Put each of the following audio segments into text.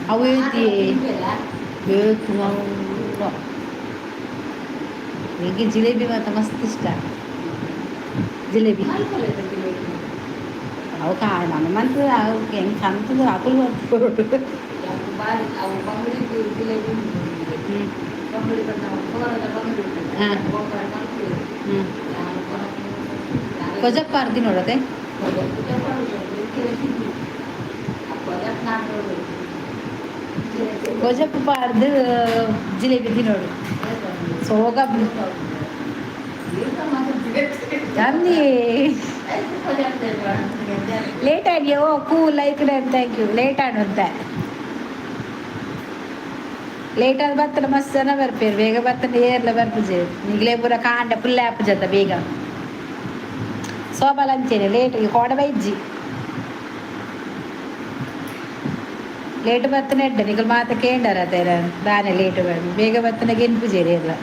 ಅವು ಹೇಗೆ ಜಿಲೇಬಿ ಮಾತ್ರ ಮಸ್ತ್ ಇಷ್ಟ. ಜಿಲೇಬಿ ಅವು ಕಾರಣ ಮಂತ್ ಅವ್ರಿಗೆ ಹೆಂಗೆ ಚಂತದ ಹಾಕಲು ಬರ್ತದೆ. ಕೊಜಪ್ಪ ಅರ್ದಿ ನೋಡದೆ ಕೊಜಪ್ಪ ಪಾರ್ದು ಜಿಲೇಬಿ ತಿನ್ನೋಡು ಸೋಗ ಅಂದಿ ಲೇಟ್ ಆಗಿ ಓ ಕೂಲ್ ಐತೆ ಥ್ಯಾಂಕ್ ಯು ಲೇಟ್ ಆಡುತ್ತ ಲೇಟ್ ಆದ ಬರ್ತನ ಮಸ್ತ್ ಜನ ಬರ್ಪೇರು ಬೇಗ ಬರ್ತನೆ ಏರ್ಲ ಬರ್ಪುಜೆ ಈಗಲೇ ಪೂರ ಕಾಂಡ ಫುಲ್ ಆಪುಜತ್ತ ಬೇಗ ಸೋಬಲ್ ಅಂಚೇನೆ ಲೇಟಿಗೆ ಕೋಡ ಬೈಜ್ಜಿ ಲೇಟ್ ಬರ್ತನೆ ಎಡ್ಡ ನಿಗಲ್ ಮಾತ ಕೇಂಡರ ಅದೇರ ದಾನೆ ಲೇಟ್ ಬೇಗ ಬರ್ತನೆ ಗೆನ್ಪುಜೇರಿ ಎಲ್ಲ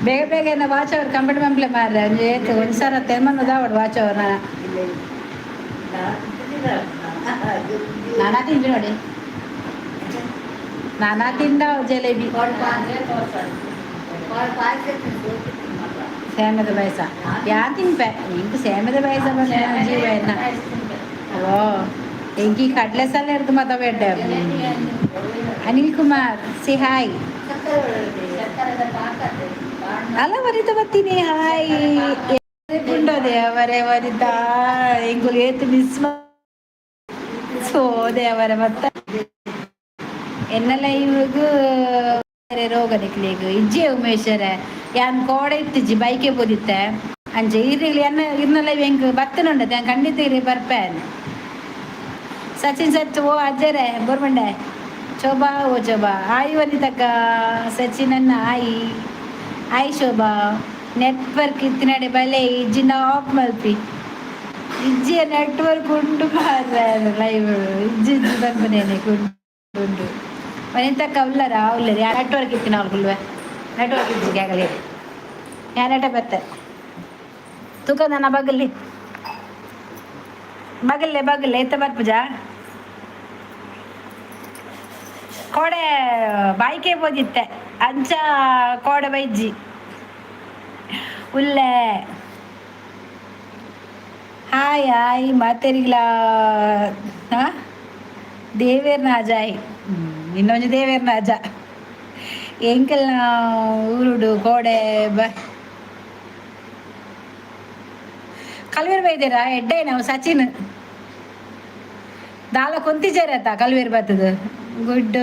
ಬೇಗ ಬೇಗ ಏನ ವಾಚ್ ಅವರ್ ಕಂಪ್ಯೂಟರ್ ಮಂಪ್ಲೆ ಮಾರ್ರೆ ಏತು ಒಂದು ಸರ ತೆಮ್ಮನ್ನದ ಅವಡು ವಾಚ್ ಅವರ್ ನಾನಾ ತಿಂದು ನೋಡಿ ನಾನಾ ತಿಂದ ಜಿಲೇಬಿ ಸೇಮದ ಪಾಯಸ ಯಾ ತಿನ್ಪೆ ಇಂಕು ಸೇಮದ ಪಾಯಸ ಬಂದ ಜೀವ ಎನ್ನ ಓ ಎಂಕಿ ಕಡ್ಲೆ ಸಲ ಇರ್ದು ಮತ ಬೇಡ ಅನಿಲ್ ಕುಮಾರ್ ಸಿ ಹಾಯ್ ಅಲ್ಲ ವರಿತ ಬರ್ತೀನಿ ಹಾಯ್ ಉಂಡೋದೆ ಅವರೇ ವರಿತಾ ಎಂಗುಲು ಏತು ಮಿಸ್ ಸೋ ದೇವರ ಮತ್ತ ಎನ್ನ ಲೈವ್ಗೂ ರೋಗ ನಿಕ್ಲಿಗೆ ಇಜ್ಜೆ ಉಮೇಶರ ಯಾನ್ ಕೋಡ ಇತ್ತಿಜ್ಜಿ ಬೈಕೆ ಬೋದಿತ್ತೆ ಅಂಚೆ ಇರ್ಲಿ ಎನ್ನ ಇರ್ನ ಲೈವ್ ಹೆಂಗೆ ಬತ್ತನುಂಡದೆ ನಾನು ಖಂಡಿತ ಇರಿ ಬರ್ಪೇನ್ ಸಚಿನ್ ಸಚ್ ಓ ಅಜ್ಜರೇ ಬೋರ್ಮಂಡೆ ಶೋಭಾ ಓ ಶೋಭಾ ಆಯ್ ವನಿತಕ್ಕ ಸಚಿನ್ ಅನ್ನ ಆಯ್ ಶೋಭಾ ನೆಟ್ವರ್ಕ್ ಇತ್ತಿನಡೆ ಬಲೆ ಇಜ್ಜಿನ ಆಫ್ ಮಲ್ಪಿ ಇಜ್ಜಿಯ ನೆಟ್ವರ್ಕ್ ಉಂಟು ಮಾರ್ರೆ ಲೈವ್ ಇಜ್ಜಿ ಬಂದ್ಬನೇನೆ ಉಂಟು ವನಿತಕ್ಕ ಉಳ್ಳರ ಉಳ್ಳರಿ ಯಾ ನೆಟ್ವರ್ಕ್ ಇತ್ತಿನ ಅವ್ಗುಲ್ವೆ ನೆಟ್ವರ್ಕ್ ಇಜ್ಜಿಗೆ ಆಗಲಿ ಯಾ ನೆಟ ಬತ್ತೆ ತೂಕ ನನ್ನ ಬಗಲ್ಲಿ ಬಗಲ್ಲೆ ಎತ್ತ ಬರ್ಪುಜ ಕೋಡೆ ಬಾಯ್ಕೆ ಬೋದಿತ್ತೆ ಅಂಚ ಕೋಡೆ ಬೈಜ್ಜಿ ಉಲ್ಲೆ ಹಾಯ್ ಮಾತೆರಿಗ್ಲ ದೇವೇರ್ನ ಅಜಾಯ್ ಇನ್ನೊಂದು ದೇವೇರ್ನ ಅಜ ಎಂಕಲ್ನ ಊರುಡು ಕೋಡೆ ಕಲ್ವೇರು ಬೈದೇರ ಎಡ್ಡೆ ನಾವು ಸಚಿನ್ ದಾಲ ಕೊಂತಿಜಾರತ್ತ ಕಲ್ವೇರು ಬರ್ತದ ಗುಡ್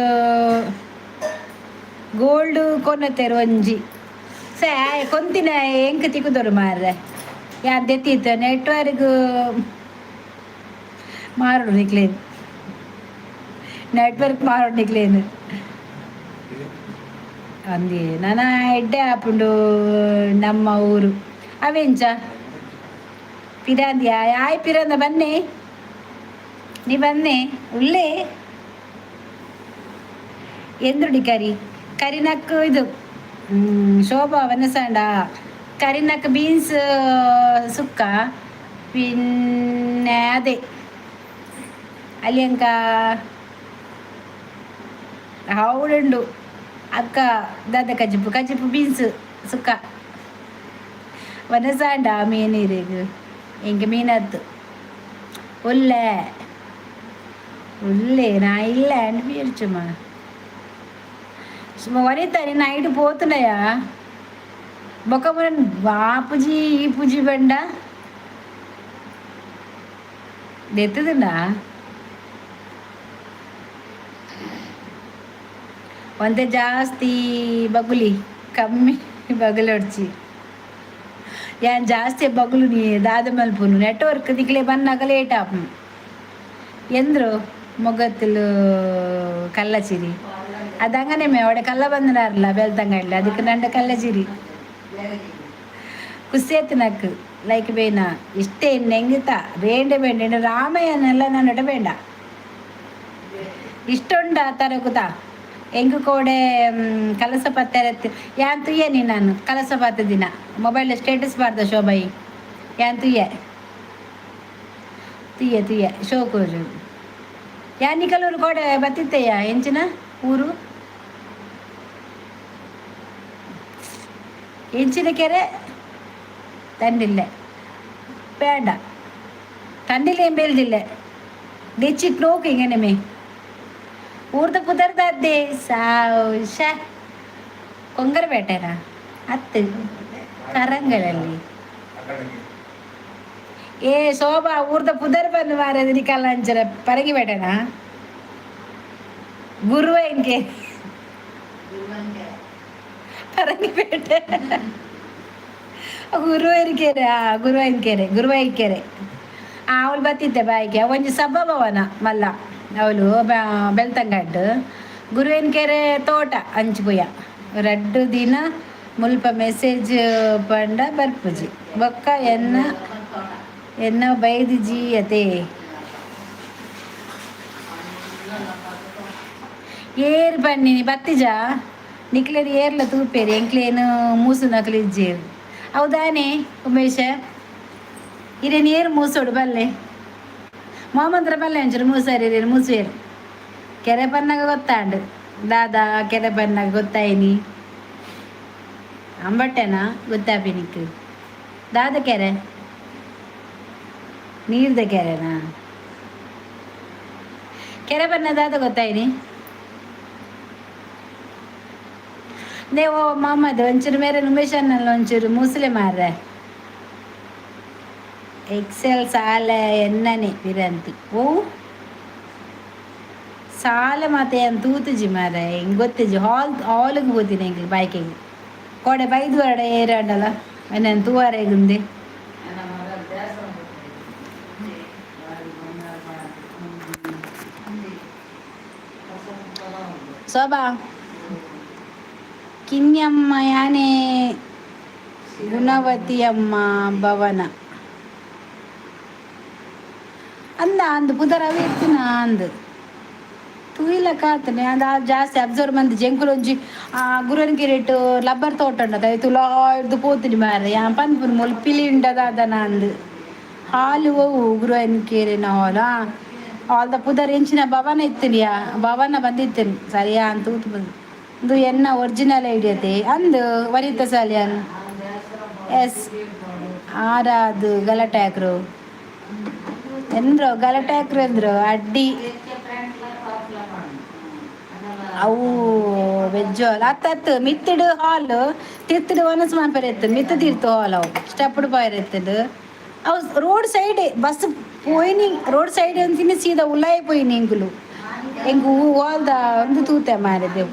ಗೋಲ್ಡ್ ಕೊನ್ನತ್ತೇರು ಒಂಜಿ ಸೇ ಕೊಂತಿನ ಎಂಕ್ ತಿಕ್ಕುದೋರು ಮಾರ್ರೆ ಯಾರು ತೆತ್ತಿತ್ತು ನೆಟ್ವರ್ಕ್ ಮಾರೋಡು ನಿಕ್ಲೇನು ನೆಟ್ವರ್ಕ್ ಮಾರೋಡು ನಿಕ್ಲೇನು ಅಂದಿ ನನ್ನ ಎಡ್ಡೆ ಹಾಪುಂಡು ನಮ್ಮ ಊರು ಅವೆಂಚ ಪಿರಾಂದಿಯಾ ಆಯ್ ಪಿರಂದ ಬನ್ನಿ ನೀ ಬನ್ನಿ ಉಳ್ಳೇ ಎಂದುಡಿ ಕರಿನಕ್ಕು ಇದು ಶೋಭಾ ವನಸಂಡ ಕರಿನಕ್ಕು ಬೀನ್ಸ್ ಸುಕ್ಕ പിന്നെ ಅದೇ ಅಲ್ಲಿ ಅಂಕ ಹೌಡುಂಡು ಅಕ್ಕ ದಾದ ಕಜಿಪು ಬೀನ್ಸ್ ಸುಕ್ಕ ವನಸಾಂಡ ಮೀನೀರಿಗೆ ಎಂಗೆ ಮೀನದ್ದು ಒಳ್ಳೆ ನಾ ಇಲ್ಲ ಅಂಡ್ ಬೀರ್ಚುಮ್ಮ వనితని నైట్ పోతున్నాయా బొక్క బాపుజీ ఈ పూజి బండ దెత్తుతుందా ಒಂದೇ ಜಾಸ್ತಿ ಬಗುಲಿ ಕಮ್ಮಿ ಬಗಲೊಡ್ಚಿ ಯಾನ್ ಜಾಸ್ತಿ ಬಗುಲು ನೀ ದಾದ ಮಲ್ಪುನು ನೆಟ್ವರ್ಕ್ ದಿಕ್ಲೆ ಬನ್ನಾಗ ಲೇಟ್ ಆಪುನು ಎಂದ್ರು ಮೊಗತ್ತಲು ಕಲ್ಲಚಿರಿ അതങ്ങനെ അവിടെ കള്ള വന്നിടാറില്ല വെളുത്തങ്ങാടില്ല അതിക്ക് രണ്ട് കല്ലച്ചിരി ಕುಸಿಯತ್ತಿನಕ್ ಲೈಕ್ ಬೇನ ಇಷ್ಟೇ ನೆಂಗಿತ ಬೇಂಡ ರಾಮಯ್ಯನೆಲ್ಲ ನನ್ನಟ ಬೇಡ ಇಷ್ಟುಂಡ ತರಕುತ ಎಂಗು ಕೋಡೆ ಕಲಸ ಪತ್ತರ ಯಾನ್ ತುಯ್ಯ ನೀ ನಾನು ಕಲಸ ಪಾತ ದಿನ ಮೊಬೈಲ್ ಸ್ಟೇಟಸ್ ಬಾರ್ದ ಶೋಭಾಯಿ ಯಾನ್ ತುಯ್ಯ ತುಯ್ಯ ತುಯ್ಯ ಶೋಕೂರು ಯಾನ್ ನಿಕಲೂರು ಕೋಡೆ ಬತ್ತಿತ್ತಯ್ಯ ಎಂಚಿನ ಊರು ಎಂಚಿನ ಕೆರೆ ತಂಡಿಲ್ಲ ಬೇಡ ತಂಡಿಲ್ಲ ಏನ್ ಬೇಲ್ದಿಲ್ಲ ದೆಚ್ಚಿಟ್ ನೋಕು ಹಿಂಗೇನೆ ಊರ್ದ ಕುದರ್ದೇ ಸಾವುಶ ಕೊಂಗರಪೇಟೆನಾ ಅತ್ತು ಕರಂಗಳಲ್ಲಿ ಏ ಶೋಭಾ ಊರ್ದ ಪುದರ್ ಬಂದು ಮಾರದ ನಿಕಲ್ಲಂಚರ ಪರಗಿಪೇಟೆನಾ ಗುರುವೈನ್ಗೆ ಪರಂಗಿಪೇಟೆ ಗುರುವೈನಕೆರೆ ಗುರುವೈಕೆರೆ ಅವಳು ಬತ್ತಿದ್ದೆ ಬಾಯಿಗೆ ಒಂಜಿ ಸಭಾಭವನ ಮಲ್ಲ ಅವಳು ಬೆಳ್ತಂಗಡ್ಡು ಗುರುವೈನಕೆರೆ ತೋಟ ಅಂಚ್ಪುಯ 2 ದಿನ ಮುಲ್ಪ ಮೆಸೇಜ್ ಪಂಡ ಬರ್ಪುಜಿ ಬೊಕ್ಕ ಎನ್ನ ಬೈದಿಜಿ ಅತೆ ಏರ್ ಬನ್ನಿ ಬತ್ತಿಜ ನಿಕ್ಲೇದು ಏರ್ಲ ತೂಪೇರಿ ಎಂಕ್ಲೇನು ಮೂಸು ನಕಲಿಜ್ಜೇರು ಹೌದಾನೆ ಉಮೇಶ ಇರೇನು ಏರು ಮೂಸೋಡು ಬಲ್ಲೆ ಮೊಹಮ್ಮದ್ರ ಬಲ್ಲೆ ಅಂಚರು ಮೂಸಾರಿ ಮೂಸುವೇರು ಕೆರೆ ಬನ್ನಾಗ ಗೊತ್ತಾಂಡು ದಾದಾ ಕೆರೆ ಬನ್ನಾಗ ಗೊತ್ತಾಯಿನಿ ಅಂಬಟ್ಟೆನಾ ಗೊತ್ತಾಪಿನಿಕ್ ದಾದ ಕೆರೆ ನೀರ್ದ ಕೆರೆನಾ ಕೆರೆ ಬನ್ನ ದಾದ ಗೊತ್ತಾಯಿನಿ ದೇವೋ ಮೊಹಮ್ಮದ್ ಒಂಚೂರು ಮೇರೆ ಉಮೇಶನ್ನಲ್ಲಿ ಒಂಚೂರು ಮೂಸಲೆ ಮಾರ್ರೆ ಎಕ್ಸೆಲ್ ಸಾಲ ಎನ್ನನೆ ವಿರಂತಿ ಓ ಸಾಲ ಮತ್ತೆ ಏನು ತೂತುಜಿ ಮಾರ ಹೆಂಗೆ ಗೊತ್ತಿಜಿ ಹಾಲ್ಗೆ ಹೋತೀನಿ ಹೆಂಗೆ ಬೈಕಿಗೆ ಕೋಡೆ ಬೈದು ಹೊರಡೆ ಏರಾಡಲ್ಲ ನಾನು ತೂವಾರೆಗುಂದೆ ಶೋಭಾ ಕಿನ್ಯಮ್ಮ ಯಾನೇ ಗುಣವತಿ ಅಮ್ಮ ಭವನ ಅಂದು ಪುದರ್ ಅವೆ ಇರ್ತೀನ ಅಂದು ತೂಯಿಲ ಕಾತನೆ ಅಂದ ಜಾಸ್ತಿ ಅಬ್ಸರ್ವ್ ಮಂದಿ ಜಂಕುಲೊಂಜಿ ಗುರುವನ್ಕೆರೆಟ್ಟು ಲಬ್ಬರ್ ತೋಟ ಉಂಡದ ಆಯ್ತು ಲಾಯ್ದು ಪೋತೀನಿ ಮಾರ ಯಾ ಪನ್ಪುನ ಮೊಲ್ ಪಿಲಿ ಉಂಡದಾದನ ಅಂದು ಹಾಲು ಹೋವು ಗುರುವನ್ಕೆರೆನ ಹಾಲ್ದ ಪುದರ್ ಎಂಚಿನ ಭವನ ಇತ್ತಿನಿಯಾ ಭವನ ಬಂದಿತ್ತೇನೆ ಸರಿಯಾ ಅಂತ ಊತು ಬಂದು ಇದು ಎನ್ನ ಒರಿಜಿನಲ್ ಐಡಿಯತೆ ಅಂದು ವನಿತ ಸಾಲಿಯನ್ ಎಸ್ ಆರಾದು ಗಲಟ್ಯಾಕ್ರು ಎಂದ್ರು ಗಲಟ್ಯಾಕ್ರು ಎಂದ್ರು ಅಡ್ಡಿ ಅವು ವೆಜ್ ಹಾಲ್ ಅತ್ತತ್ತು ಮಿತ್ತಡು ಹಾಲ್ ತಿರ್ತಡು ಒನಸ್ ಮಾನ್ಪರ ಎತ್ತದು ಮಿತ್ತ ತೀರ್ತು ಹಾಲ್ ಅವು ಸ್ಟೆಪ್ಡ್ ಬಾಯರ್ ಎತ್ತದು ಅವು ರೋಡ್ ಸೈಡ್ ಬಸ್ ಪೋಯ್ನಿ ರೋಡ್ ಸೈಡ್ ಅಂತೀನಿ ಸೀದಾ ಉಲಾಯಿ ಪೋಯ್ನಿ ಎಂಗುಲು ಎಂಗು ಹಾಲ್ದ ಒಂದು ತೂತೆ ಮಾರಿದೆವು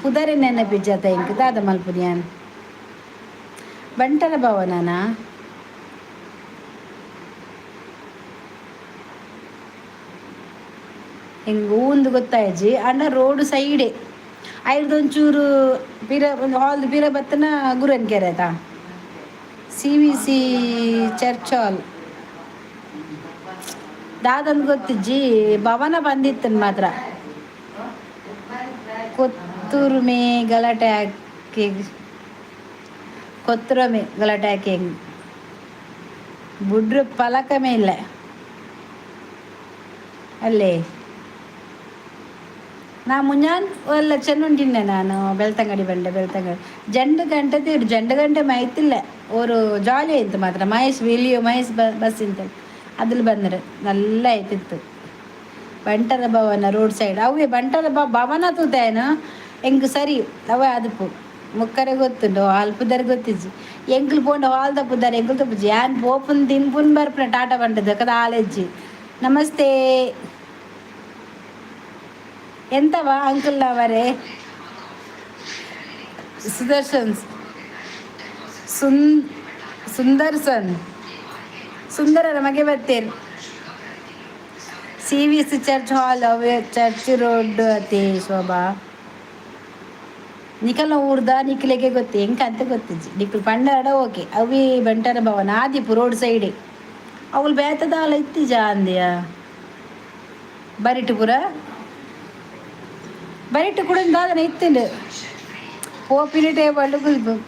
ಪುದರಿ ನೆನಪಿಜ್ಜಾತ ಎಂಕ್ ದಾದ ಮಲ್ಪುನಿಯಾನ್ ಬಂಟರ ಭವನನಾ ಹಿಂಗೆ ಒಂದು ಗೊತ್ತಾಯ್ಜಿ ಅಣ್ಣ ರೋಡ್ ಸೈಡೆ ಐದೊಂಚೂರು ಪಿರ ಒಂದು ಹಾಲ್ದು ಪಿರ ಬತ್ತನ ಗುರುವನ್ಕೆರೆ ಆಯ್ತಾ CVC ಚರ್ಚ್ ಹಾಲ್ ದಾದಂದು ಗೊತ್ತಿಜ್ಜಿ ಭವನ ಬಂದಿತ್ತನ್ ಮಾತ್ರ ಕೊತ್ತೂರು ಮೇ ಗಲಾಟೆ ಹಾಕಿ ಕೊತ್ತೂರ ಮೇ ಗಲಾಟೆ ಹಾಕಿ ಬುಡ್ರು ಪಲಕಮೇ ಇಲ್ಲ ಅಲ್ಲೇ ನಾ ಮುಂಜಾನ್ ಎಲ್ಲ ಚೆನ್ನುಂಟಿನ್ನೆ ನಾನು ಬೆಳ್ತಂಗಡಿ ಬೆಳ್ತಂಗಡಿ ಜಂಡು ಗಂಟೆ ಮೈತಿಲ್ಲ ಅವರು ಜಾಲಿ ಆಯ್ತು ಮಾತ್ರ ಮಹೇಶ್ ಬಸ್ ಇಂತ ಅದ್ರಲ್ಲಿ ಬಂದರೆ നല്ല ಆಯ್ತಿತ್ತು ಬಂಟರ ಭವನ ರೋಡ್ ಸೈಡ್ ಅವೇ ಬಂಟರ ಭವನ ತೂತೇನು ಹೆಂಗೆ ಸರಿ ಅವ ಅದಪ್ಪು ಮುಕ್ಕರೆ ಗೊತ್ತುಂಡು ಹಾಲ್ ಪುದರ್ ಗೊತ್ತಿಜ್ಜಿ ಎಂಕ್ಲು ಪೋಂಡ ಹಾಲ್ದ ಪುದರ್ ಎಂಕ್ಲು ತಪ್ಪುಜಿ ಯಾನ್ ಪೋಪುನ್ ತಿನ್ಪುನ್ ಬರ್ಪುನ ಟಾಟಾ ಬಂಟದ ಕದ ಹಾಲೆಜ್ಜಿ ನಮಸ್ತೆ ಎಂತವಾ ಅಂಕಲ್ ಅವರೇ ಸುದರ್ಶನ್ ಸುಂದರ್ಸನ್ ಸುಂದರರ ಮಗೆ ಬತ್ತೇನು CVC ಚರ್ಚ್ ಹಾಲ್ ಅವೇ ಚರ್ಚ್ ರೋಡ್ ಅತಿ ಶೋಭಾ ನಿಖಲ್ನ ಊರ್ದ ನಿಖಿಲೆಗೆ ಗೊತ್ತಿ ಹೆಂಗೆ ಅಂತ ಗೊತ್ತಿಜ್ಜಿ ನಿಖಲ್ ಪಂಡಾಡ ಓಕೆ ಅವಿ ಬಂಟರ ಭವನ ಆದಿಪು ರೋಡ್ ಸೈಡೆ ಅವಳು ಬೇತದ ಹಾಲ ಇತ್ತಿಜ ಅಂದ್ಯಾ ಬರಿಟುಪುರ ಬರಿಟ್ಟು ಕೂಡ ದಾದನ ಇತ್ತುಂಡು ಪೋಪಿನ ಟೇಬಲ್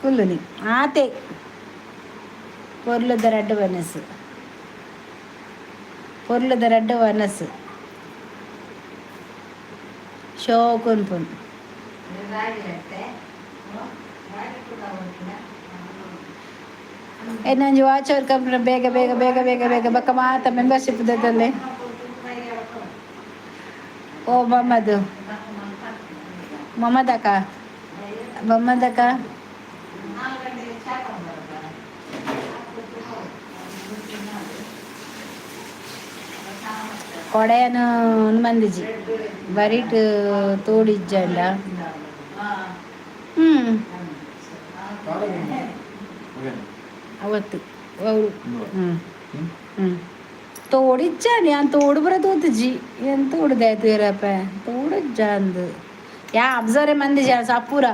ಕುಲ್ಲುನಿ ಆತೆ పొర్లుద రెడ్ వనస్ పొర్లుద రెడ్ వనస్ ಶೋಕುನ್ ಪುನ್ ಏನಂಜು ವಾಚರ್ ಕಂಪ್ನಿ ಬೇಗ ಬೇಗ ಬೇಗ ಬೇಗ ಬೇಗ ಬಕ್ಕ ಮಾತ ಮೆಂಬರ್ಶಿಪ್ ದಲ್ಲೇ ಓ ಮೊಹಮ್ಮದ್ ಮೊಹಮ್ಮದ್ ಅಕ್ಕ ಮೊಹಮ್ಮದ್ ಅಕ್ಕ ಕೊಡೆಯನ್ನು ಮಂದಿಜಿ ಬರೀಟ್ ತೋಡಿಜ್ಜಂಡ ಅವತ್ತು ಅವರು ತೋಡಿಜ್ಜಾನೆ ಅಂತ ತೋಡು ಬರ ತೋತಜಿ ಏನು ತೋಡ್ದಾಯ್ತು ಇರಪ್ಪ ತೋಡಿಜ್ಜ ಅಂದು ಯಾ ಅಬ್ಸರ್ವ್ ಮಂದಿ ಜನ ಸಪೂರ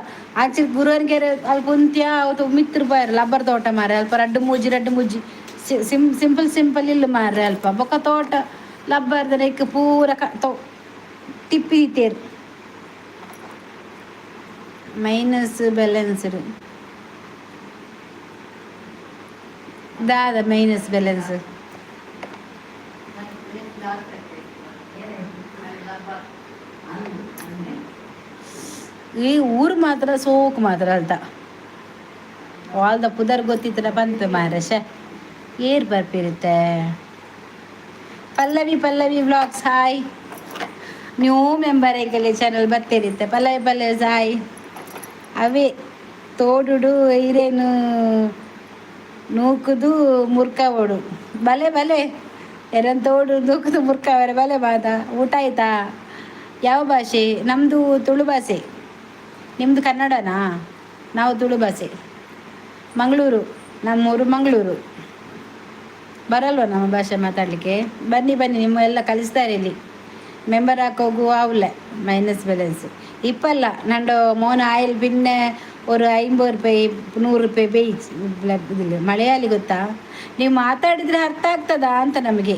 ಆಕ್ಚುಲಿ ಗುರುವನ್ಗೆ ಅಲ್ಲಿ ಕುಂತ್ಯ ಅವತ್ತು ಮಿತ್ರ ಬಾರ ಲಬ್ಬರ್ ತೋಟ ಮಾರ ಅಲ್ಪ ರಡ್ಡು ಮುಜ್ಜಿ ಸಿಂಪಲ್ ಸಿಂಪಲ್ ಇಲ್ಲ ಮಾರ್ರೆ ಅಲ್ಪ ಬೊಕ್ಕ ತೋಟ ಲಬ್ಬರ್ದ ನೆಕ್ ಪೂರ ಟಿಪ್ಪಿ ತೇರು ಮೈನಸ್ ಬ್ಯಾಲೆನ್ಸ್ಡ್ ದಾದ ಮೈನಸ್ ಬ್ಯಾಲೆನ್ಸ್ ಈ ಊರು ಮಾತ್ರ ಸೋಕು ಮಾತ್ರ ಅಲ್ದ ವಾಲ್ದ ಪುದರ್ ಗೊತ್ತಿತ್ತಲ್ಲ ಬಂತು ಮಾರಶ ಏರ್ ಬರ್ಪಿರುತ್ತೆ Pallavi vlogs hi new member ಏಕಲೆ ಚಾನಲ್ ಬರ್ತಿರುತ್ತೆ ಪಲ್ಲವಿ ಹಾಯ್ ಅವೇ ತೋಡುಡು ಹಿರೇನು ನೂಕುದು ಮುರ್ಕ ಓಡು ಬಲೆ ಎರನ್ ತೋಡು ನೂಕುದು ಮುರ್ಕ ಅವರ ಬಲೆ ಮಾತ ಊಟ ಆಯ್ತಾ ಯಾವ ಭಾಷೆ ನಮ್ಮದು ತುಳು ಭಾಷೆ ನಿಮ್ಮದು ಕನ್ನಡನಾ ನಾವು ತುಳು ಭಾಷೆ ಮಂಗಳೂರು ನಮ್ಮೂರು ಮಂಗಳೂರು ಬರಲ್ವ ನಮ್ಮ ಭಾಷೆ ಮಾತಾಡಲಿಕ್ಕೆ ಬನ್ನಿ ನಿಮ್ಮ ಎಲ್ಲ ಕಲಿಸ್ತಾರೆ ಇಲ್ಲಿ ಮೆಂಬರ್ ಹಾಕೋಗು ಅವಲೆ ಮೈನಸ್ ಬ್ಯಾಲೆನ್ಸ್ ಇಪ್ಪಲ್ಲ ನಂಡು ಮೋನ ಆಯಿಲ್ ಪಿನ್ನೆ ஒரு 50 ರೂಪಾಯಿ 100 ರೂಪಾಯಿ ಬೇಯಿಸಿ ಇದಿಲ್ಲ ಮಲಯಾಳಿ ಗೊತ್ತಾ ನೀವು ಮಾತಾಡಿದರೆ ಅರ್ಥ ಆಗ್ತದಾ ಅಂತ ನಮಗೆ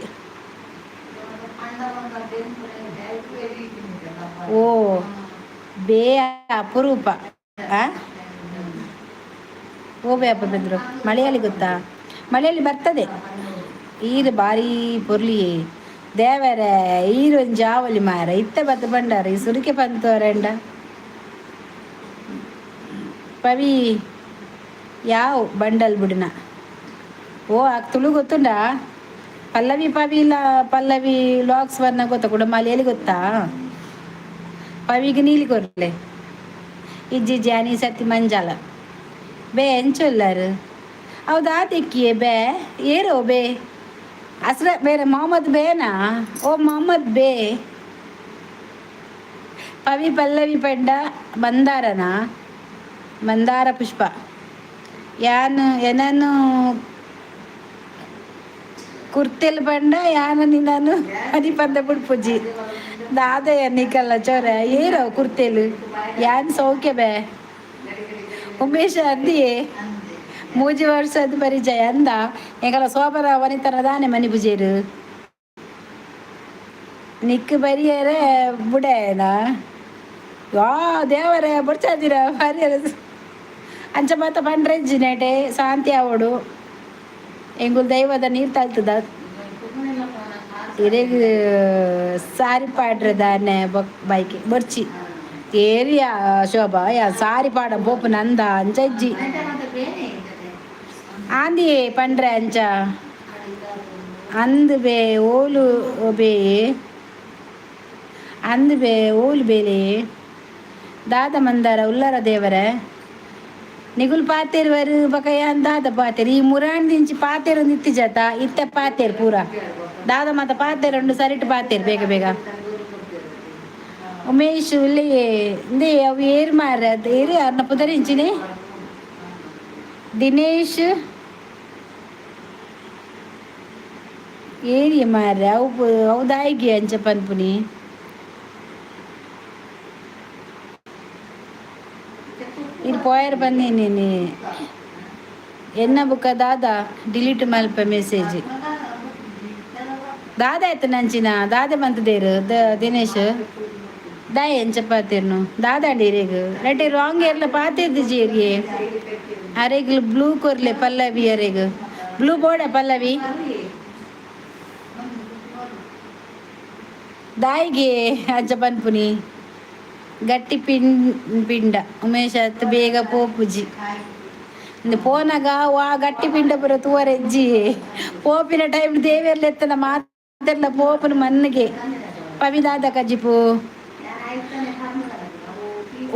ಓ ಬೇ ಅಪರೂಪ ಓ ಬೇ ಅಪರೂಪ ಮಲಯಾಳಿ ಗೊತ್ತಾ ಮಲಯಾಳಿ ಬರ್ತದೆ ಈರು ಭಾರಿ ಪೊರ್ಲಿಯೇ ದೇವರ ಈರೊಂದು ಜಾವಲಿ ಮಾರ ಇತ್ತ ಬತ್ತ ಬಂಡಾರ ಈ ಸುರಿಕೆ ಪಂತವರಂಡ ಪವಿ ಯಾವ ಬಂಡಲ್ ಬಿಡನ ಓ ತುಳು ಗೊತ್ತುಂಡ ಪಲ್ಲವಿ ಲಾಕ್ಸ್ ವರ್ಣ ಗೊತ್ತಾ ಕೂಡ ಮಲೆಯಲ್ಲಿ ಗೊತ್ತಾ ಪವಿಗೆ ನೀಲಿ ಕೊರ್ಲೆ ಇಜ್ಜಿ ಜಾನಿ ಸತಿ ಮಂಜಾಲ ಬೇ ಎಂಚೊಲ್ಲಾರು ಹೌದಾ ತೆಕ್ಕಿಯೇ ಬೇ ಏರೋ ಬೇ ಅಸ್ರ ಬೇರೆ ಮೊಹಮ್ಮದ್ ಬೇನಾ ಓ ಮೊಹಮ್ಮದ್ ಬೇ ಪಲ್ಲವಿ ಪಂಡ ಮಂದಾರ ಪುಷ್ಪ ಏನನ್ನು ಕುರ್ತೆಲ್ ಪಂಡ ನಿನ್ನನು ಹನಿ ಪಂದ ಪುಡ್ಪುಜಿ ದಾದ ನಿಕಲ್ಲ ಚೋರ ಏರೋ ಕುರ್ತೆಲು ಸೌಖ್ಯ ಬೇ ಉಮೇಶ ಅಂದಿಯೇ 3 ವರ್ಷದ ಪರಿಚಯ ಅಂದ ಎಂಕಲ ಸೋಬರ ವನಿತನ ದಾನೆ ಮನಿ ಪೂಜೇರು ನಿಕ್ ಬರಿಯರೆ ಬುಡೇನ ಯಾ ದೇವರೇ ಬಡ್ಚಾದಿರ ಬರಿಯರ ಅಂಚ ಮಾತ ಪಂಡ್ರೆಜ್ಜಿ ನೆಟೆ ಶಾಂತಿ ಆವಡು ಎಂಗುಲ್ ದೈವದ ನೀರು ತಲ್ತದ ಇರೇಗ ಸಾರಿ ಪಾಡ್ರೆ ದಾನೆ ಬೈಕೆ ಬರ್ಚಿ ಏರಿಯಾ ಶೋಭಾ ಯಾ ಸಾರಿ ಪಾಡ ಬೋಪು ನಂದ ಅಂಚಜ್ಜಿ ಆಂದಿ ಪಂಡ್ರೆ ಅಂಚ ಅಂದು ಬೇ ಓಲು ಬೇ ಅಂದು ಬೇ ಓಲು ಬೇಲೆ ದಾದ ಮಂದಾರ ಉಲ್ಲರ ದೇವರ ನಿಗುಲ್ ಪಾತೇರು ವರು ಬಕಯ್ಯ ದಾದ ಪಾತೇರು ಈ ಮುರಾಣ್ ದಿಂಚಿ ಪಾತೇರು ನಿತ್ತಿ ಜತ ಇತ್ತೆ ಪಾತೇರು ಪೂರ ದಾದ ಮಾತ ಪಾತೇರು ಉಂಡು ಸರಿಟ್ ಪಾತೇರು ಬೇಗ ಬೇಗ ಉಮೇಶ್ ಇಲ್ಲಿ ಇಂದೇ ಅವು ಏರು ಮಾರ ಏರು ಅರ್ನ ಪುದರಿಂಚಿನಿ ದಿನೇಶ್ ಏರಿ ಮಾರ ಅವು ದಾಯಿಗೆ ಅಂಚ ಪನ್ಪುನಿ ಇದು ಪೋಯರ್ ಬಂದೀನಿ ಎನ್ನ ಬುಕ್ಕ ದಾದ ಡಿಲೀಟ್ ಮಲ್ಪ ಮೆಸೇಜ್ ದಾದ ಆಯ್ತು ನಂಚಿನ ದಾದೆ ಬಂತದೇರು ದಿನೇಶ್ दा यांच्या पातेरनो दादांडी रेग रेटे रॉंग एरला पातेर जेरिये अरेग ब्लू कोरले पल्लवी अरेग ब्लू बोर्ड पल्लवी दायगे अज्ज पन्पुनी ಗಟ್ಟಿ ಪಿಂಡ ಉಮೇಶತ್ ಬೇಗ ಪೋಪುಜಿ ಪೋನಾಗ ವಾ ಗಟ್ಟಿ ಪಿಂಡ ಪುರ ತೂವರೆಜ್ಜಿ ಪೋಪಿನ ಟೈಮ್ ದೇವೇರ್ಲೆತ್ತನ ಮಾತೆಲ್ಲ ಪೋಪುನ ಮನ್ನಿಗೆ ಪವಿದಾದ ಕಜ್ಜಿಪು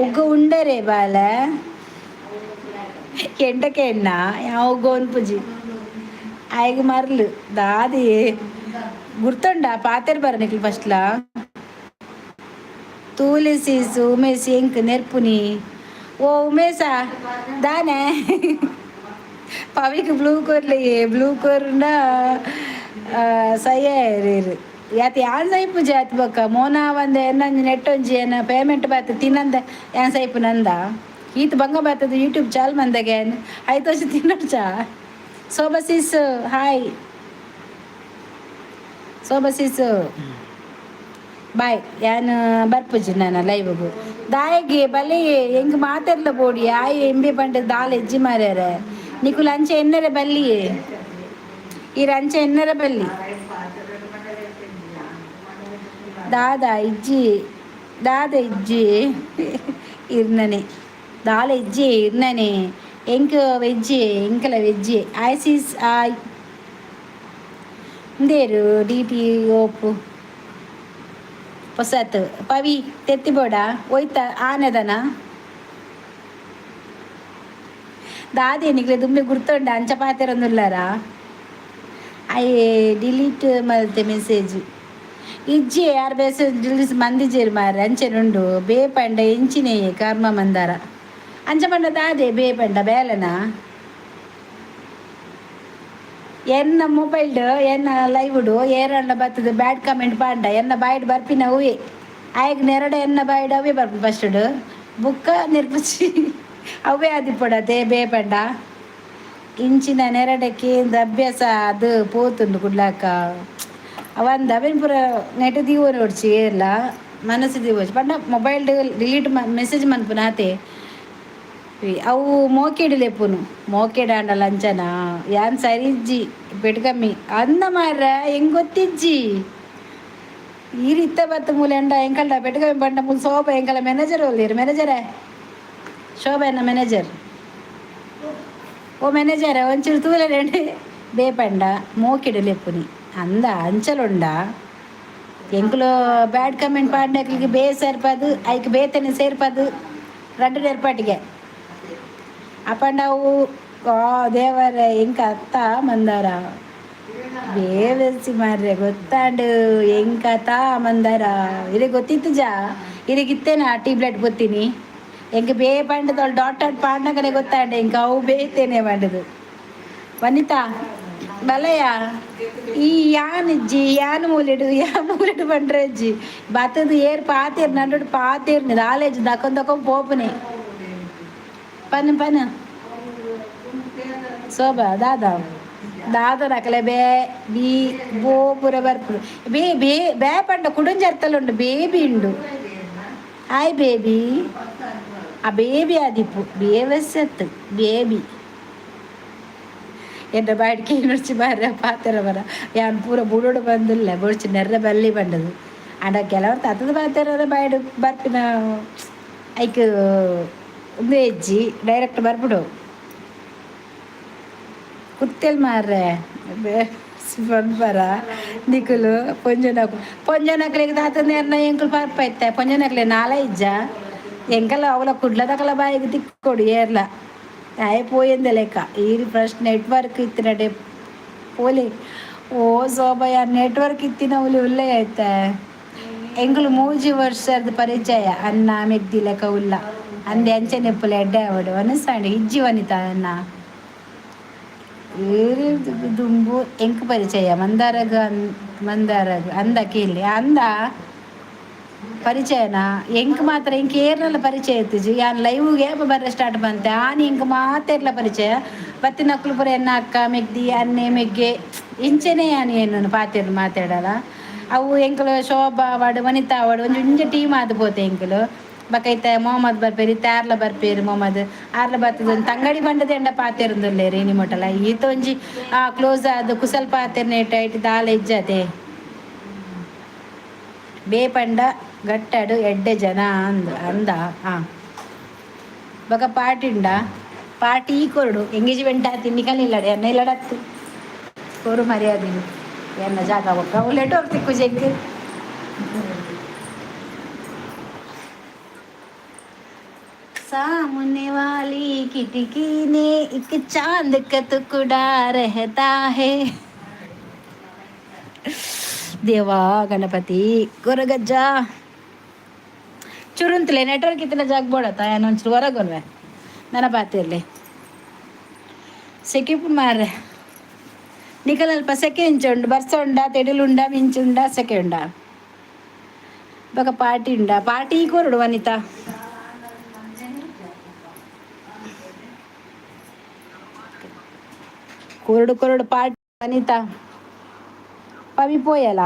ಉಗ್ಗ ಉಂಡರೆ ಬಾಲ ಎಂಡಕ್ಕೆ ಎಣ್ಣ ಯಾವ ಗೋನ್ಪುಜಿ ಆಯ್ಗ ಮರ್ಲು ದಾದಿ ಗುರ್ತುಂಡ ಪಾತೆರ್ ಬರನಿಕ್ಲಿ ಫಸ್ಟ್ಲಾ तुलसीस उमेश ಎಂಕ್ ನೆರ್ಪುನಿ ಓ ಉಮೇಶ ದಾನೆ ಪವಿಕ್ ಬ್ಲೂ ಕೋರ್ಲಿ ಬ್ಲೂ ಕೋರ್ನ ಸಯ್ಯರು ಯಾತ್ ಯಾನ್ ಸೈಪು ಜಾತ್ ಬೊಕ್ಕ ಮೋನ ಒಂದ ಎನ್ನೊಂದು ನೆಟ್ಟೊಂಜಿ ಏನ ಪೇಮೆಂಟ್ ಬಾತ್ ತಿನ್ನಂದ ಯಾನ್ ಸೈಪು ನಂದ ಈತ್ ಬಂಗ ಬಾತದ ಯೂಟ್ಯೂಬ್ ಚಾಲ್ ಮಂದಗೆ ಐದು ವರ್ಷ ತಿನ್ನೋಚ ಸೋಬಸೀಸ್ ಹಾಯ್ ಸೋಬಸೀಸ್ ಬಾಯ್ ಯಾನ್ ಬರ್ಪುಜಿ ನಾನು ಲೈವ್ಗು ದಾಯಿಗೆ ಬಲೆ ಹೆಂಗೆ ಮಾತಾಡ್ಲ ಬೋಡಿ ಆಯ್ ಎಂಬೆ ಬಂಡ ದಾಲ್ ಎಜ್ಜಿ ಮಾರ್ಯಾರ ನೀಕು ಲಂಚ ಎನ್ನರ ಬಲ್ಲಿ ಈ ರಂಚ ಎನ್ನರ ಬಲ್ಲಿ ದಾದ ಇಜ್ಜಿ ಇರ್ನನೆ ದಾಲ್ ಎಜ್ಜಿ ಇರ್ನನೆ ಎಂಕ್ ವೆಜ್ಜಿ ಎಂಕಲ ವೆಜ್ಜಿ ಐಸಿಸ್ ಆಯ್ ಇಂದೇರು ಡಿ ಟಿ ಓಪು ಹೊಸತ್ ಪವಿ ತೆತ್ತಿಬೋಡ ಒಯ್ತಾ ಆನೆದನ ದಾದೇನಿಗ್ಲೆ ದುಮ್ಮೆ ಗುರ್ತೊಂಡ ಅಂಚ ಪಾತೆರೊಂದುಲ್ಲಾರ ಐ ಡಿಲೀಟ್ ಮಲ್ತೆ ಮೆಸೇಜ್ ಇಜ್ಜಿ ಯಾರು ಮೆಸೇಜ್ ಡಿಲೀಟ್ ಮಂದಿಜೇರು ಮಾರ ಅಂಚೆನುಂಡು ಬೇಪಂಡ ಎಂಚಿನೇ ಕರ್ಮ ಮಂದಾರ ಅಂಚ ಪಂಡ ದಾದೆ ಬೇಪಂಡ ಬೇಲನ ಎನ್ನ ಮೊಬೈಲ್ ಎನ್ನ ಲೈವ್ಡು ಏರಣ್ಣ ಬರ್ತದೆ ಬ್ಯಾಡ್ ಕಮೆಂಟ್ ಪಾಂಡ ಎನ್ನ ಬಾಯ್ಡ್ ಬರ್ಪಿನ ಹೂವೆ ಆಯ್ಗ ನೆರಡು ಎನ್ನ ಬಾಯ್ಡ್ ಅವೇ ಬರ್ಪು ಫಸ್ಟು ಬುಕ್ಕ ನಿರ್ಪುಚಿ ಅವೇ ಆದಿಪ್ಪಡತೆ ಬೇಪಂಡ ಇಂಚಿನ ನೆರಡಕ್ಕೆ ಅಭ್ಯಾಸ ಅದು ಪೋತುಂಡು ಕುಡ್ಲಾಕ ಅವಂದ ಅವೇನು ಪೂರ ನೆಟ್ ದೀವ ನೋಡ್ಚಿ ಏರ್ಲ ಮನಸ್ಸು ದೀವಚ್ ಪಂಡ ಮೊಬೈಲ್ ಡಿಲೀಟ್ ಮೆಸೇಜ್ ಮನ್ಪುನಾತೆ ಅವು ಮೋಕೆಡಿಲೆಪ್ಪುನು ಮೋಕೆಡಾಂಡ ಲಂಚನ ಯಾನ್ ಸರಿಜ್ಜಿ ಬೆಟ್ಕಮ್ಮಿ ಅಂದ ಮಾರ ಹೆಂಗ್ ಗೊತ್ತಿಜ್ಜಿ ಈ ರೀತ ಬತ್ತು ಮೂಲೆ ಅಂಡ ಎಂಕಲ್ಡ ಬೆಟ್ಕಮ್ಮಿ ಬಂಡ ಮೂಲ ಶೋಭಾ ಎಂಕಲ ಮ್ಯಾನೇಜರ್ ಒಲ್ಲೇರು ಮ್ಯಾನೇಜರೇ ಶೋಭಾ ಎನ್ನ ಮ್ಯಾನೇಜರ್ ಓ ಮ್ಯಾನೇಜರ್ ಒಂಚೂರು ತೂಲೆಂಡೆ ಬೇಪಂಡ ಮೋಕೆಡಿಲೆಪ್ಪುನಿ ಅಂದ ಅಂಚಲುಂಡ ಎಂಕುಲು ಬ್ಯಾಡ್ ಕಮೆಂಟ್ ಪಾಂಡಕ್ಲಿಗೆ ಬೇ ಸೇರ್ಪದು ಐಕ್ ಬೇತನೆ ಸೇರ್ಪದು రెండు నేర్పాటిಗೆ ಅಪ್ಪಂಡವು ದೇವರ ಎಂಕ ಅತ್ತ ಮಂದಾರ ಬೇವೆಸಿ ಮಾರ್ರೆ ಗೊತ್ತಾಂಡು ಎಂಕತ ಮಂದಾರ ಇದು ಗೊತ್ತಿತ್ತು ಜಾ ಇದಕ್ಕಿತ್ತೇನ ಟ್ಯೂಬ್ಲೈಟ್ ಗೊತ್ತೀನಿ ಎಂಕ ಬೇ ಪಂಡದ ಡಾಟೆಡ್ ಪಾಂಡಗನೆ ಗೊತ್ತಾಂಡೆ ಎಂಕ ಅವು ಬೇತೇನೆ ಮಾಡಿದು ವನಿತಾ ಬಲಯ ಈ ಯಾನ್ ಮೂಲೆಡು ಬಂಡ್ರಜ್ಜಿ ಬತ್ತದು ಏರ್ ಪಾತೇರ್ ನನ್ನೋಡು ಪಾತೇರ್ನಿ ರಾಲೇಜ್ ದಕ್ಕೊಂದು ಪೋಪುನೆ ಪನ್ ಶೋಭಾ ದಾದ ನಕಲೆ ಬೀ ಬೋ ಪೂರ ಬರ್ಪುಡು ಬೇ ಪಂಡ ಕುಡುಂಜರ್ತಲುಂಡು ಬೇಬಿ ಉಂಡು ಹಾಯ್ ಬೇಬಿ ಆ ಬೇಬಿ ಆದಿಪ್ಪು ಬೇವಸತ್ತು ಬೇಬಿ എൻ്റെ ബാടിക്ക് ഇടിച്ച് മാറാ പാത്തര പറ ഞാൻ പൂര ബുടോട് ಬಂದಿಲ್ಲ ಬೊಡ್ಚಿ ನೆರ್ರೆ ಬಲ್ಲಿ ಬಂದದು ಆಡ ಕೆಲವರು ತತ್ತದ ಪಾತೆರ ಬಾಯ್ಡು ಬರ್ಪಿನ ಐಕ್ ಒಂದು ಹೆಜ್ಜಿ ಡೈರೆಕ್ಟ್ ಬರ್ಬಿಡು ಕುತ್ತೇಲ್ ಮಾರ್ರೆ ಬರ ನಿಕುಲು ಪೊಂಜನಕ್ಲೆಗೆ ತಾತದ ನೇರ್ನ ಎಂಕುಲು ಪರ್ಪೈತೆ ಪೊಂಜನಕ್ಲೆ ನಾಲ ಇಜ್ಜ ಎಂಕಲ್ಲ ಅವಲ ಕುಡ್ಲದಕಲ ಬಾಯಿಗೆ ತಿಕ್ಕೊಡು ಏರ್ಲ పోయింది లేక ఈ ఫస్ట్ నెట్వర్క్ ఇచ్చినట్టే పోలే ఓ శೋಭಯ ನೆಟ್ವರ್ಕ್ ಇತ್ತಿನ ಉಳ್ಳೆ ಆಯ್ತಾ ಎಂಗಳು ಮೂಜಿ ವರ್ಷದ ಪರಿಚಯ ಅನ್ನ ಮೆಗ್ದಿ ಲೆಕ್ಕ ಉಲ್ಲ ಅಂದೆ ಅಂಚೆ ನೆಪ್ಪಲೆ ಎಡ್ಡೆ ಅವಡು ಅನಿಸ್ತಾಂಡೆ ಇಜ್ಜಿ ವನಿತ ಅನ್ನ ದುಂಬು ಎಂಕ ಪರಿಚಯ ಮಂದಾರಗ ಅಂದ ಕೇಳಿ ಅಂದ ಪರಿಚಯನ ಎಂಕ್ ಮಾತ್ರ ಇಂಕ ಏರ್ನಲ್ಲ ಪರಿಚಯ ಇತ್ತು ಯಾನ್ ಲೈವ್ಗೆ ಬರ್ರೆ ಸ್ಟಾರ್ಟ್ ಬಂತೆ ಆನ್ ಇಂಕ ಮಾತೆರ್ಲ ಪರಿಚಯ ಬತ್ತಿನಕ್ಲು ಪುರ ಎನ್ನ ಅಕ್ಕ ಮೆಗ್ದಿ ಅನ್ನೆ ಮೆಗ್ಗೆ ಇಂಚೆನೆ ಯಾನು ಏನು ಪಾತೆರ್ಲು ಮಾತಾಡಲ್ಲ ಅವು ಎಂಕಲು ಶೋಭಾ ವಾಡು ವನಿತಾ ವಾಡು ಒಂಜಿ ಟೀಮ್ ಆದ್ ಎಂಕುಲು ಬಕೈತ ಮೊಹಮ್ಮದ್ ಬರ್ಪೇರಿ ಆರ್ಲ ಬರ್ಪೇರು ಮೊಹಮ್ಮದ್ ಆರ್ಲ ಬರ್ತದ ಒಂದು ತಂಗಡಿ ಬಂಡದ ಎಂಡ ಪಾತೆರುಂದುಲ್ಲೆ ರೇನಿ ಮೊಟಲ ಈತ ಒಂಜಿ ಕ್ಲೋಸ್ ಆದ್ ಕುಸಲ್ ಪಾತೆರ್ನೇಟ್ ಐಟ್ ದಾಲ ಇಜ್ಜತೆ ಬೇಪಂಡ ಗಟ್ಟಡು ಎಡ್ಡೆ ಜನ ಅಂದ ಬೊಕ ಪಾರ್ಟಿ ಉಂಡ ಪಾರ್ಟಿ ಈ ಕೊರಡು ಎಂಗೇಜ್ಮೆಂಟ್ ಆತಿ ನಿಕಲಿಲ್ಲಡೆ ಎನ್ನ ಇಲ್ಲಡತ್ತು ಕೊರು ಮರ್ಯಾದೆ ಎನ್ನ ಜಾಗ ಬೊಕ್ಕ ಉಲ್ಲೆಟ್ ಹೋಗ್ತಿಕ್ಕು ಜೆಗ್ सामने वाली खिड़की ने एक चांद का टुकड़ा रहता है ದೇವಾ ಗಣಪತಿ ಗೊರಗಜ್ಜ ಚುರುಂತಲೆ ನೆಟ್ವರ್ಕ್ ಇತ್ತಿನ ಜಾಗ ಬೋಡತ್ತ ಏನೊಂಚೂರು ಹೊರಗೊಲ್ವೆ ನನ್ನ ಬಾತಿರ್ಲಿ ಸೆಕೆಪು ಮಾರ್ರೆ ನಿಕಲಲ್ಪ ಸೆಕೆ ಇಂಚುಂಡು ಬರ್ಸೊಂಡ ತೆಡಿಲುಂಡ ಮಿಂಚುಂಡ ಸೆಕೆ ಉಂಡ ಬೊಕ ಪಾರ್ಟಿ ಉಂಡ ಪಾರ್ಟಿ ಕೊರಡು ವನಿತಾ ಕೊರಡು ಪಾರ್ಟಿ ವನಿತಾ ಪವಿ ಪೋಯಲ್ಲ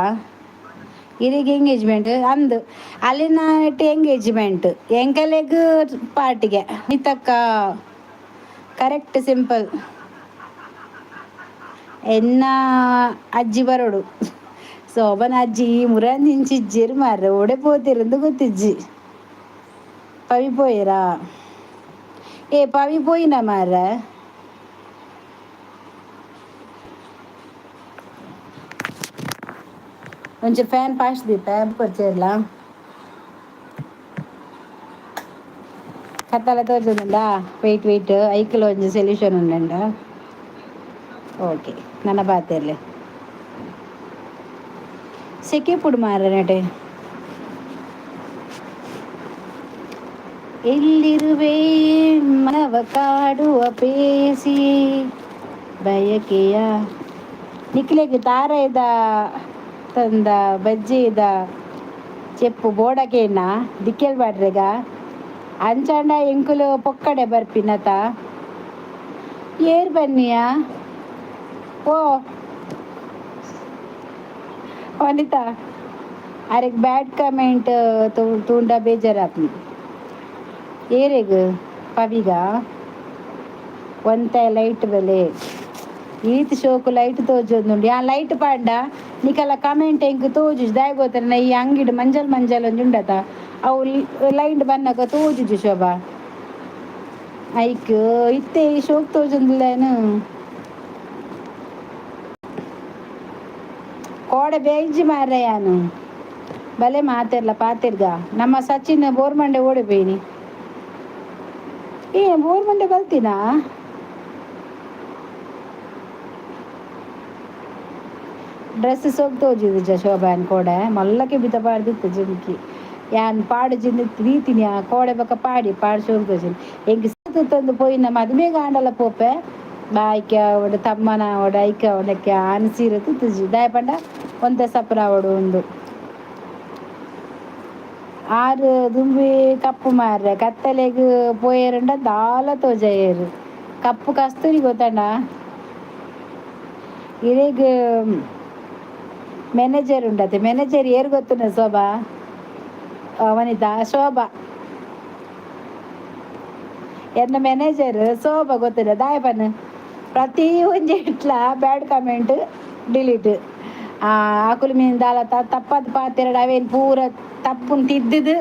ಇರಿಗೆ ಎಂಗೇಜ್ಮೆಂಟ್ ಅಂದು ಅಲ್ಲಿನ ಎಂಗೇಜ್ಮೆಂಟ್ ಎಂಕಲೆಗ್ ಪಾರ್ಟಿಗೆ ನಿತಕ್ಕ ಕರೆಕ್ಟ್ ಸಿಂಪಲ್ ಎನ್ನ ಅಜ್ಜಿ ಬರೋಡು ಶೋಭನ ಅಜ್ಜಿ ಮುರಂದಿಂಚಿಜ್ಜಿರು ಮಾರ್ರೆ ಓಡೆ ಪೋತಿರಂದು ಗೊತ್ತಿಜ್ಜಿ ಪವಿ ಪೋಯರಾ ಪವಿ ಪೋಯಿನ ಮಾರ್ರೆ ಒಂಚೂರು ಫ್ಯಾನ್ ಪಾಸ್ಟ್ ದೀಪ ಪರಿಚಯಲ್ಲ ಕತ್ತಲ ತೋರಿಸುಂಡ ವೆಯ್ಟ್ ಐಕಲ್ ಒಂಚು ಸೊಲ್ಯೂಷನ್ ಉಂಡ ಓಕೆ ನನ್ನ ಬಾತಿರ್ಲಿ ಸೆಕೆ ಪುಡು ಮಾರ ನಟೆ ಎಲ್ಲಿರುವೆ ಮನವ ಕಾಡುವ ಪೇಸಿ ಬಯಕೆಯ ನಿಕ್ಲೆಗ್ ತಾರ ಇದ ತಂದ ಬಜ್ಜಿ ಇದ ಚೆಪ್ಪು ಬೋಡಕೇನ ದಿಕ್ಕೆಲ್ ಬಾಡ್ರೆಗ ಅಂಚಂಡ ಎಂಕುಲು ಪೊಕ್ಕಡೆ ಬರ್ಪಿನತ ಏರ್ ಬನ್ನಿಯ ಓ ವನಿತಾ ಅರೆಗ್ ಬ್ಯಾಡ್ ಕಮೆಂಟ್ ತೂಂಡ ಬೇಜಾರಾಪಿ ಏರೆಗ್ ಪವಿಗ ಒಂತ ಲೈಟ್ ಬೆಲೆ ಈತ್ ಶೋಕು ಲೈಟ್ ತೋಜೊಂದುಂಡು ಆ ಲೈಟ್ ಪಾಂಡ ನಿಕಲ ಕಮೆಂಟ್ ಎಂಕ್ ತೋಜುಜು ದಾಯ ಗೋತರ ಈ ಅಂಗಿಡು ಮಂಜಲ್ ಒಂಜಿ ಉಂಡತ ಅವು ಲೈಟ್ ಬನ್ನಕ ತೋಜುಜು ಶೋಭಾ ಐಕ್ ಇತ್ತೆ ಈ ಶೋಕ್ ತೋಜೊಂದುಲ್ಲೇನು ಕೋಡೆ ಬೇಯ್ಜಿ ಮಾರ್ರೆಯಾನು ಬಲೆ ಮಾತಿರ್ಲ ಪಾತಿರ್ಗ ನಮ್ಮ ಸಚಿನ್ ಬೋರ್ಮಂಡೆ ಓಡಿಬೇನಿ ಬೋರ್ಮಂಡೆ ಬಲ್ತಿನಾ ಡ್ರೆಸ್ ಸೋಗ್ ತೋಜಿದ ಶೋಭಾನ್ ಕೋಡೆ ಮಲ್ಲಕ್ಕೆ ಬಿತ್ತ ಪಾಡ್ದಿತ್ತು ಜಿಂಕಿ ಯಾನ್ ಪಾಡು ಜಿಂದಿತ್ತು ರೀತಿನಿ ಆ ಕೋಡೆ ಬಕ್ಕ ಪಾಡು ಸೋಗ್ ತೋಜಿನ ಎಂಕ್ ತಂದು ಪೋಯಿನ ಮದುವೆ ಗಾಂಡಲ ಪೋಪೆ ಬಾಯ್ಕ ಅವಡು ತಮ್ಮನ ಅವಡು ಐಕ ಅವಡಕ್ಕೆ ಅನ್ಸೀರ ತುಜಿ ದಾಯ ಪಂಡ ಒಂದ ಸಪ್ರ ಅವಡು ಒಂದು ಆರು ದುಂಬಿ ಕಪ್ಪು ಮಾರ್ರೆ ಕತ್ತಲೆಗ್ ಪೋಯರುಂಡ ದಾಲ ತೋಜಯ್ಯರು ಕಪ್ಪು ಕಸ್ತೂರಿ ಗೊತ್ತಂಡ ಇರೇಗ್ ಮ್ಯಾನೇಜರ್ ಉಂಡತೆ ಮ್ಯಾನೇಜರ್ ಏರು ಗೊತ್ತುಂಡ ಶೋಭಾ ವನಿತಾ ಶೋಭಾ ಎನ್ನ ಮ್ಯಾನೇಜರ್ ಶೋಭಾ ಗೊತ್ತುಂಡ ದಾಯಪನ್ ಪ್ರತಿ ಒಂಜಿ ಇಟ್ಲ ಬ್ಯಾಡ್ ಕಮೆಂಟ್ ಡಿಲೀಟ್ ಆಕುಲು ಮೀನು ದಾಲ ತಪ್ಪದು ಪಾತೆರಡು ಅವೇನು ಪೂರ ತಪ್ಪು ತಿದ್ದುದು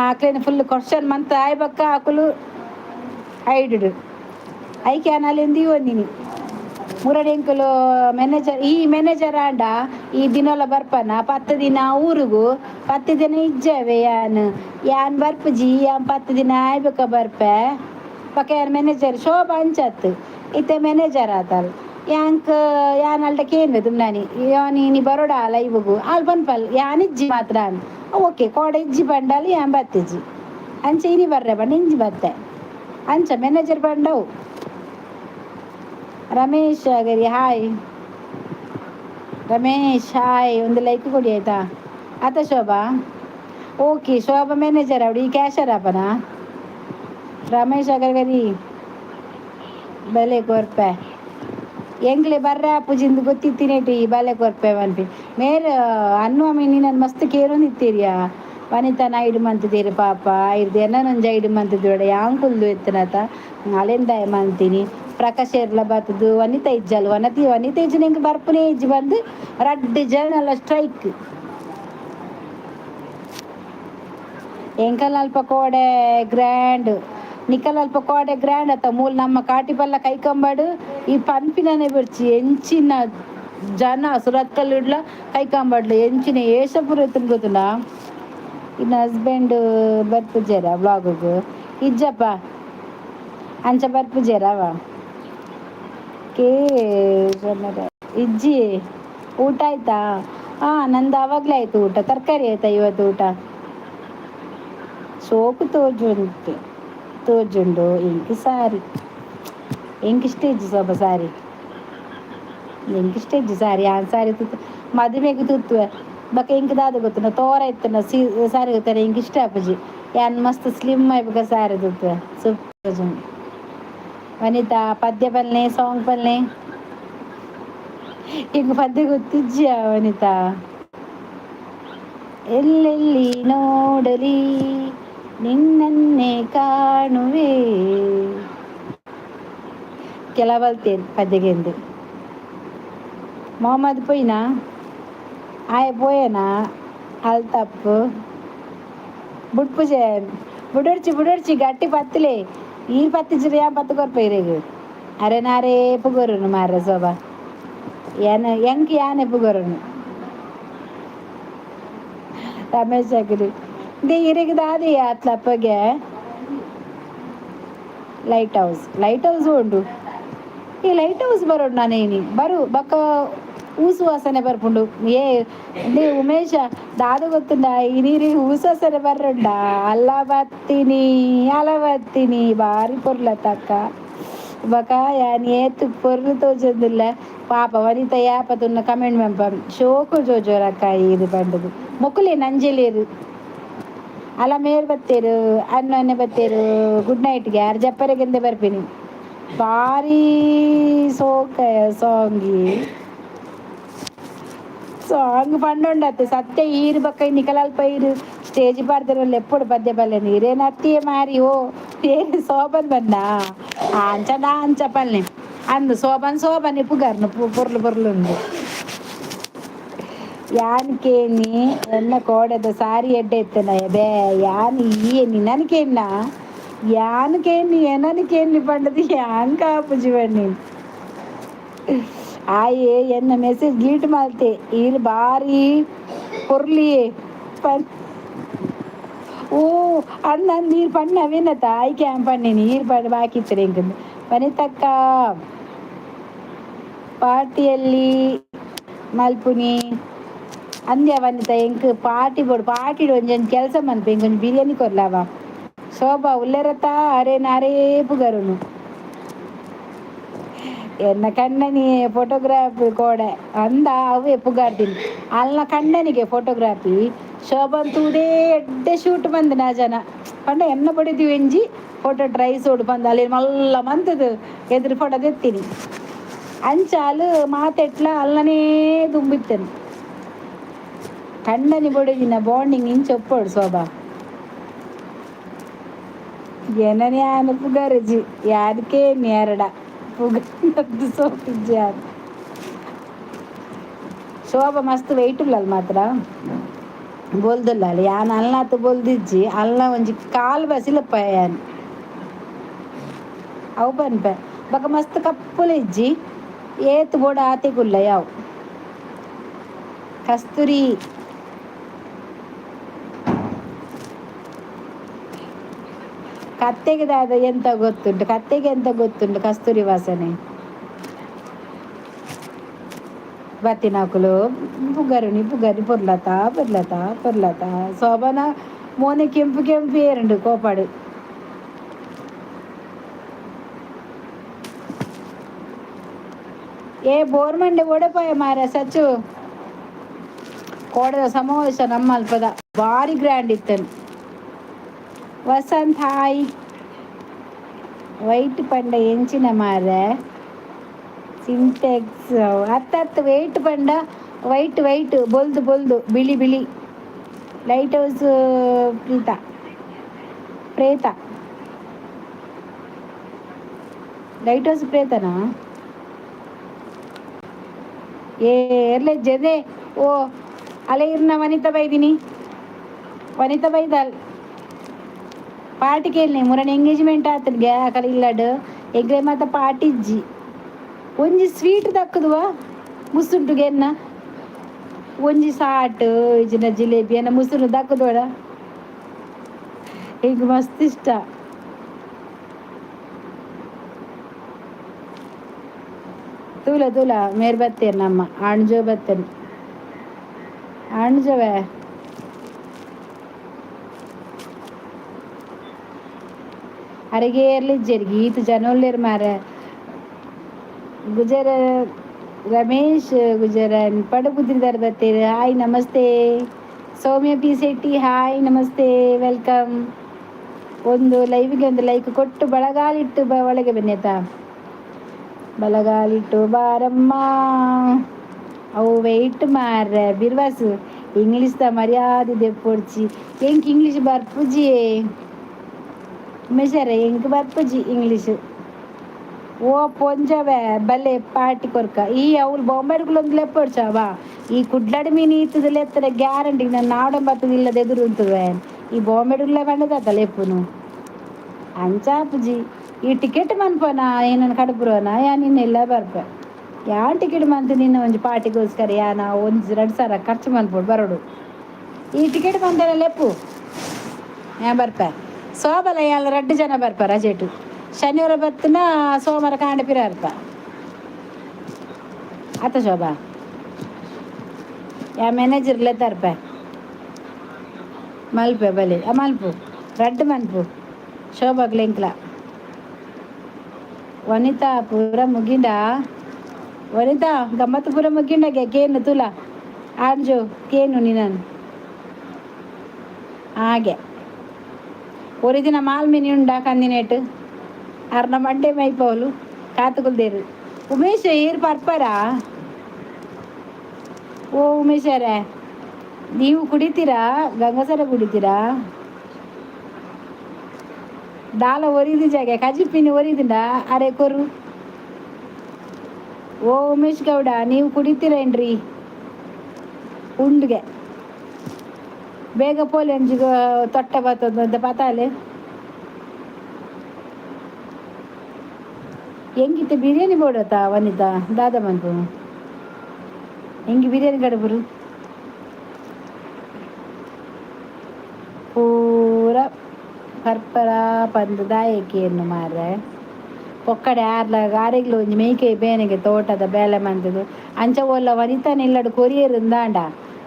ಆಕ್ಲೇನು ಫುಲ್ ಕ್ವಶನ್ ಮಂತ ಆಯ್ಬಕ್ಕ ಆಕುಲು ಐಡುಡು ಐಕ್ಯಾನ ಅಲ್ಲಿಂದ ಒಂದಿನಿ ಮುರಡೆಂಕುಲು ಮ್ಯಾನೇಜರ್ ಆಂಡ ಈ ದಿನಲ ಬರ್ಪನ 10 ದಿನ ಊರಿಗೂ 10 ದಿನ ಇಜ್ಜವೆ ಯಾನ್ ಬರ್ಪುಜಿ ಯಾನ್ 10 ದಿನ ಆಯ್ಬೇಕ ಬರ್ಪೆ ಪಕ್ಕ ಯಾನ್ ಮ್ಯಾನೇಜರ್ ಶೋಭಾ ಅಂಚತ್ ಇತ್ತೆ ಮ್ಯಾನೇಜರ್ ಆತಲ್ ಯಾಂಕ್ ಯಾನ್ ಅಲ್ಟಕೇನು ತುಮ್ನಾನಿ ನೀ ಬರೋಡ ಲೈವ್ಗೂ ಅಲ್ಲಿ ಬನ್ಪಲ್ ಯಾನ್ ಇಜ್ಜಿ ಮಾತ್ರ ಓಕೆ ಕೋಡೆ ಇಜ್ಜಿ ಬಂಡಾಲಿ ಯಾನ್ ಬತ್ತಿಜ್ಜಿ ಅಂಚ ಇನಿ ಬರ್ರೆ ಬಂಡ ಇಂಜಿ ಬತ್ತೆ ಅಂಚ ಮ್ಯಾನೇಜರ್ ಬಂಡವು ರಮೇಶ್ ಗರಿ ಹಾಯ್ ರಮೇಶ್ ಹಾಯ್ ಒಂದು ಲೈಕ್ ಕೊಡಿ ಆಯ್ತಾ ಆತ ಶೋಭಾ ಓಕೆ ಶೋಭಾ ಮ್ಯಾನೇಜರ್ ಅವಡು ಈ ಕ್ಯಾಶರ್ ಅಪ್ಪನ ರಮೇಶ್ ಅಗರ್ಗರಿ ಬೆಲೆ ಕೊರ್ಪೆ ಎಂಗ್ಲೆ ಬರ್ರ ಪೂಜಿಂದು ಗೊತ್ತಿತ್ತಿನೇಟಿ ಬಾಲೆ ಕೊರ್ಪೆವನ್ಪಿ ಮೇರ್ ಅನ್ನು ಅಮ್ಮಿ ನನ್ನ ಮಸ್ತ್ ಕೇರು ನಿತ್ತೀರಿಯಾ ವನಿತಾ ನಾಯ್ಡು ಮಂತಿದ್ದೀರಿ ಪಾಪ ಇರ್ದು ಎನ್ನೊಂದು ಐಡು ಮಂತಿದ್ದೋಡೆ ಯಾಂಕುಲ್ದು ಎತ್ತನತ ಅಲೆಂದಾಯ ಮಂತೀನಿ ಪ್ರಕಾಶ್ ಏರ್ಲ ಬತ್ತದು ವನಿತಾ ಇಜ್ಜಲ್ ವನಿತಾ ಇಜ್ಜು ನಿಂಗೆ ಬರ್ಪುನೇ ಇಜ್ಜು ಬಂದು ರಡ್ಡು ಜನಲ್ಲ ಸ್ಟ್ರೈಕ್ ಎಂಕಲ್ ಅಲ್ಪ ಕೋಡೆ ಗ್ರ್ಯಾಂಡ್ ನಿಕಲ್ ಅಲ್ಪ ಕೋಡೆ ಗ್ರ್ಯಾಂಡ್ ಅತ್ತ ಮೂಲ ನಮ್ಮ ಕಾಟಿಪಲ್ಲ ಕೈಕಂಬಾಡು ಈ ಪಂಪಿನನೆ ಬಿಡ್ಚಿ ಎಂಚಿನ ಜನ ಸುರತ್ಕಲ್ಲಿಡ್ಲ ಕೈಕಂಬಾಡ್ಲು ಎಂಚಿನ ಏಷಪುರ ಎತ್ತನ ಗೊತ್ತುಂಡ ಇನ್ನು ಹಸ್ಬೆಂಡ್ ಬರ್ಪುಜಾರ ಬ್ಲಾಗುಗು ಇಜ್ಜಪ್ಪ ಅಂಚ ಬರ್ಪುಜಾರವ ಕೇ ಇಜ್ಜಿ ಊಟ ಆಯ್ತಾ ಹಾಂ ನಂದು ಆವಾಗಲೇ ಆಯಿತು ಊಟ ತರಕಾರಿ ಆಯ್ತಾ ಇವತ್ತು ಊಟ ಸೋಪು ತೋಜುಂಡು ಇಂಕ್ ಸಾರಿ ಇಂಕ್ ಇಷ್ಟ ಸೋಪ ಸಾರಿ ಇಂಕ್ ಇಷ್ಟ ಸಾರಿ ಆ ಸಾರಿ ತುತ್ತು ಮದುವೆಗೆ ತುತ್ತುವೆ ಬಕ್ಕ ಇಂಕ್ ದಾದ ಗೊತ್ತುನ ತೋರ ಇತ್ತನ ಸಾರಿ ಗೊತ್ತಾನೆ ಇಂಕ್ ಇಷ್ಟ ಅಪ್ಪಜಿ ಯಾನ್ ಮಸ್ತ್ ಸ್ಲಿಮ್ ಆಯ್ಬೇಕ ಸಾರಿ ತುತ್ತುವೆ ಸೂಪರ್ ವನಿತಾ ಪದ್ಯ ಪಲ್ನೆ ಸಾಂಗ್ ಪಲ್ನೆ ಈಗ ಪದ್ಯ ಗೊತ್ತಿಜ್ಜಿಯ ವನಿತಾ ಎಲ್ಲೆಲ್ಲಿ ನೋಡಲಿ ನಿನ್ನನ್ನೇ ಕಾಣುವೆ ಕೆಲವಲ್ತೇನು ಪದ್ಯಗೆಂದು ಮೊಹಮ್ಮದ್ ಪೋಯ್ನಾ ಆಯ ಪೋಯನಾ ಅಲ್ತಪ್ಪು ಬುಡ್ಪುಜೆ ಬುಡರ್ಚಿ ಗಟ್ಟಿ ಪತ್ತಲೆ ಈ ಪತ್ತಿಜ್ರೆ ಯಾ ಪತ್ತು ಕೊರ್ಪೈರೆಗು ಅರೆ ನಾರೇ ಪುಗೋರುನು ಮಾರ ಸೋಬ ಎಂಕ್ ಯಾನೆ ಪುಗೋರುನು ರಮೇಶ್ ಅಗ್ರಿ ದೇ ಇರೆಗೆ ದಾದೆ ಅತ್ಲಪ್ಪಗೆ ಲೈಟ್ ಹೌಸ್ ಉಂಡು ಈ ಲೈಟ್ ಹೌಸ್ ಬರೋಡು ನಾನೇನಿ ಬರು ಬಕ್ಕ ಊಸು ವಾಸನೆ ಬರ್ಪುಂಡು ದೇ ಉಮೇಶ ದಾದ ಗೊತ್ತುಂಡ ಈ ನೀರಿಗೆ ಊಸು ವಾಸನೆ ಬರ್ರುಂಡ ಅಲ್ಲ ಬತ್ತೀನಿ ಬಾರಿ ಪೊರ್ಲತ್ತಕ್ಕ ಬಕ ಯಾನ್ ಏತು ಪೊರ್ಲು ತೋಜೊಂದಿಲ್ಲ ಪಾಪ ವನಿತ ಯಾಪತ್ತುನ್ನ ಕಮೆಂಟ್ ಮೆಂಪಂ ಶೋಕು ಜೋಜೋರಕ್ಕ ಇದು ಬಂಡದು ಮೊಕ್ಕುಲೆ ನಂಜೆಲೇರು ಅಲ್ಲ ಮೇರ್ ಬತ್ತೇರು ಅನ್ನೊನ್ನೆ ಬತ್ತೇರು ಗುಡ್ ನೈಟ್ಗೆ ಯಾರು ಜಪ್ಪರೆಗೆಂದೆ ಬರ್ತೀನಿ ಭಾರಿ ಸೋಕ ಸಾಂಗ್ ಪಂಡುಂಡತ್ತೆ ಸತ್ಯ ಈರು ಬಕ್ಕ ನಿಕಲಲ್ಪ ಈರು ಸ್ಟೇಜ್ ಬರ್ದಿರಲ್ಲ ಎప్పుడు ಪದ್ಯ ಬಲ್ಲೆ ನೀರೇನು ಅತ್ತಿಯೇ ಮಾರಿ ಓ ಏನು ಸೋಬನ್ ಬಂದ ಅಂಚ ಪಲ್ಲೆ ಅಂದು ಸೋಬನ್ ಪುಗಾರ್ನು ಪೊರ್ಲು ಉಂಡು ಯಾನ್ ಕೇನಿ ಎನ್ನ ಕೋಡೆದ ಸಾರಿ ಎಡ್ಡೆ ಎತ್ತನ ಬೇ ಯಾನ್ ಈನಿ ನನಕೇನ ಯಾನ್ ಕೇನಿ ಏನನಿ ಪಂಡದು ಯಾನ್ ಕಾಪುಜಿ ಬಣ್ಣಿ ಆಯೆ ಎನ್ನ ಮೆಸೇಜ್ ಡಿಲೀಟ್ ಮಾಡ್ತೆ ಇಲ್ಲಿ ಬಾರಿ ಪೊರ್ಲಿಯೇ ಓ ಅದು ನಾನು ನೀರು ಪಣ್ಣವೇನತ್ತ ಆಯ್ಕೆ ಪಣ್ಣಿ ನೀರು ಪಣ್ಣ ಬಾಕಿತ್ತರೆ ಎಂಕಂದು ವನಿತಕ್ಕ ಪಾರ್ಟಿಯಲ್ಲಿ ಮಲ್ಪುನಿ ಅಂದ್ಯ ವನಿತ ಎಂಕ್ ಪಾರ್ಟಿ ಒಂಜೊಂದು ಕೆಲಸ ಮನ್ಪೆ ಎಂಕೊಂದು ಬಿರಿಯಾನಿ ಕೊರ್ಲಾವ ಶೋಭಾ ಉಲ್ಲೆರತ್ತ ಅರೆ ನಾರೇ ಪುಗರುನು ಎನ್ನ ಕಣ್ಣನಿ ಫೋಟೋಗ್ರಾಫಿ ಕೋಡೆ ಅಂದ ಅವೇ ಪುಗಾರ್ತೀನಿ ಅಲ್ಲ ಕಣ್ಣನಿಗೆ ಫೋಟೋಗ್ರಾಫಿ ಶೋಭನ್ ತೂದೇ ಎಡ್ಡೆ ಶೂಟ್ ಬಂದು ನಾ ಜನ ಪಂಡ ಎನ್ನ ಪಡಿತೀವಿ ಎಂಜಿ ಫೋಟೋ ಡ್ರೈ ಸೋಡು ಬಂದು ಅಲ್ಲಿ ಮಲ್ಲ ಮಂತದು ಎದುರು ಫೋಟೋ ತೆತ್ತೀನಿ ಅಂಚಾಲು ಮಾತೆಟ್ಲ ಅಲ್ಲನೇ ತುಂಬಿತ್ತೇನೆ ಕಣ್ಣನಿ ಬಡಿದಿನ ಬಾಂಡಿಂಗ್ ಇಂಚೊಪ್ಪೋಡು ಶೋಭಾ ಏನನೇ ಆನ ಪುಗಾರಜಿ ಯಾದಕ್ಕೆ ನೇರಡ ಪುಗದ್ದು ಸೋಪಿಜ್ಜಿ ಅದು ಶೋಭಾ ಮಸ್ತ್ ವೆಯ್ಟ್ ಉಳ್ಳಲ್ಲ ಮಾತ್ರ ಬೋಲ್ದಲ್ಲ ಅಲ್ಲಿ ಯಾನ್ ಅಲ್ನಾತು ಬೋಲ್ದಿಜ್ಜಿ ಅಲ್ಲ ಒಂಜಿ ಕಾಲು ಬಸಿಲಪ್ಪ ಯಾನ್ ಅವು ಪನ್ಪೆ ಬಕ ಮಸ್ತ್ ಕಪ್ಪುಲ ಇಜ್ಜಿ ಏತ್ ಬೋಡ ಆತೆಗುಲ್ಲ ಯಾವು ಕಸ್ತೂರಿ ಕತ್ತೆಗೆ ದಾದ ಎಂತ ಗೊತ್ತುಂಟು ಕಸ್ತೂರಿ ವಾಸನೆ ಬತ್ತಿನಾಕುಲು ಪುಗರುನಿ ಪೊರ್ಲತಾ ಶೋಭನ ಮೋನೆ ಕೆಂಪು ಏರುಂಡು ಕೋಪಾಡು ಬೋರ್ ಮಂಡೆ ಓಡಪಾಯ ಮಾರ ಸಚ್ಚು ಕೋಡದ ಸಮಾವೇಶ ನಮ್ಮ ಅಲ್ಪದ ಭಾರಿ ಗ್ರ್ಯಾಂಡ್ ಇತ್ತನು ವಸಂತ್ ಹಾಯ್ ವೈಟ್ ಪಂಡ ಎಂಚಿನ ಮಾರ ಸಿಂಟೆಕ್ಸ್ ಹತ್ತತ್ತು ವೆಯ್ಟ್ ಪಂಡ ವೈಟ್ ವೈಟ್ ಬೊಲ್ದು ಬೊಲ್ದು ಬಿಳಿ ಬಿಳಿ ಲೈಟ್ ಹೌಸ್ ಪ್ರೀತ ಪ್ರೇತ ಲೈಟ್ ಹೌಸ್ ಪ್ರೇತನಾ ಏ ಎರ್ಲೆ ಜದೆ ಓ ಅಲೆ ಇರ್ನ ವನಿತಾ ಬೈದಿನಿ ವನಿತಾ ಬೈದಲ್ ಪಾರ್ಟಿ ಕೇಳಿ ಮುರಣ ಎಂಗೇಜ್ಮೆಂಟ್ ಆತನ್ಗೆ ಕಲ ಇಲ್ಲಡು ಎಗ್ರೆ ಮಾತ ಪಾರ್ಟಿ ಇಜ್ಜಿ ಒಂಜಿ ಸ್ವೀಟ್ ದಕ್ಕದುವ ಮುಸುಂಟುಗೆ ಎನ್ನ ಒಂಜಿ ಸಾಟ್ ಇಜಿನ ಜಿಲೇಬಿ ಎನ್ನ ಮುಸುರು ದಕ್ಕದೋಡ ಈಗ ಮಸ್ತ್ ಇಷ್ಟ ತೂಲ ತೂಲ ಮೇರ್ ಬತ್ತೇನೆ ನಮ್ಮ ಅಣ್ಜೋ ಬತ್ತೇನೆ ಅಣ್ಜವೇ ಅರಗೇರ್ಲಿ ಜರ್ಗಿ ಈತ ಜನೋಲ್ಲೇರ್ ಮಾರ ಗುಜರ ರಮೇಶ್ ಗುಜರನ್ ಪಡುಬುದ್ರಿದಾರ್ ಬತ್ತೇರು ಹಾಯ್ ನಮಸ್ತೆ ಸೌಮ್ಯ ಪಿ ಶೆಟ್ಟಿ ಹಾಯ್ ನಮಸ್ತೆ ವೆಲ್ಕಮ್ ಒಂದು ಲೈವ್ಗೆ ಒಂದು ಲೈಕ್ ಕೊಟ್ಟು ಬಳಗಾಲಿಟ್ಟು ಒಳಗೆ ಬನ್ನಿತಾ ಬಲಗಾಲಿಟ್ಟು ಬಾರಮ್ಮ ಅವು ವೆಯ್ಟ್ ಮಾರ್ರೆ ಬಿರ್ವಾಸು ಇಂಗ್ಲೀಷ್ ದ ಮರ್ಯಾದೆ ದೆಪ್ಪೊಡ್ಚಿ ಎಂಕ್ ಇಂಗ್ಲೀಷ್ ಬರ್ಪುಜಿ ಮೆಷರೆ ಎಂಕ್ ಬರ್ಪುಜಿ ಇಂಗ್ಲೀಷ್ ಓ ಪೊಂಜವೇ ಬಲೆ ಪಾರ್ಟಿ ಕೊರ್ಕ ಈ ಅವ್ಲು ಬೊಂಬೆಡ್ಗುಲೊಂದು ಲೆಪ್ಪೊಡ್ಚಾವಾ ಈ ಕುಡ್ಲಡ್ ಮೀನು ಈತದಲ್ಲಿ ಎತ್ತರ ಗ್ಯಾರಂಟಿ ನಾನು ನಾಡಂಬತ್ತದ ಇಲ್ಲದ ಎದುರು ಉಂತುವೆ ಈ ಬೊಂಬೆಡ್ಗುಲೆ ಬಂಡದ ಲೆಪ್ಪುನು ಅಂಚಾಪುಜಿ ಈ ಟಿಕೆಟ್ ಮನ್ಪನ ಏನನ್ನು ಕಡಪುರನ ಯಾ ನಿನ್ನೆಲ್ಲ ಬರ್ಪೆ ಯಾ ಟಿಕೆಟ್ ಮಂತು ನಿನ್ನ ಒಂಜಿ ಪಾರ್ಟಿಗೋಸ್ಕರ ಯಾನ ಒಂದು 2,000 ಖರ್ಚು ಮನ್ಪೋಡು ಬರೋಡು ಈ ಟಿಕೆಟ್ ಮಂತನ ಲೆಪ್ಪು ಯಾ ಬರ್ಪೆ ಸೋಬಲ ಎಲ್ಲ 2 ಜನ ಬರ್ಪ ರಜೆಟು ಶನಿವಾರ ಬತ್ತನ ಸೋಮವಾರ ಕಾಂಡಪಿರ ಅರ್ಪ ಆತ ಶೋಭಾ ಯಾ ಮ್ಯಾನೇಜರ್ಲೆ ತರ್ಪೆ ಮಲ್ಪೆ ಬಲಿ ಮಲ್ಪು ರಡ್ಡು ಮನ್ಪು ಶೋಭಾಗ್ಲೆಂಕ್ಲ ವನಿತಾ ಪೂರ ಮುಗಿಂಡ ವನಿತಾ ಗಮ್ಮತ್ತು ಪೂರ ಮುಗಿಂಡಗೆ ಕೇನು ತುಲ ಆಡ್ಜೋ ಕೇನು ನೀನು ಹಾಗೆ ஒரு ದಿನ ಮಾಲ್ಮಿನಿ ಉಂಡ ಕಂದಿನೇಟ್ ಅರ್ನ ಮಂಡೆ ಮೈಪವಲು ಕಾತುಗುಲ್ದೇರು ಉಮೇಶ್ ಏರ್ ಪರ್ಪರಾ ಓ ಉಮೇಶರೇ ನೀವು ಕುಡಿತೀರಾ ಗಂಗಸರ ಕುಡಿತೀರಾ ದಾಲ ಒರಿದು ಜಾಗೆ ಕಜಿಪಿನಿ ಒರಿದಿಂಡ ಅರೆ ಕೊರು ಓ ಉಮೇಶ್ ಗೌಡ ನೀವು ಕುಡಿತೀರೇನ್ರಿ ಉಂಡ್ಗೆ ಬೇಗ ಪೋಲೆಂಜಿ ತೊಟ್ಟ ಬರ್ತದ ಅಂತ ಪತಾಲೆ ಹೆಂಗಿತ್ತೆ ಬಿರಿಯಾನಿ ಬೋಡತ್ತಾ ವನಿತಾ ದಾದ ಮನ್ಪು ಹೆಂಗೆ ಬಿರಿಯಾನಿ ಕಡಬರು ಪೂರ ಪರ್ಪರ ಪಂದು ದಾಯಕಿಯನ್ನು ಮಾರ್ರೆ ಒಕ್ಕಡೆ ಆರೆಗ್ಲು ಒಂಜಿ ಮೇಯ್ಕೆ ಬೇನೆಗೆ ತೋಟದ ಬೇಲೆ ಮಂತದು ಅಂಚ ಓಲ್ಲ ವನಿತಾನ ಇಲ್ಲಡು ಕೊರಿಯರಿಂದಾಂಡ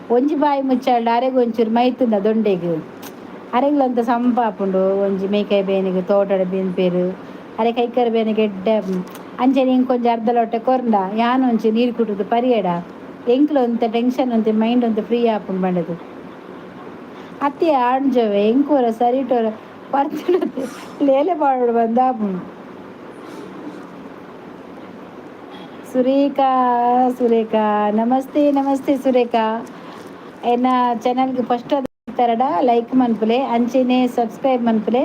ಒಂಜಿ ಬಾಯಿ ಮುಚ್ಚಾಳ್ಡ ಅರೆಗೆ ಒಂಚೂರು ಮೈತುಂಡ ದೊಂಡೆಗೆ ಅರೆಗ್ಲಂತ ಸಂಪಾಪುಂಡು ಒಂಜಿ ಮೇಯ್ಕಾಯಿ ಬೇನೆಗೆ ತೋಟದ ಬಿನ್ಪೇರು ಅರೆ ಕೈಕರ ಬೇನೆಗೆ ಎಡ್ಡೆ ಅಂಚನೆ ಹಿಂಗೆ ಕೊಂಚ ಅರ್ಧ ಲೊಟ್ಟೆ ಕೊರ್ಂಡ ಯಾನು ಒಂಚೂರು ನೀರು ಕುಟ್ಟುದು ಪರಿಯಡ ಎಂಕ್ಲು ಒಂತ ಟೆನ್ಷನ್ ಒಂತೆ ಮೈಂಡ್ ಒಂತೆ ಫ್ರೀ ಆಪುಂಡು ಬಂಡದು ಅತ್ತೆ ಆಣ್ಜವೆ ಎಂಕೂರ ಸರಿಟೋರ ಪರ್ತಿಡತ್ತೆ ಲೇಲೆ ಪಾಡೋಡು ಬಂದಾಪುಂಡು ಸುರೇಖಾ ಸುರೇಖಾ ನಮಸ್ತೆ ನಮಸ್ತೆ ಸುರೇಖಾ ಎನ್ನ ಚಾನಲ್ಗೆ ಫಸ್ಟ್ ತರಡ ಲೈಕ್ ಮನ್ಪುಲೆ ಅಂಚೆನೆ ಸಬ್ಸ್ಕ್ರೈಬ್ ಮನ್ಪುಲೆ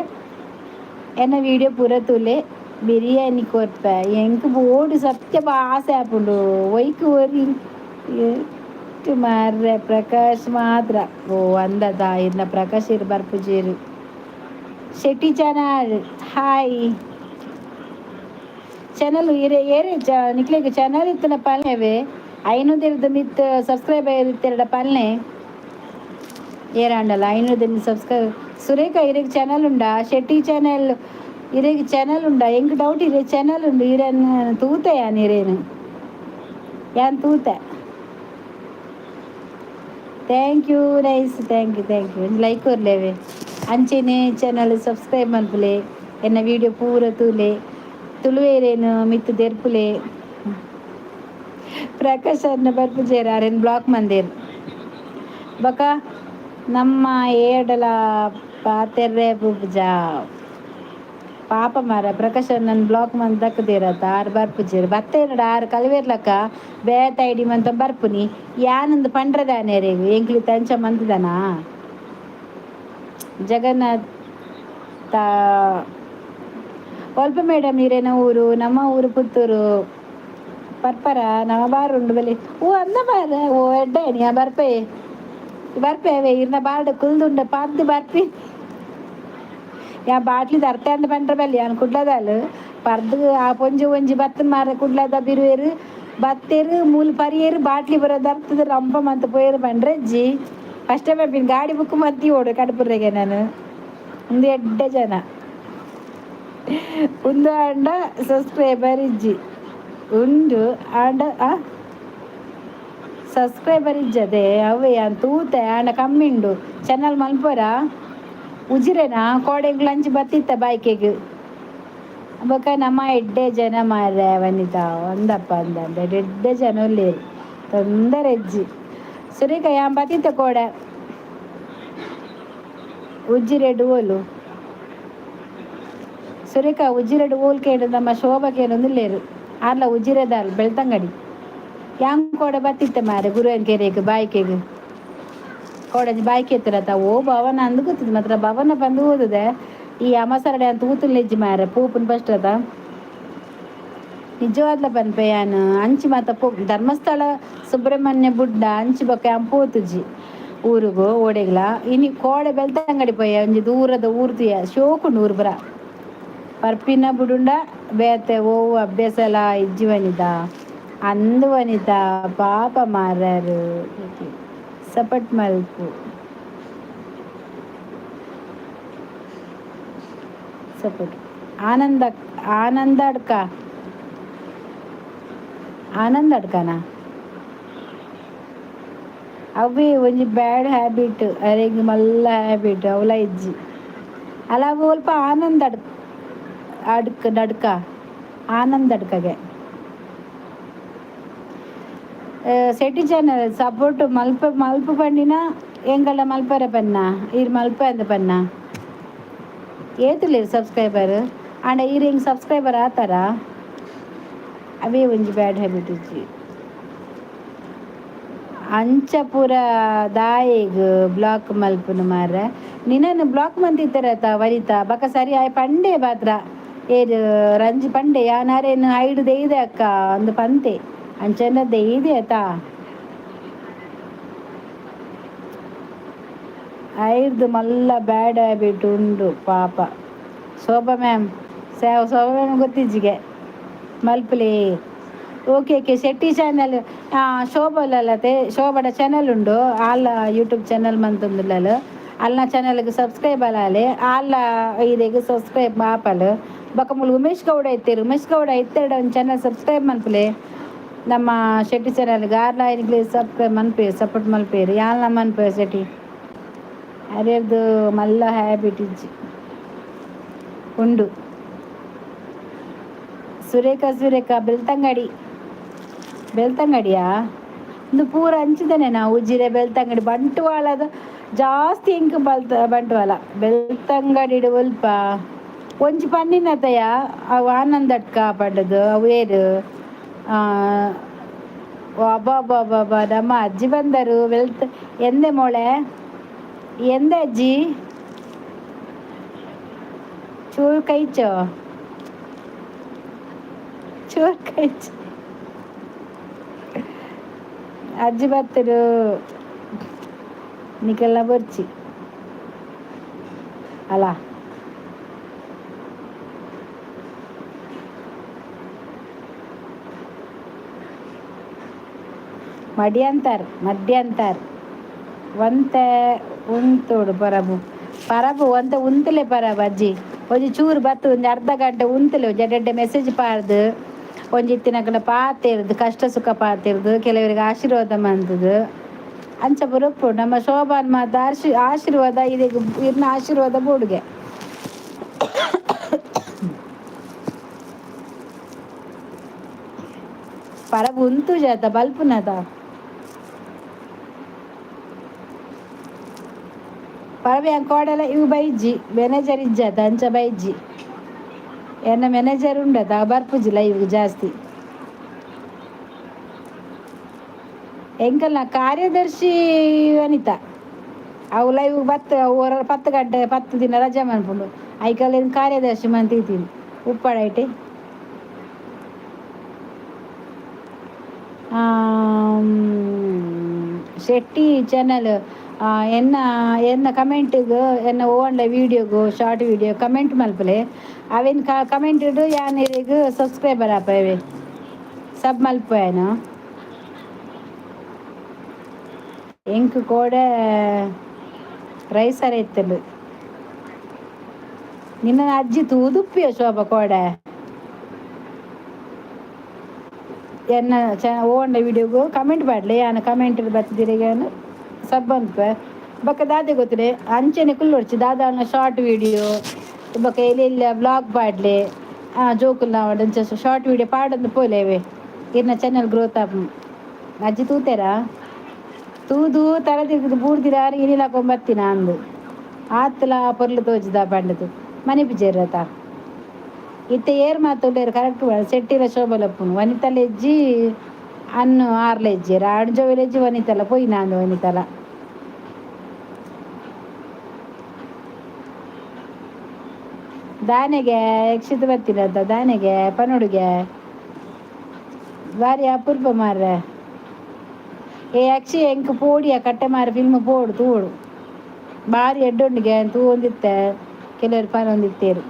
ಎನ್ನ ವೀಡಿಯೋ ಪೂರ ತೂಲೆ ಬಿರಿಯಾನಿ ಕೊರ್ಪೆ ಎಂಕ್ ಬೋಡು ಸತ್ಯ ಆಸೆ ಆಪುಂಡು ಒಯ್ಕು ಒರಿ ಎಷ್ಟು ಮಾರ್ರೆ ಪ್ರಕಾಶ್ ಮಾತ್ರ ಓ ಅಂದದ ಇನ್ನ ಪ್ರಕಾಶ್ ಇರು ಬರ್ಪುಜೇರು ಶೆಟ್ಟಿ ಚಾನಲ್ ಹಾಯ್ ಚಾನಲ್ ಏರೇ ನಿಕ್ಲೆಗ್ ಚಾನಲ್ ಇತ್ತನ ಪಾಲ್ನೆವೆ ಐನೂದಿರ್ದು ಮಿತ್ ಸಬ್ಸ್ಕ್ರೈಬರ್ ಇತ್ತೆರಡ ಪಾಲ್ನೆ ಏರಾಂಡಲ್ಲ ಐನೂದಿನ ಸಬ್ಸ್ಕ್ರೈಬ್ ಸುರೇಖ ಇರೆಗ್ ಚಾನಲ್ ಉಂಡ ಶೆಟ್ಟಿ ಚಾನಲ್ ಇರೆಗ್ ಚಾನಲ್ ಉಂಡ ಎಂಕ್ ಡೌಟ್ ಇರೆ ಚಾನಲ್ ಉಂಡು ಇರನ್ ತೂತ ಯಾನ್ ಇರೇನು ಯಾನ್ ತೂತ thank you nice thank you like ಕೊರ್ಲೇವೆ ಅಂಚೆನೆ ಚಾನಲ್ ಸಬ್ಸ್ಕ್ರೈಬ್ ಮನ್ಪುಲೆ ಎನ್ನ ವೀಡಿಯೋ ಪೂರ ತೂಲೆ ತುಳುವೇರೇನು ಮಿತ್ ದೆರ್ಪುಲೆ ಪ್ರಕಾಶ್ ಅನ್ನ ಬರ್ಪುಜೇರ ಅರೆನ್ ಬ್ಲಾಕ್ ಮಂದೇರು ಬಕ ನಮ್ಮ ಏಡಲ ಪಾತೆರ್ರೆ ಪೂಜಾ ಪಾಪ ಮಾರ ಪ್ರಕಾಶ್ ನನ್ನ ಬ್ಲಾಕ್ ಮಂತ್ ದಕ್ಕದಿರತ್ತ ಆರು ಬರ್ಪುಜೀರು ಬತ್ತೆ ನೋಡ ಆರು ಕಲ್ವೇರ್ಲಕ್ಕ ಬೇತ ಐಡಿ ಮಂತ ಬರ್ಪುನಿ ಯಾನೊಂದು ಪಂಡ್ರದಾನೇರಿಗೆ ಎಂಕ್ಲಿ ತಂಚ ಮಂತದನ ಜಗನ್ನಾಥ ಒಲ್ಪ ಮೇಡಮ್ ಇರೇನ ಊರು ನಮ್ಮ ಊರು ಪುತ್ತೂರು ಬರ್ಪರ ನಮ್ಮ ಬಾರು ಉಂಡು ಬಲಿ ಓ ಅಂದ ಬಾರ ಓ ಎಡ್ಡೆ ನೀ ಬರ್ಪೇವೆ ಇರ್ನ ಬಾರ್ಡ ಕುಲ್ದುಂಡ ಪಾರ್ದು ಬರ್ಪಿ ಯಾ ಬಾಟ್ಲಿ ತರ್ತೆ ಅಂದ ಪಂಡ್ರ ಬಲ್ಲಿ ಯಾನು ಕುಡ್ಲದಾಲು ಪರ್ದು ಆ ಪೊಂಜಿ ಒಂಜಿ ಬತ್ತನ ಮಾರ ಕುಡ್ಲದ ಬಿರುವೇರು ಬತ್ತೇರು ಮೂಲು ಪರಿಯೇರು ಬಾಟ್ಲಿ ಬರೋ ದರ್ತದ ರಂಪ ಮಂತ ಪೋಯರು ಪಂಡ್ರಜ್ಜಿ ಫಸ್ಟ್ ಟೈಮ್ ಗಾಡಿ ಬುಕ್ ಮತ್ತಿ ಓಡು ಕಡಪುರ್ರೆಗೆ ನಾನು ಒಂದು ಎಡ್ಡೆ ಜನ ಒಂದು ಆಂಡ ಸಬ್ಸ್ಕ್ರೈಬರ್ ಇಜ್ಜಿ ಉಂಡು ಆಂಡ ಸಬ್ಸ್ಕ್ರೈಬರ್ ಇಜ್ಜದೆ ಅವೇ ಅಂತ ತೂತೆ ಆಂಡ ಕಮ್ಮಿಂಡು ಚಾನಲ್ ಮಲ್ಪರ ಉಜಿರೆನಾ ಕೋಡೆಗೆ ಲಂಚ್ ಬತ್ತಿತ್ತ ಬೈಕೆಗೆ ಬೊಕ ನಮ್ಮ ಎಡ್ಡೆ ಜನ ಮಾರ ವನಿತಾ ಒಂದಪ್ಪ ಅಂದ ಎಡ್ಡೆ ಜನ ಒಲ್ಲೇರು ತೊಂದರೆ ಎಜ್ಜಿ ಸುರೇಖ ಯಾನ್ ಬತ್ತಿತ್ತ ಕೋಡೆ ಉಜ್ಜಿರೆಡು ಓಲು ಸುರೇಖ ಉಜ್ಜಿರೆಡು ಓಲ್ ಕೇಳು ನಮ್ಮ ಶೋಭಕೇನೊಂದಿಲ್ಲೇರು ಆರ್ಲ ಉಜ್ಜಿರೆದಾಲ್ ಬೆಳ್ತಂಗಡಿ ಯಾಂಗ್ ಕೋಡೆ ಬತ್ತಿತ್ತ ಮಾರೆ ಗುರುವನ್ ಕೆರೆಗೆ ಬಾಯ್ಕೆಗೆ ಕೋಡೆ ಬಾಯ್ಕೆ ಎತ್ತರತ್ತ ಓ ಭವನ ಅಂದು ಗೊತ್ತಿದ್ದು ಮಾತ್ರ ಭವನ ಬಂದು ಓದಿದೆ ಈ ಅಮಸರಡೆ ಅಂತ ಊತಲ್ ನೆಜ್ಜಿ ಮಾರೆ ಪೂಪನ್ ಫಸ್ಟ್ ಅದ ನಿಜವಾದ್ಲ ಪನ್ಪೆ ಯಾನು ಅಂಚಿ ಮಾತ ಧರ್ಮಸ್ಥಳ ಸುಬ್ರಹ್ಮಣ್ಯ ಬುಡ್ಡ ಅಂಚಿ ಬೊಕ್ಕ ಯಾನ್ ಪೋತುಜಿ ಊರಿಗೂ ಓಡೆಗ್ಲ ಇನಿ ಕೋಡೆ ಬೆಳ್ತಂಗಡಿ ಪೋಯ ಒಂಜಿ ದೂರದ ಊರ್ತಿಯ ಶೋಕುಂಡು ಊರು ಬರ ಪರ್ಪಿನ ಬುಡುಂಡ ಬೇತೆ ಓವು ಅಭ್ಯಾಸಲ ಇಜ್ಜಿ ವನಿತ ಅಂದು ವನಿತ ಪಾಪ ಮಾರರು ಸಪಟ್ ಮಲ್ಪು ಸಪೋರ್ಟ್ ಆನಂದ ಅಡ್ಕನ ಅವೇ ಒಂಜಿ ಬ್ಯಾಡ್ ಹ್ಯಾಬಿಟ್ ಅರೆಂಗ್ ಮಲ್ಲ ಹ್ಯಾಬಿಟ್ ಅವಲ ಇಜ್ಜಿ ಅಲ್ಲ ಸ್ವಲ್ಪ ಆನಂದ ಅಡ್ಕ ಆನಂದ್ ಅಡ್ಕಗೆ ಸೆಟಿ ಚಾನಲ್ ಸಪೋರ್ಟ್ ಮಲ್ಪು ಪಂಡಿನ ಎಂಗಲ್ಲ ಮಲ್ಪರೆ ಪನ್ನ ಇರ್ ಮಲ್ಪ ಅಂದ ಪನ್ನ ಏತುಲೇರು ಸಬ್ಸ್ಕ್ರೈಬರ್ ಆಂಡ ಈರು ಹಿಂಗೆ ಸಬ್ಸ್ಕ್ರೈಬರ್ ಆತಾರ ಅವೇ ಒಂಜಿ ಬ್ಯಾಡ್ ಹ್ಯಾಬಿಟ್ ಇಜ್ಜಿ ಅಂಚ ಪೂರ ದಾಯೆಗ್ ಬ್ಲಾಕ್ ಮಲ್ಪುನು ಮಾರ ನಿನ್ನನ್ನು ಬ್ಲಾಕ್ ಮಂತಿತ್ತರತ ವನಿತ ಬಕ ಸರಿ ಆಯ್ ಪಂಡೆ ಮಾತ್ರ ಏರು ರಂಜಿ ಪಂಡೆ ಯಾನಾರೇನು ಐಡು ದೇಯ್ದೆ ಅಕ್ಕ ಒಂದು ಪಂತೆ ಅಂಚನ ದೇಯ್ದೆ ಆತ ಐದು ಮಲ್ಲ ಬ್ಯಾಡ್ ಹ್ಯಾಬಿಟ್ ಉಂಡು ಪಾಪ ಶೋಭಾ ಮ್ಯಾಮ್ ಗೊತ್ತಿಜ್ಜಿಗೆ ಮಲ್ಪಲೆ ಓಕೆ ಶೆಟ್ಟಿ ಚಾನಲ್ ಶೋಭಲತೆ ಶೋಭಡ ಚಾನಲ್ ಉಂಡು ಆಲ್ಲ ಯೂಟ್ಯೂಬ್ ಚಾನಲ್ ಮಂತೊಂದುಲ್ಲಲು ಅಲ್ಲ ಚಾನಲ್ಗೆ ಸಬ್ಸ್ಕ್ರೈಬ್ ಅಲಾಲೆ ಆಲ್ಲ ಇದೆಗ್ ಸಬ್ಸ್ಕ್ರೈಬ್ ಆಪಲ್ ಬೊಕ ಮುಲು ಉಮೇಶ್ ಗೌಡ ಇತ್ತೆರಡು ಒಂದು ಚಾನಲ್ ಸಬ್ಸ್ಕ್ರೈಬ್ ಮನ್ಪಲೆ ನಮ್ಮ ಶೆಟ್ಟಿ ಚಾನಲ್ಗೆ ಆರ್ಲ ಐನಿಗೆ ಸಬ್ಸ್ಕ್ರೈಬ್ ಮನ್ಪೇರು ಸಪೋರ್ಟ್ ಮಲ್ಪೇರು ಯಾಲ್ನ ಮನ್ಪೇರು ಶೆಟ್ಟಿ ಅರೆದು ಮಲ್ಲ ಹ್ಯಾಬಿಟ್ ಇಜ್ಜಿ ಉಂಡು ಸುರೇಖ ಬೆಳ್ತಂಗಡಿಯಾ ಒಂದು ಪೂರ ಹಂಚಿದ್ದೇನೆ ನಾವು ಉಜ್ಜಿರೆ ಬೆಳ್ತಂಗಡಿ ಬಂಟ್ವಾಳದ ಜಾಸ್ತಿ ಇಂಕ್ ಬಂಟ್ವಾಳ ಬೆಳ್ತಂಗಡಿ ಒಲ್ಪ ಒಂಜಿ ಪನ್ನಿನತಯ ಅವು ಆನಂದ್ ಅಡ್ಕ ಪಡ್ಡದು ಅವೇರು ಅಬ್ಬಾ ನಮ್ಮ ಅಜ್ಜಿ ಬಂದರು ಎಂದೆ ಮೊಳೆ ಎಂದೆ ಅಜ್ಜಿ ಚೂರು ಕೈಚೋ ಅಜ್ಜಿ ಬತ್ತರು ನಿಕೆಲ್ಲ ಬರ್ಚಿ ಅಲ್ಲ ಮಡ್ಯಾಂತಾರ್ ಒಂತೆ ಉಂತೋಡು ಪರಬು ಒಂತೆ ಉಂತಲೆ ಪರಬು ಅಜ್ಜಿ ಒಂಜಿ ಚೂರು ಬತ್ತು ಒಂಜಿ ಅರ್ಧ ಗಂಟೆ ಉಂತಲೆ ಜಡ್ಡೆ ಮೆಸೇಜ್ ಪಾರ್ದು ಒಂಜಿ ಇತ್ತಿನಕಲ ಪಾತೆರ್ದು ಕಷ್ಟ ಸುಖ ಪಾತೆರ್ದು ಕೆಲವರಿಗೆ ಆಶೀರ್ವಾದ ಮಂತದು ಅಂಚ ಬರಪ್ಪು ನಮ್ಮ ಶೋಭಾನ್ ಮಾತ ಆಶೀರ್ವಾದ ಇದೆ ಇರ್ನ ಆಶೀರ್ವಾದ ಬೋಡುಗೆ ಪರಬು ಉಂತು ಜಾತ ಬಲ್ಪುನದ ಪರಬೆ ಕೋಡೆಲ್ಲ ಇವು ಬೈಜ್ಜಿ ಮ್ಯಾನೇಜರ್ ಇಜ್ಜಾತ ಅಂಚ ಬೈಜ್ಜಿ ಎನ್ನ ಮ್ಯಾನೇಜರ್ ಉಂಡದ ಬರ್ಪುಜಿ ಲೈವ್ ಜಾಸ್ತಿ ಎಂಕಲ್ನ ಕಾರ್ಯದರ್ಶಿ ವನಿತಾ ಅವು ಲೈವ್ ಬತ್ತು ಅವರ 10 ಗಂಟೆ 10 ದಿನ ರಜೆ ಮಾಡ್ಕೊಂಡು ಐಕಲ್ ಕಾರ್ಯದರ್ಶಿ ಮಂತೀನಿ ಉಪ್ಪಡೈಟಿ ಶೆಟ್ಟಿ ಚಾನಲ್ ಎನ್ನ ಎನ್ನ ಕಮೆಂಟಿಗೆ ಎನ್ನ ಓಂಡ ವೀಡಿಯೋಗು ಶಾರ್ಟ್ ವೀಡಿಯೋ ಕಮೆಂಟ್ ಮಲ್ಪಲೆ ಅವೇನು ಕಮೆಂಟ್ ಇಡು ಯಾನಿರಿಗೂ ಸಬ್ಸ್ಕ್ರೈಬರ್ ಆಪವೆ ಸಬ್ ಮಲ್ಪೇನು ಎಂಕ್ ಕೂಡ ರೈಸರ ಇತ್ತಲು ನಿನ್ನ ಅಜ್ಜಿ ತೂದುಪ್ಪಿಯ ಶೋಭ ಕೋಡೆ ಎನ್ನ ಓಂಡ ವಿಡಿಯೋಗು ಕಮೆಂಟ್ ಮಾಡಲಿ ಯಾನ ಕಮೆಂಟ್ ಬರ್ತಿದ್ದೀರಿಗೇನು ಸಬ್ ಅಂತ ಬಕ್ಕ ದಾದೆ ಗೊತ್ತಿದೆ ಅಂಚೆನೆ ಕುಲ್ಲೊಡ್ಚಿ ದಾದಾನ ಶಾರ್ಟ್ ವಿಡಿಯೋ ಬಕ್ಕ ಎಲ್ಲೆಲ್ಲ ಬ್ಲಾಗ್ ಪಾಡ್ಲೆ ಜೋಕುಲ್ ನಾವು ಶಾರ್ಟ್ ವಿಡಿಯೋ ಪಾಡೊಂದು ಪೋಲೇವೆ ಇರ್ನ ಚಾನಲ್ ಗ್ರೋತ್ ಆಪ್ ಅಜ್ಜಿ ತೂತೆರಾ ತೂದು ತಲೆ ತಿರುಗಿದು ಬೂಡ್ದಿರಾರು ಇನಿಲಾಕೊಂಬರ್ತೀನ ಅಂದು ಆತ್ಲ ಪೊರ್ಲು ತೋಜಿದ ಪಂಡದು ಮನೆ ಬಿಜೇರತ ಇತ್ತ ಏರ್ ಮಾತುಂಡೇರು ಕರೆಕ್ಟ್ ಸೆಟ್ಟಿರ ಶೋಭಲಪ್ಪುನು ವನಿತಲ ಎಜ್ಜಿ ಅನ್ನು ಆರ್ಲ ಎಜ್ಜಿ ರಾಡ್ಜೋವಿಲ ಎಜ್ಜಿ ವನಿತಲ ಪೋಯಿ ನಾನು ವನಿತಲ ದಾನೆಗೆ ಯಕ್ಷಿತ ಬರ್ತೀರಂತ ದಾನೆಗೆ ಪನೋಡುಗೆ ಬಾರಿ ಅಪೂರ್ವ ಮಾರ್ರೆ ಏ ಯಕ್ಷಿ ಎಂಕ್ ಪೋಡಿಯ ಕಟ್ಟೆ ಮಾರ ಫಿಲ್ಮ್ ಪೋಡು ತೂಡು ಬಾರಿ ಎಡ್ಡೊಂಡಿಗೆ ತೂ ಒಂದಿತ್ತೆ ಕೆಲವರು ಪನ ಒಂದಿತ್ತೇರು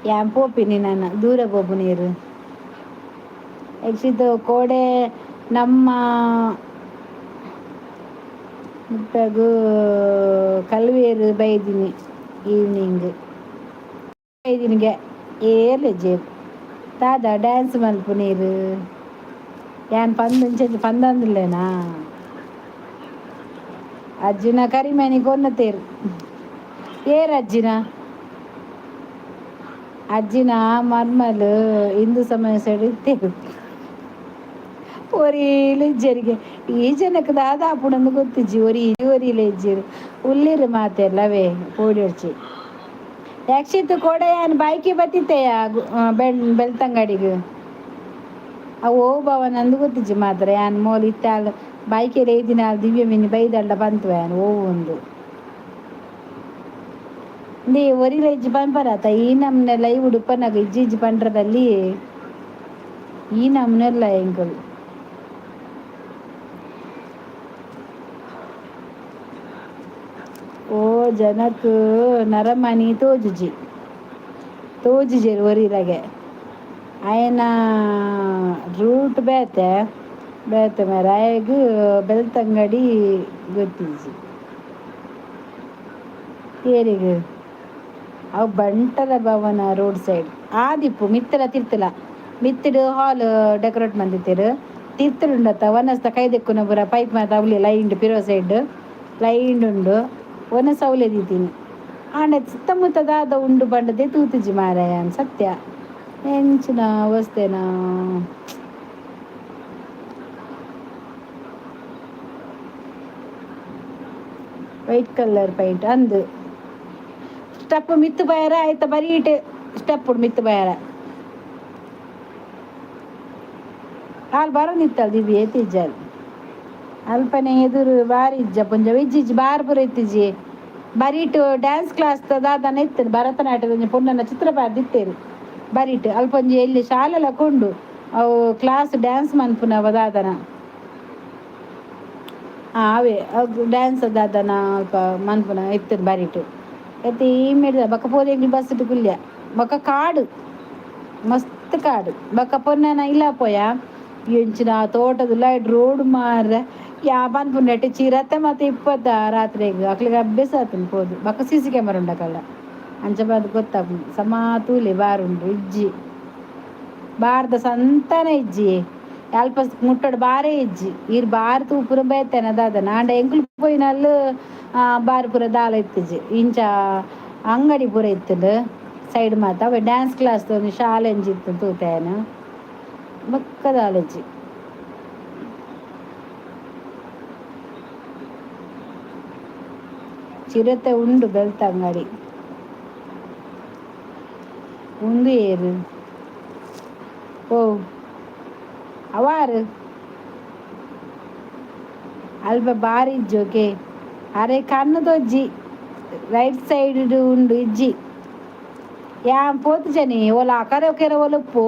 ಯಾನ್ ಪೋಪಿನಿ ನಾನು ದೂರ ಪೋಪು ನೀರು ಯಕ್ಷಿತ ಕೋಡೆ ನಮ್ಮ ಮುಟ್ಟಗು ಕಲ್ವೇರು ಬೈದಿನಿ ಈವ್ನಿಂಗ್ ಬೈದಿನಿಗೆ ಏರ್ಲೆಜ್ಜೆ ದಾದ ಡ್ಯಾನ್ಸ್ ಮಲ್ಪು ನೀರು ಯಾನ್ ಪಂದು ಪಂದಂದಿಲ್ಲೇನಾ ಅಜ್ಜಿನ ಕರಿಮನಿ ಕೊನ್ನತೇರು ಏರ್ ಅಜ್ಜಿನ ಮರ್ಮಲು ಹಿಂದೂ ಸಮಾಜ ಸೈಡ್ ಇತ್ತೇರು ಒರಿಲೆಜ್ಜರಿಗೆ ಈ ಜನಕ್ಕೆ ದಾದ ಆಪುಡಂದು ಗೊತ್ತಿಜ್ಜಿ ಒರಿಲೆಜ್ಜಿರು ಉಲ್ಲಿರು ಮಾತೆಲ್ಲವೇ ಪೋಡಿಯಡ್ಚಿ ಯಕ್ಷಿತ್ ಕೂಡ ಯಾನ್ ಬಾಯ್ಕಿ ಬತ್ತಿತ್ತೆಯ ಬೆಳ್ತಂಗಡಿಗೆ ಅವು ಓ ಭವನ ಅಂದು ಗೊತ್ತಿಜ್ಜಿ ಮಾತ್ರ ಯಾನ್ ಮೋಲ್ ಇತ್ತಾಳು ಬಾಯ್ಕೆರೆ ಐದಿನ ದಿವ್ಯ ಮಿನಿ ಬೈದಂಡ ಬಂತು ಯಾನ್ ಓ ಒಂದು ದೇ ಒರಿಲ ಇಜ್ಜಿ ಪಂಪರಾತ ಈ ನಮ್ನೆ ಲೈವ್ ಉಡುಪನಾಗ ಇಜ್ಜಿ ಪಂಡ್ರದಲ್ಲಿ ಈ ನಮ್ನೆಲ್ಲ ಎಂಕಲು ಓ ಜನಕ್ ನರಮನಿ ತೋಜುಜೆರು ಒರಿಲಗೆ ಆಯನ ರೂಟ್ ಬೇತೆ ಮೇರೆ ಆಯಗು ಬೆಳ್ತಂಗಡಿ ಗೊತ್ತಿಜ್ಜಿ ಏರಿಗು ಅವು ಬಂಟರ ಭವನ ರೋಡ್ ಸೈಡ್ ಆದಿಪ್ಪು ಮಿತ್ತಲ ತಿರ್ತಲ ಮಿತ್ತಿಡು ಹಾಲ್ ಡೆಕೋರೇಟ್ ಮಂದಿತ್ತೇರು ತಿರ್ತುಂಡತ್ತ ಒನಸ್ತ ಕೈದೆಕ್ಕುನ ಪೂರ ಪೈಪ್ ಮಾತ ಅವಲಿ ಲೈಂಡ್ ಪಿರೋ ಸೈಡ್ ಲೈಂಡ್ ಉಂಡು ಒನ ಸೌಲೆ ದೀತೀನಿ ಆಂಡ ಸುತ್ತಮುತ್ತ ದಾದ ಉಂಡು ಬಂಡದೆ ತೂತಿಜಿ ಮಾರಾಯ ಸತ್ಯ ಎಂಚಿನ ಅವಸ್ಥೆನಾ ವೈಟ್ ಕಲರ್ ಪೈಂಟ್ ಅಂದು ಸ್ಟೆಪ್ ಮಿತ್ತು ಬಯರ ಆಯ್ತ ಬರೀಟ್ ಸ್ಟೆಪ್ ಮಿತ್ತು ಬಯರ ಅಲ್ಲಿ ಬರೋನಿತ್ತಲ್ಲ ದಿವ್ಯ ಎತ್ತಿಜ್ಜಲ್ ಅಲ್ಪನೆ ಎದುರು ಬಾರಿ ಇಜ್ಜ ಪುಂಜ ವಿಜ್ಜಿಜ್ಜಿ ಬಾರ್ ಪುರ ಇತ್ತಿಜ್ಜಿ ಬರೀಟು ಡ್ಯಾನ್ಸ್ ಕ್ಲಾಸ್ ದಾದನ ಇತ್ತೇನೆ ಭರತನಾಟ್ಯದ ಪುಣ್ಣನ ಚಿತ್ರಪಾರ್ದು ಇತ್ತೇರು ಬರೀಟ್ ಅಲ್ಪೊಂಜಿ ಎಲ್ಲಿ ಶಾಲೆಲ್ಲ ಕೊಂಡು ಅವು ಕ್ಲಾಸ್ ಡ್ಯಾನ್ಸ್ ಮನ್ಪುನವ ದಾದನ ಅವೇ ಡ್ಯಾನ್ಸ್ ದಾದನ ಅಲ್ಪ ಮನ್ಪುನ ಇತ್ತದ ಬರೀಟು ಎತ್ತಿ ಇಮ್ಮಿಡ್ದ ಬಕ್ಕ ಪೋದೆಂಗ್ಲಿ ಬಸ್ ಇಟ್ಟು ಕುಲ್ಯ ಬಕ್ಕ ಕಾಡು ಮಸ್ತ್ ಕಾಡು ಬಕ್ಕ ಪೊನ್ನನ ಇಲ್ಲ ಪೋಯ ಎಂಚಿನ ತೋಟದ ಲೈಟ್ ರೋಡ್ ಮಾರ್ರೆ ಯಾ ಬಂದ್ಪುಂಡೆ ಚಿರತೆ ಮತ್ತು 20 ರಾತ್ರಿಗೆ ಅಕ್ಲಿಗೆ ಅಭ್ಯಾಸ ಆತನು ಪೋದು ಬಕ್ಕ CC ಕ್ಯಾಮರಾ ಉಂಡಕಲ್ಲ ಅಂಚ ಬಾದ್ ಗೊತ್ತಾಪು ಸಮಾ ತೂಲೆ ಬಾರುಂಡು ಇಜ್ಜಿ ಬಾರ್ದ ಸಂತಾನ ಇಜ್ಜಿ ಅಲ್ಪ ಮುಟ್ಟೋಡು ಬಾರೇ ಇಜ್ಜಿ ಈರ್ ಬಾರ್ ತೂ ಪುರ ಬೇತೇನೆ ಅದಾದ ನಾಂಡ ಎಂಕ್ಲು ಪೋಯಿನಲ್ಲು ಬಾರಿ ಪುರ ದಾಲ ಇತ್ತಿಜ್ಜಿ ಇಂಚ ಅಂಗಡಿ ಪೂರ ಇತ್ತುಂಡು ಸೈಡ್ ಮಾತ ಅವ ಡ್ಯಾನ್ಸ್ ಕ್ಲಾಸ್ ಒಂದು ಶಾಲೆ ಎಂಜಿತ್ತು ತೂತೇನು ಬಕ್ಕ ದಾಲಜ್ಜಿ ಚಿರತೆ ಉಂಡು ಬೆಳ್ತಂಗಡಿ ಉಂದು ಏರು ಓ ಅವಾರು ಅಲ್ಪ ಬಾರಿ ಇಜ್ಜೋಕೆ ಅರೆ ಕಣ್ಣು ತೊಜ್ಜಿ ರೈಟ್ ಸೈಡ್ ಉಂಡು ಇಜ್ಜಿ ಯಾ ಪೋತು ಜನಿ ಓಲ ಅಕರೆ ಒಕೆರೆ ಒಲಪ್ಪು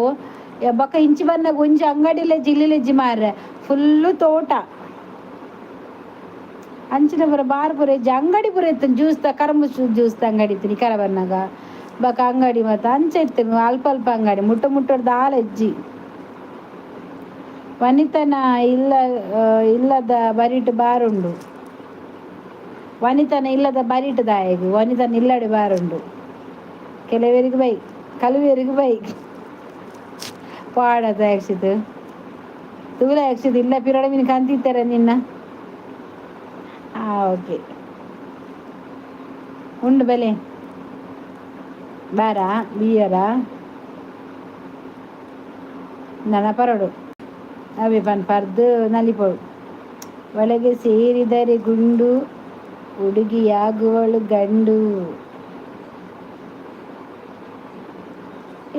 ಬೊಕ್ಕ ಇಂಚಿ ಬಂದಾಗ ಒಂಜಿ ಅಂಗಡಿಲೆ ಜಿಲ್ಲಿಲೆಜ್ಜಿ ಮಾರ್ರೆ ಫುಲ್ಲು ತೋಟ ಅಂಚಿನ ಪೂರ ಬಾರ್ ಪೂರ ಇಜ್ಜಿ ಅಂಗಡಿ ಪೂರ ಇತ್ತು ಜ್ಯೂಸ್ ಕರಮು ಜ್ಯೂಸ್ ಅಂಗಡಿ ಇತ್ತು ನಿಖರ ಬನ್ನಾಗ ಬೊಕ್ಕ ಅಂಗಡಿ ಮತ್ತು ಅಂಚ ಇತ್ತು ಅಲ್ಪ ಅಲ್ಪ ಅಂಗಡಿ ಮುಟ್ಟ ಮುಟ್ಟೋಡು ದಾಲ ಇಜ್ಜಿ ವನಿತನ ಇಲ್ಲ ಇಲ್ಲದ ಬರಿಟ್ ಬಾರುಂಡು ವನಿತನ ಇಲ್ಲದ ಬರಿಟ್ ದಾಯಗು ವನಿತನ ಇಲ್ಲಡೆ ಬಾರುಂಡು ಕೆಲವೇರಿಗೆ ಬೈ ಕಲುವೇರಿಗೆ ಬೈ ಪಾಡದ ಯಕ್ಷಿತ್ ತೂಲ ಯಕ್ಷಿತ್ ಇಲ್ಲ ಪಿರಡ ಮೀನು ಕಂತಿತ್ತಾರೆ ನಿನ್ನ ಓಕೆ ಉಂಡು ಬೆಲೆ ಬಾರ ಬಿಯರ ನನ್ನ ಪರಡು ಅವೇ ಪನ್ ಪರ್ದು ನಲಿಪೋಡು ಒಳಗೆ ಸೇರಿದರೆ ಗುಂಡು ಹುಡುಗಿಯಾಗುವಳು ಗಂಡು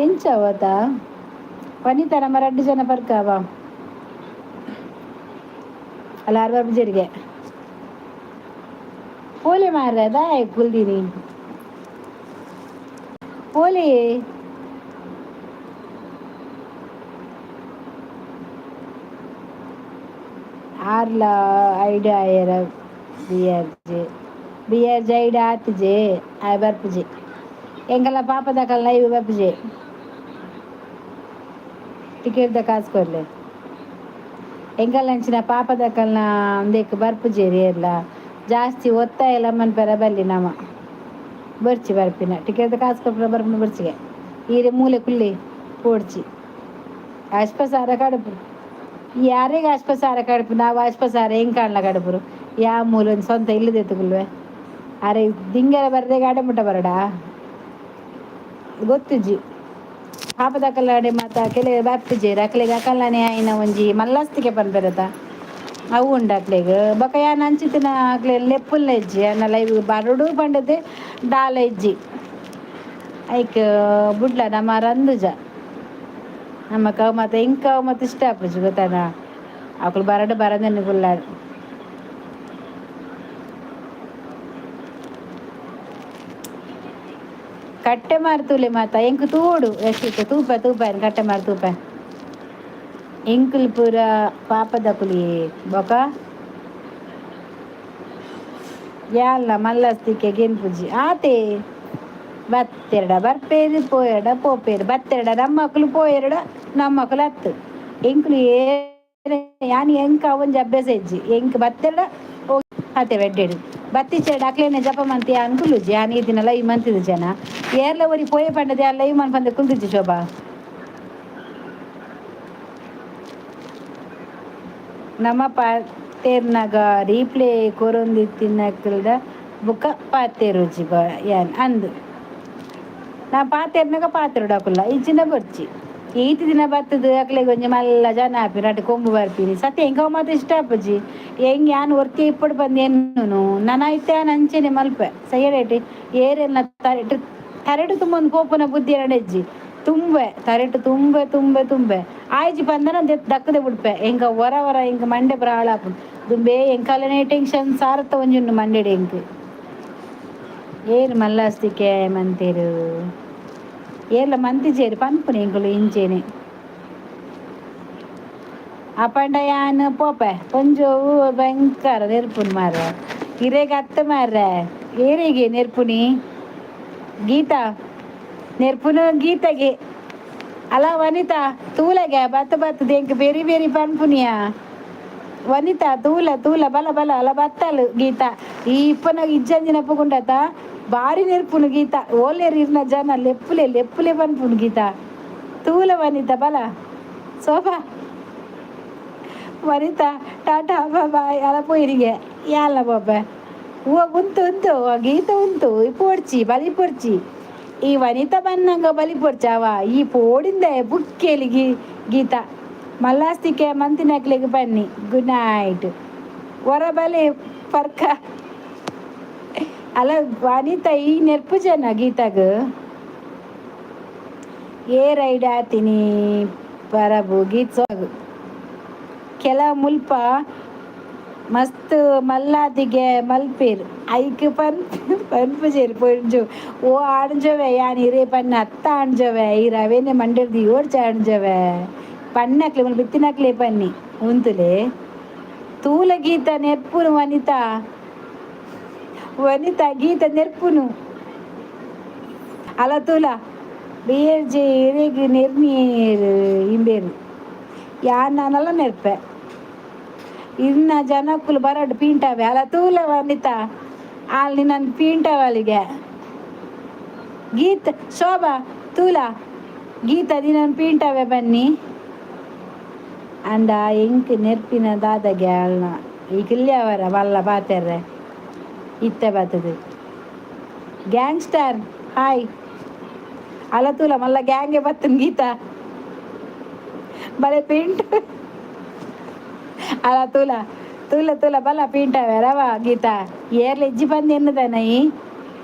ಎಂಚವತ ವನಿತ ನಮ್ಮ 2 ಜನ ಬರ್ಕಾವ ಅಲ್ಲ 6 ಬಜೆರಿಗೆ ಪೋಲೆ ಮಾರ ದಾಯ ಕುಲ್ದಿನಿ ಪೋಲೆ ಆರ್ಲ ಐಡಿಯಾ ಆಯರ ಬಿಯರ್ಜೆ ಐಡಿಯಾ ಆತಿಜೆ ಆಯ ಬರ್ಪುಜೆ ಎಂಗಲ್ಲ ಪಾಪದಕಲ್ಲ ಲೈವ್ ಬರ್ಪುಜೆ ಟಿಕೆಟ್ದ ಕಾಸು ಕೊಡ್ಲೆ ಎಂಗಲ್ಲ ಅಂಚಿನ ಪಾಪದಕಲ್ನ ಒಂದೇಕ್ ಬರ್ಪುಜೇರಿ ಎಲ್ಲ ಜಾಸ್ತಿ ಒತ್ತಾಯ ಎಲ್ಲ ಮನ್ಪರ ಬಲ್ಲಿ ನಮ್ಮ ಬರ್ಚಿ ಬರ್ಪಿನ ಟಿಕೆಟ್ದ ಕಾಸು ಕೊಡ್ಪುರ ಬರ್ಪಿನ ಬರ್ಚಿಗೆ ಈರೆ ಮೂಲೆ ಕುಲ್ಲಿ ಪೋಡ್ಚಿ ಅಶ್ಪಸಾರ ಕಡುಪು ಯಾರಿಗೆ ಅಶ್ಪಸಾರ ಕಡುಪು ನಾವು ಅಶ್ಪಸಾರ ಹೆಂಗೆ ಕಾಣ್ಲ ಕಡುಪುರು ಯಾವ ಮೂಲೆ ಒಂದು ಸ್ವಂತ ಇಲ್ಲದೆತ್ತುಗುಲ್ವೆ ಅರೆ ದಿಂಗೆರ ಬರದೆ ಗಾಡೆ ಮುಟ್ಟ ಬರಡ ಗೊತ್ತುಜ್ಜಿ ಪಾಪದಕಲ್ಲಾಡೆ ಮಾತ ಕೆಲೆ ಬಾಪ್ತಿಜೇರಿ ಅಕ್ಲೆಗೆ ಅಕಲ್ಲಾನೆ ಆಯ್ನ ಒಂಜಿ ಮಲ್ಲಸ್ತಿಗೆ ಪನ್ಪೆರತ ಅವು ಉಂಡು ಅಕ್ಲೆಗ್ ಬೊಕ ಯಾನ್ ಅಂಚಿತ್ತಿನ ಅಕ್ಲೆ ಲೆಪ್ಪುಲ್ಲ ಇಜ್ಜಿ ಅನ್ನ ಲೈವ್ ಬರಡು ಪಂಡದೆ ದಾಲ ಇಜ್ಜಿ ಐಕ್ ಬುಡ್ಲ ನಮ್ಮ ರಂದುಜ ನಮ್ಮ ಕವ್ ಮತ್ತು ಹೆಂಗೆ ಕವ್ ಮತ್ತು ಇಷ್ಟ ಆಪುಜಿ ಗೊತ್ತಾನ ಅಕ್ಲು ಬರಡು ಬರದನ್ನು ಗುಲ್ಲಾಡು ಕಟ್ಟೆ ಮಾರ್ತೂಲೆ ಮಾತ ಎಂಕ್ ತೂಡು ಎಷ್ಟು ತೂಪ ಏನು ಕಟ್ಟೆ ಮಾರು ತೂಪ ಎಂಕುಲ್ ಪೂರ ಪಾಪದ ಕುಲಿ ಬೊಕ ಯಾಲ್ಲ ಮಲ್ಲಸ್ತಿಕೆ ಗೆನ್ಪುಜಿ ಆತೆ ಬತ್ತೆರಡ ಬರ್ಪೇರು ಪೋಯರಡ ಪೋಪೇರು ಬತ್ತೆರಡ ನಮ್ಮ ಮಕ್ಕಳು ಪೋಯರಡ ನಮ್ಮ ಮಕ್ಕಳು ಹತ್ತು ಎಂಕುಲು ಯಾನಿ ಎಂಕ ಒಂಜಿ ಅಭ್ಯಾಸ ಇಜ್ಜಿ ಎಂಕ್ ಬತ್ತೆರಡ ಅತ್ತೆ ಬೆಡ್ಡೆಡು ಬತ್ತಿಚೆರಡು ಅಕ್ಲೇನೆ ಜಪ ಮಂತಿ ಅನ್ಕುಲುಜಿ ಯಾನ್ ಈ ದಿನ ಲೈವ್ ಮಂತಿದ ಜನ ಏರ್ಲ ಒರಿ ಪೋಯೆ ಪಂಡದೆ ಆ ಲೈವ್ ಮನ್ಪಂದೆ ಕುಲ್ದಿಜ್ಜಿ ಶೋಭಾ ನಮ್ಮ ಪಾತೆರ್ನಾಗ ರೀಪ್ಲೇ ಕೊರೊಂದಿ ತಿನ್ನಕ್ಲ್ದ ಬುಕ್ಕ ಪಾತೆರುಜಿ ಯಾನ್ ಅಂದು ನಾ ಪಾತೆರ್ನಾಗ ಪಾತೆರುಡು ಹಾಕುಲ್ಲ ಇಜ್ಜಿನ ಬರ್ಚಿ ಈತಿ ದಿನ ಬತ್ತದು ಅಕ್ಲೆಗೆ ಒಂಜಿ ಮಲ್ಲ ಜನ ಆಪಿ ನಟ್ಟು ಕೊಂಬು ಬರ್ಪೀನಿ ಸತ್ಯ ಹೆಂಗ ಮಾತು ಇಷ್ಟ ಆಪಜಿ ಹೆಂಗೆ ಯಾನ್ ಒರ್ತಿ ಇಪ್ಪಡು ಬಂದು ಎನ್ನು ನಾನು ಐತೆ ಅಂಚೆನೆ ಮಲ್ಪೆ ಸೈಯಡೇಟಿ ಏರೆಲ್ಲ ತರೆಡು ತುಂಬೊಂದು ಪೋಪನ ಬುದ್ಧಿ ಎರಡೆಜ್ಜಿ ತುಂಬೆ ತರೆಟು ತುಂಬೆ ಆಯ್ಜಿ ಬಂದನ ದಕ್ಕದೆ ಬಿಡ್ಪೆ ಹೆಂಗ ಹೊರ ಹೆಂಗ ಮಂಡೆ ಬರ ಹಾಳಾಪು ದುಂಬೆ ಎಂಕಲ್ಲನೆ ಟೆನ್ಷನ್ ಸಾರತ್ತ ಒಂಜುಂಡು ಮಂಡೆಡೆ ಹೆಂಗ್ ಏರು ಮಲ್ಲಾಸ್ತಿಕೆ ಮಂತೇರು ಏರ್ಲ ಮಂತಿಜೇರು ಪನ್ಪುನೆ ಎಂಕುಲು ಇಂಚೇನೆ ಅಪಂಡ ಯಾನ್ ಪೋಪೆ ಕೊಂಜವು ಭಯಂಕರ ನೆರ್ಪುನ್ ಮಾರ ಹಿರೇಗ ಅತ್ತ ಮಾರ್ರೆ ಏರಿಗೆ ನೆರ್ಪುನಿ ಗೀತಾ ನೆರ್ಪುನ ಗೀತೆಗೆ ಅಲ್ಲ ವನಿತಾ ತೂಲೆಗೆ ಬತ್ತದ ಎಂಕ್ ಬೇರೆ ಬೇರೆ ಪನ್ಪುನಿಯ ವನಿತಾ ತೂಲ ಬಲ ಅಲ್ಲ ಬತ್ತಲು ಗೀತಾ ಈ ಇಪ್ಪನಾಗ ಇಜ್ಜಂಜಿನ ಪುಗುಂಡತ ಬಾರಿ ನೆರ್ಪುನು ಗೀತಾ ಓಲೇರಿ ಇರ್ನ ಜನ ಲೆಪ್ಪುಲೆ ಪನ್ಪುನು ಗೀತಾ ತೂಲ ವನಿತಾ ಬಲ ಸೋಫಾ ವನಿತಾ ಟಾಟಾ ಬಾಯ್ ಅಲ್ಲ ಪೋಯಿರಿಗೆ ಯಾಲ ಬಾಬೆ ಹೂವ ಉಂತು ಗೀತ ಉಂತು ಪೋಡ್ಚಿ ಬಲಿ ಪೊಡ್ಚಿ ಈ ವನಿತಾ ಬನ್ನಂಗ ಬಲಿ ಪೊಡ್ಚಾವ ಈ ಪೋಡಿಂದೆ ಬುಕ್ಕೇಲಿ ಗೀತಾ ಮಲ್ಲಾಸ್ತಿಕೆ ಮಂತಿನಕ್ಲೆಗೆ ಬನ್ನಿ ಗುಡ್ ನೈಟ್ ಹೊರಬಲೆ ಪರ್ಕ ಅಲ್ಲ ವನಿತಾ ಈ ನೆರ್ಪು ಜನ ಗೀತಾಗ ಏ ರೈಡ್ ಆತೀನಿ ಪರಬು ಗೀತ್ ಸಾಗು ಕೆಲ ಮುಲ್ಪ ಮಸ್ತ್ ಮಲ್ಲಾದಿಗೆ ಮಲ್ಪೇರು ಐಕ್ ಪನ್ಪು ಸೇರಿ ಪೊಂಜು ಓ ಆಣ್ಜವೆ ಯಾನ್ ಇರೇ ಪನ್ನ ಅತ್ತ ಆಣ್ಜವೆ ಈ ರವೆನೆ ಮಂಡಿರ್ದು ಓಡ್ಚ ಆಣ್ಜವೆ ಪನ್ನಕ್ಲೆ ಮುಲ್ಪ ಬಿತ್ತಿನಕ್ಲೆ ಪನ್ನಿ ಉಂತುಲೆ ತೂಲ ಗೀತ ನೆರ್ಪುನು ವನಿತಾ ವನಿತಾ ಗೀತ ನೆರ್ಪುನು ಅಲ ತೂಲ ಬೇರ್ಜೆ ಇರೆಗ್ ನೆರ್ನೀರು ಇಂಬೇರು ಯಾನ್ ನಾನಲ್ಲ ನೆರ್ಪೆ ಇನ್ನ ಜನಕ್ಕುಲು ಬರಡು ಪೀಂಟವೆ ಅಲ್ಲ ತೂಲ ವನಿತಾ ಅಲ್ಲಿ ನನ್ನ ಪೀಂಟವಳಿಗೆ ಗೀತ್ ಶೋಭಾ ತೂಲ ಗೀತ ದಿನ ಪೀಂಟವೆ ಬನ್ನಿ ಅಂಡ ಎಂಕ್ ನೆರ್ಪಿನ ದಾದಗೆ ಅಲ್ನ ಈಗ ಇಲ್ಲಿಯವರ ಮಲ್ಲ ಪಾತೆರ್ರೆ ಇತ್ತೆ ಬರ್ತದೆ ಗ್ಯಾಂಗ್ಸ್ಟರ್ ಹಾಯ್ ಅಲ ತೂಲ ಮಲ್ಲ ಗ್ಯಾಂಗೆ ಬತ್ತನ್ ಗೀತ ಬಲೆ ಪೀಂಟ್ ಅಲ ತೂಲ ತೂಲ ತೂಲ ಬಲ್ಲ ಪೀಂಟವೆ ರವ ಗೀತ ಏರ್ಲ ಇಜ್ಜಿ ಬಂದು ಎನ್ನದನೈ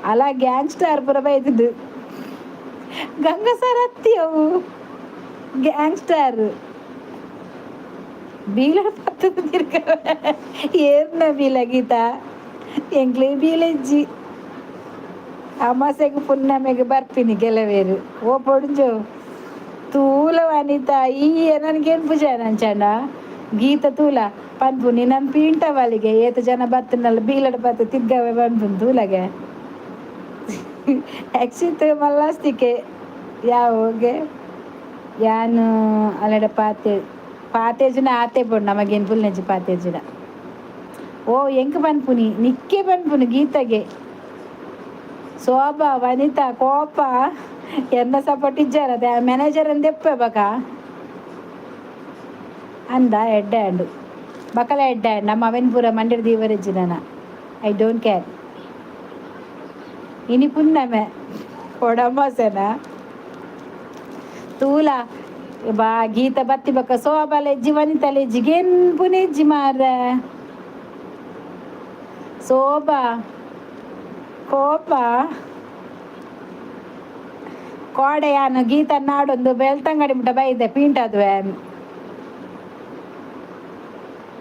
ಅಲ ಗ್ಯಾಂಗ್ಸ್ಟರ್ ಪುರ ಬೈದಿದ್ದು ಗಂಗಸರ ಅವು ಗ್ಯಾಂಗ್ಸ್ಟರ್ ಬೀಲ ಪತ್ತದ ತಿರ್ಕ ಏರ್ನ ಬೀಲ ಗೀತ ಎಂಕ್ಲೆ ಬೀಲೆಜ್ಜಿ ಅಮಾಸೆಗೆ ಪುನ್ನಮೆಗೆ ಬರ್ತೀನಿ ಕೆಲವೇರು ಓ ಪೊಡ್ಜು ತೂಲ ವನಿತಾ ಈ ನನಗೇನು ಪೂಜೆ ನಂಚಂಡ ಗೀತ ತೂಲ ಪನ್ಪುನಿ ನನ್ನ ಪೀಂಟವಳಿಗೆ ಏತ ಜನ ಬತ್ತನಲ್ಲ ಬೀಲಡ ಬತ್ತ ತಿಗ್ಗವೆ ಪನ್ಪುನ್ ತೂಲಗೆ ಯಕ್ಷಿತ್ ಮಲ್ಲಾಸ್ತಿಕೆ ಯಾವಗೆ ಯಾನು ಅಲ್ಲಡ ಪಾತೇಜುನ ಆತೆ ಪೋಡು ನಮಗೇನು ಫುಲ್ ನೆಜ್ಜಿ ಪಾತೇಜುನ ಓ ಎಂಕ್ ಪನ್ಪುನಿ ನಿಕ್ಕೆ ಪನ್ಪುನಿ ಗೀತಗೆ ಶೋಭಾ ವನಿತಾ ಕೋಪ ಎನ್ನ ಸಪೋರ್ಟ್ ಇಜ್ಜಾರದ ಮ್ಯಾನೇಜರ್ ಅಂದ ಎಪ್ಪೆ ಬಕ ಅಂದ ಎಡ್ಡೆ ಅಂಡು ಬಕಲ ಎಡ್ಡೆ ಅಂಡು ನಮ್ಮ ಅವನ್ ಪೂರ ಮಂಡ್ಯದ ದೀವರಿಜ್ಜಿನ ಐ ಡೋಂಟ್ ಕೇರ್ ಇನಿ ಪುನ್ನಮೆ ಕೊಡಮೋಸೆನ ತೂಲ ಬಾ ಗೀತ ಬತ್ತಿ ಬಕ್ಕ ಶೋಭಾಲ ಎಜ್ಜಿ ವನಿತಲೆ ಎಜ್ಜಿಗೇನ್ ಪುನೆಜ್ಜಿ ಮಾರ ಶೋಭಾ ಕೋಪ ಕೋಡೆಯಾನು ಗೀತ ನಾಡೊಂದು ಬೆಳ್ತಂಗಡಿ ಮುಟ್ಟ ಬೈದೆ ಪೀಂಟದ್ವೆ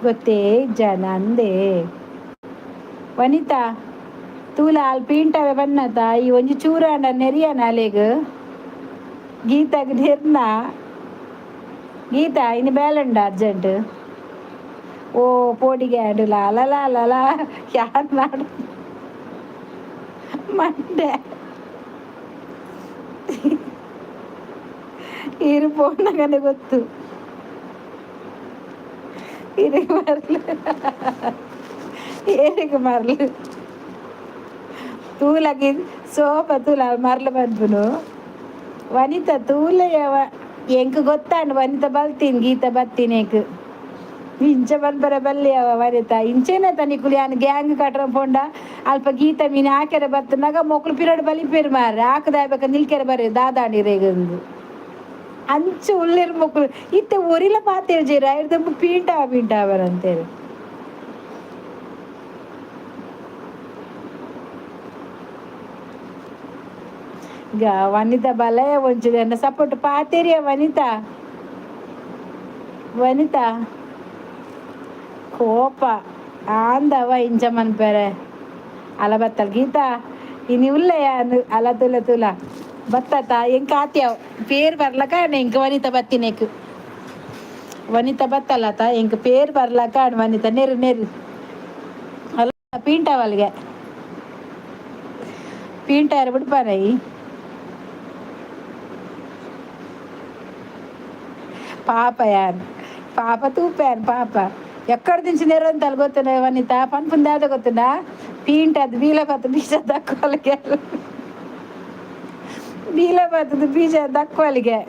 ಗೊತ್ತೇ ಜನ ಅಂದೆ ವನಿತಾ ತೂಲ ಅಲ್ಲಿ ಪೀಂಟವೆ ಬನ್ನತ ಈ ಒಂಜಿ ಚೂರಾಂಡ ನೆರಿಯನ ಅಲೆಗ್ ಗೀತಾಗ ನೆರ್ನ ಗೀತಾ ಇನ್ನು ಬೇಲಂಡ ಅರ್ಜೆಂಟ್ ಓ ಪೋಡಿಗೆ ಆಡುಲ ಅಲಲ ಅಲಲ ಯಾರು ನಾಡು ಮಂಡೆ ಇರು ಪೋಣಗನೆ ಗೊತ್ತು ಇರಿಗೆ ಮರಲು ಏರಿಗೆ ಮರಲು ತೂಲಗಿ ಸೋಪ ತೂಲ ಮರಲು ಬಂದ್ನು ವನಿತಾ ತೂಲ ಎಂಕ್ ಗೊತ್ತಾಂಡು ವನಿತಾ ಬಲ್ತೀನಿ ಗೀತ ಬತ್ತೀನೇಕ್ ಇಂಚ ಬಂದ್ಬರ ಬಲ್ಲಿ ಅವ ವನಿತಾ ಇಂಚೇನ ತನಿ ಕುಲಿಯಾನ ಗ್ಯಾಂಗ್ ಕಟ್ರ ಪೋಂಡ ಅಲ್ಪ ಗೀತ ಮೀನು ಹಾಕ್ಯಾರ ಬತ್ತನಾಗ ಮೊಕ್ಳು ಪಿರಡ್ ಬಲಿಪೇರು ಮಾರ ಹಾಕದಾಯ್ಬೇಕ ನಿಲ್ಕೆರ ಬರೀ ದಾದಾಣಿರೇಗಂದು ಅಂಚು ಉಳ್ಳಿರ್ ಮೊಕ್ಳು ಇತ್ತೆ ಒರಿಲ ಪಾತೇರು ಜೇರು ಐರ್ದಮ್ಮ ಪೀಂಟಾವರಂತೇಳಿ ಈಗ ವನಿತಾ ಬಲಯ ಒಂಚೂರು ಎನ್ನ ಸಪೋರ್ಟ್ ಪಾತೇರಿಯ ವನಿತಾ ವನಿತಾ ಕೋಪ ಆಂದವ ಇಂಚ ಮನ್ಪೇರೆ ಅಲ ಬತ್ತಲ್ ಗೀತಾ ಇನಿ ಉಲ್ಲಯ ಅಲ ತುಲ ತುಲ ಬತ್ತತ ಎಂಕ ಆತ್ಯಾವ್ ಪೇರು ಬರ್ಲಕ ಎಂಕ ವನಿತಾ ಬತ್ತಿನೇಕ್ ವನಿತಾ ಬತ್ತಲ್ಲತ ಎಂಕ ಪೇರು ಬರ್ಲಕ ವನಿತಾ ನೆರು ನೆರು ಅಲ್ಲ ಪೀಂಟವಲ್ಗೆ ಪೀಂಟಾರ ಬಿಡ್ಪಾರೈ పాప యాన్ పాప తూపాను పాప ఎక్కడ నుంచి నిరంతరాలు ಗೊತ್ತುಂಡ వనిత పన్పుంది దాద ಗೊತ್ತುಂಡ ಪೀಂಟದ್ದು ಬೀಲ ಬತ್ತು ಬೀಜ ದಕ್ಕುವಲಿಗೆ ಬೀಲ ಬತ್ತದು ಬೀಜ ದಕ್ಕುವಲಿಗೆ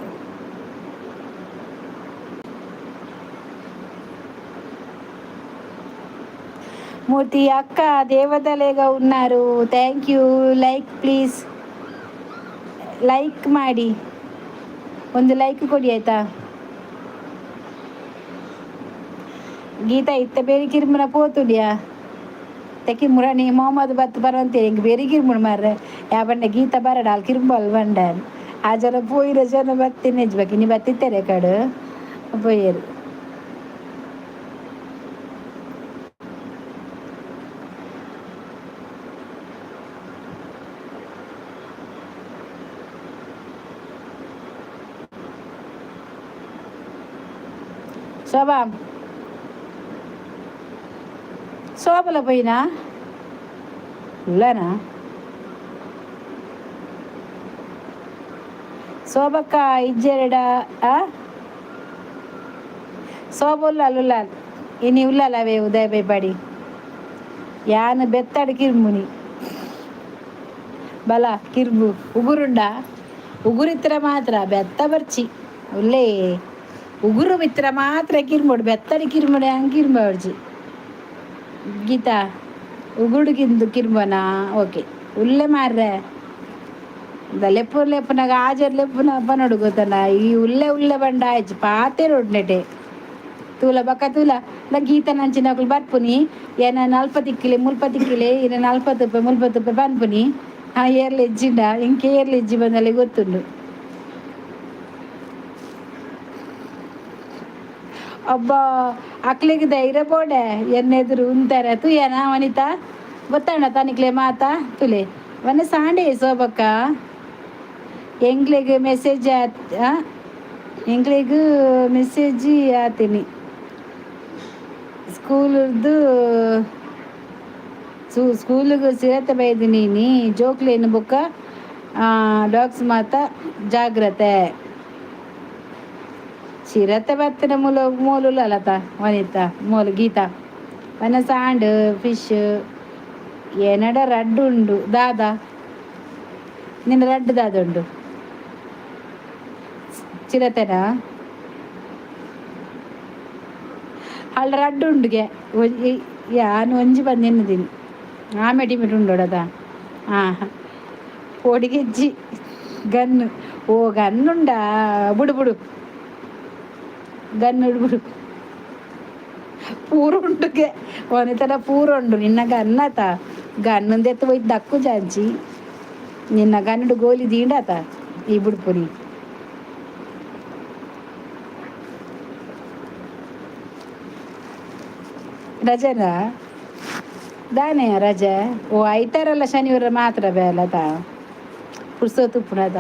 మూర్తి అక్క దేవతలేగా ఉన్నారు thank you like please like ಮಾಡಿ ಒಂದು ಲೈಕ್ ಕೊಡಿ ಆಯ್ತಾ ಗೀತಾ ಇತ್ತ ಬೇರೆ ಕಿರ್ಮುನ ಪೋತುಡಿಯಾ ತೆಕ್ಕಿ ಮುರಣಿ ಮೊಹಮ್ಮದ್ ಬತ್ತು ಬರುವಂತೀರಿ ಹಿಂಗೆ ಬೇರೆ ಕಿರ್ಮುಣ ಮಾರ್ರೆ ಯಾಬಂಡೆ ಗೀತ ಬರಡ ಅಲ್ಲಿ ಕಿರ್ಬಲ್ ಬಂಡನ್ ಆ ಜನ ಪೋಯಿರೋ ಜನ ಬರ್ತೀನಿ ಹೆಜ್ಬೇಕು ನೀವು ಬತ್ತಿತ್ತಾರೆ ಕಡು ಪೋಯರು శోభా శోభలో పోయినా ఉల్లానా శోభక్క ఇచ్చాడా శోభ ఉల్లాలు ఉల్లాలు ఇన్ని ఉల్లాలు అవే ఉదయ భయపడి యాన బెత్తాడు కిర్ముని ಬಲ ಕಿರ್ಬು ಉಗುರುಂಡ ಉಗುರಿತ್ರ ಮಾತ್ರ ಬೆತ್ತ ಬರ್ಚಿ ಉಲ್ಲೇ ಉಗುರು ಮಿತ್ರ ಮಾತ್ರ ಕಿರ್ಮೋಡು ಬೆತ್ತಡಿ ಕಿರ್ಮೋಡೆ ಹಂಗೆ ಕಿರ್ಮೋಡ್ಜಿ ಗೀತಾ ಉಗುಡುಗಿಂದು ಕಿರ್ಮೋನಾ ಓಕೆ ಉಲ್ಲೆ ಮಾರ್ರೆ ಲೆಪ್ಪು ಲೆಪ್ಪನಾಗ ಆಜರ್ ಲೆಪ್ಪುನ ಬನೋಡು ಗೊತ್ತನ ಈ ಉಲ್ಲೆ ಉಲ್ಲೆ ಬಂಡ ಆಯ್ತು ಪಾತೆ ರೋಡ್ನೆಟೆ ತೂಲ ಬಕ್ಕ ತೂಲ ಇಲ್ಲ ಗೀತ ನಂಚಿನಗಳು ಬರ್ಪುನಿ ಏನ 40 ಕಿಲೆ 30 ಕಿಲೆ ಇನ್ನ 40 ರೂಪಾಯಿ 30 ರೂಪಾಯಿ ಬನ್ಪುನಿ ಏರ್ಲ ಹೆಜ್ಜಿಂಡ ಇಂಕೆ ಏರ್ಲ ಹೆಜ್ಜಿ ಬಂದಲ್ಲಿ ಗೊತ್ತುಂಡು ಅಬ್ಬಾ ಅಕ್ಲಿಗೆ ಧೈರ್ಯ ಬೋಡೆ ಎನ್ನೆದುರು ಉಂತಾರೆ ತು ಏನ ವನಿತಾ ಗೊತ್ತಾಣ ತನಿಕ್ಲೆ ಮಾತಾ ತುಲೆ ವನ ಸಾಂಡೆ ಸೋಬಕ್ಕ ಎಂಗ್ಲಿಗೆ ಮೆಸೇಜ್ ಎಂಗ್ಲಿಗೆ ಮೆಸೇಜ್ ಆತೀನಿ ಸ್ಕೂಲ್ದು ಸ್ಕೂಲಿಗೆ ಸೇರ್ತ ಬೈದಿನಿ ನೀ ಜೋಕ್ಲೇನು ಬುಕ್ಕ ಡಾಗ್ಸ್ ಮಾತ ಜಾಗ್ರತೆ ಚಿರತೆ ಬತ್ತಿನ ಮೂಲು ಅಲ್ಲತ ವನಿತಾ ಮೂಲು ಗೀತಾ ವನ ಸಾಂಡ್ ಫಿಶ್ ಏನಡ ರಡ್ಡು ಉಂಡು ದಾದಾ ನಿನ್ನ ರಡ್ಡು ದಾದ ಉಂಡು ಚಿರತೆನಾ ಅಲ್ಲ ರಡ್ಡು ಉಂಡುಗೆ ಯಾನು ಒಂಜಿ ಬಂದು ಎನ್ನದೀನಿ ಆಮೆಟಿ ಮಿಟ್ಟು ಉಂಡೋಡದ ಹಾಂ ಪೊಡಿಗೆಜ್ಜಿ ಗನ್ನು ಓ ಗನ್ನುಂಡಾ ಬುಡು ಬುಡು ಗನ್ನು ಬಿಡು ಪೂರ ಉಂಡುಗೆ ಒಂಥರ ಪೂರ ಉಂಡು ನಿನ್ನ ಗನ್ನತ ಗನ್ನೊಂದು ಎತ್ತು ಹೋಯ್ತು ದಕ್ಕು ಜಾಂಚಿ ನಿನ್ನ ಗನ್ನುಡು ಗೋಲಿ ದೀಂಡಾತ ಈ ಬುಡ್ಪುರಿ ರಜನಾ ದಾನೆ ರಜೆ ಓ ಐತಾರಲ್ಲ ಶನಿವಾರ ಮಾತ್ರ ಬೇಲತ ಪುರ್ಸೋತು ಪುನದ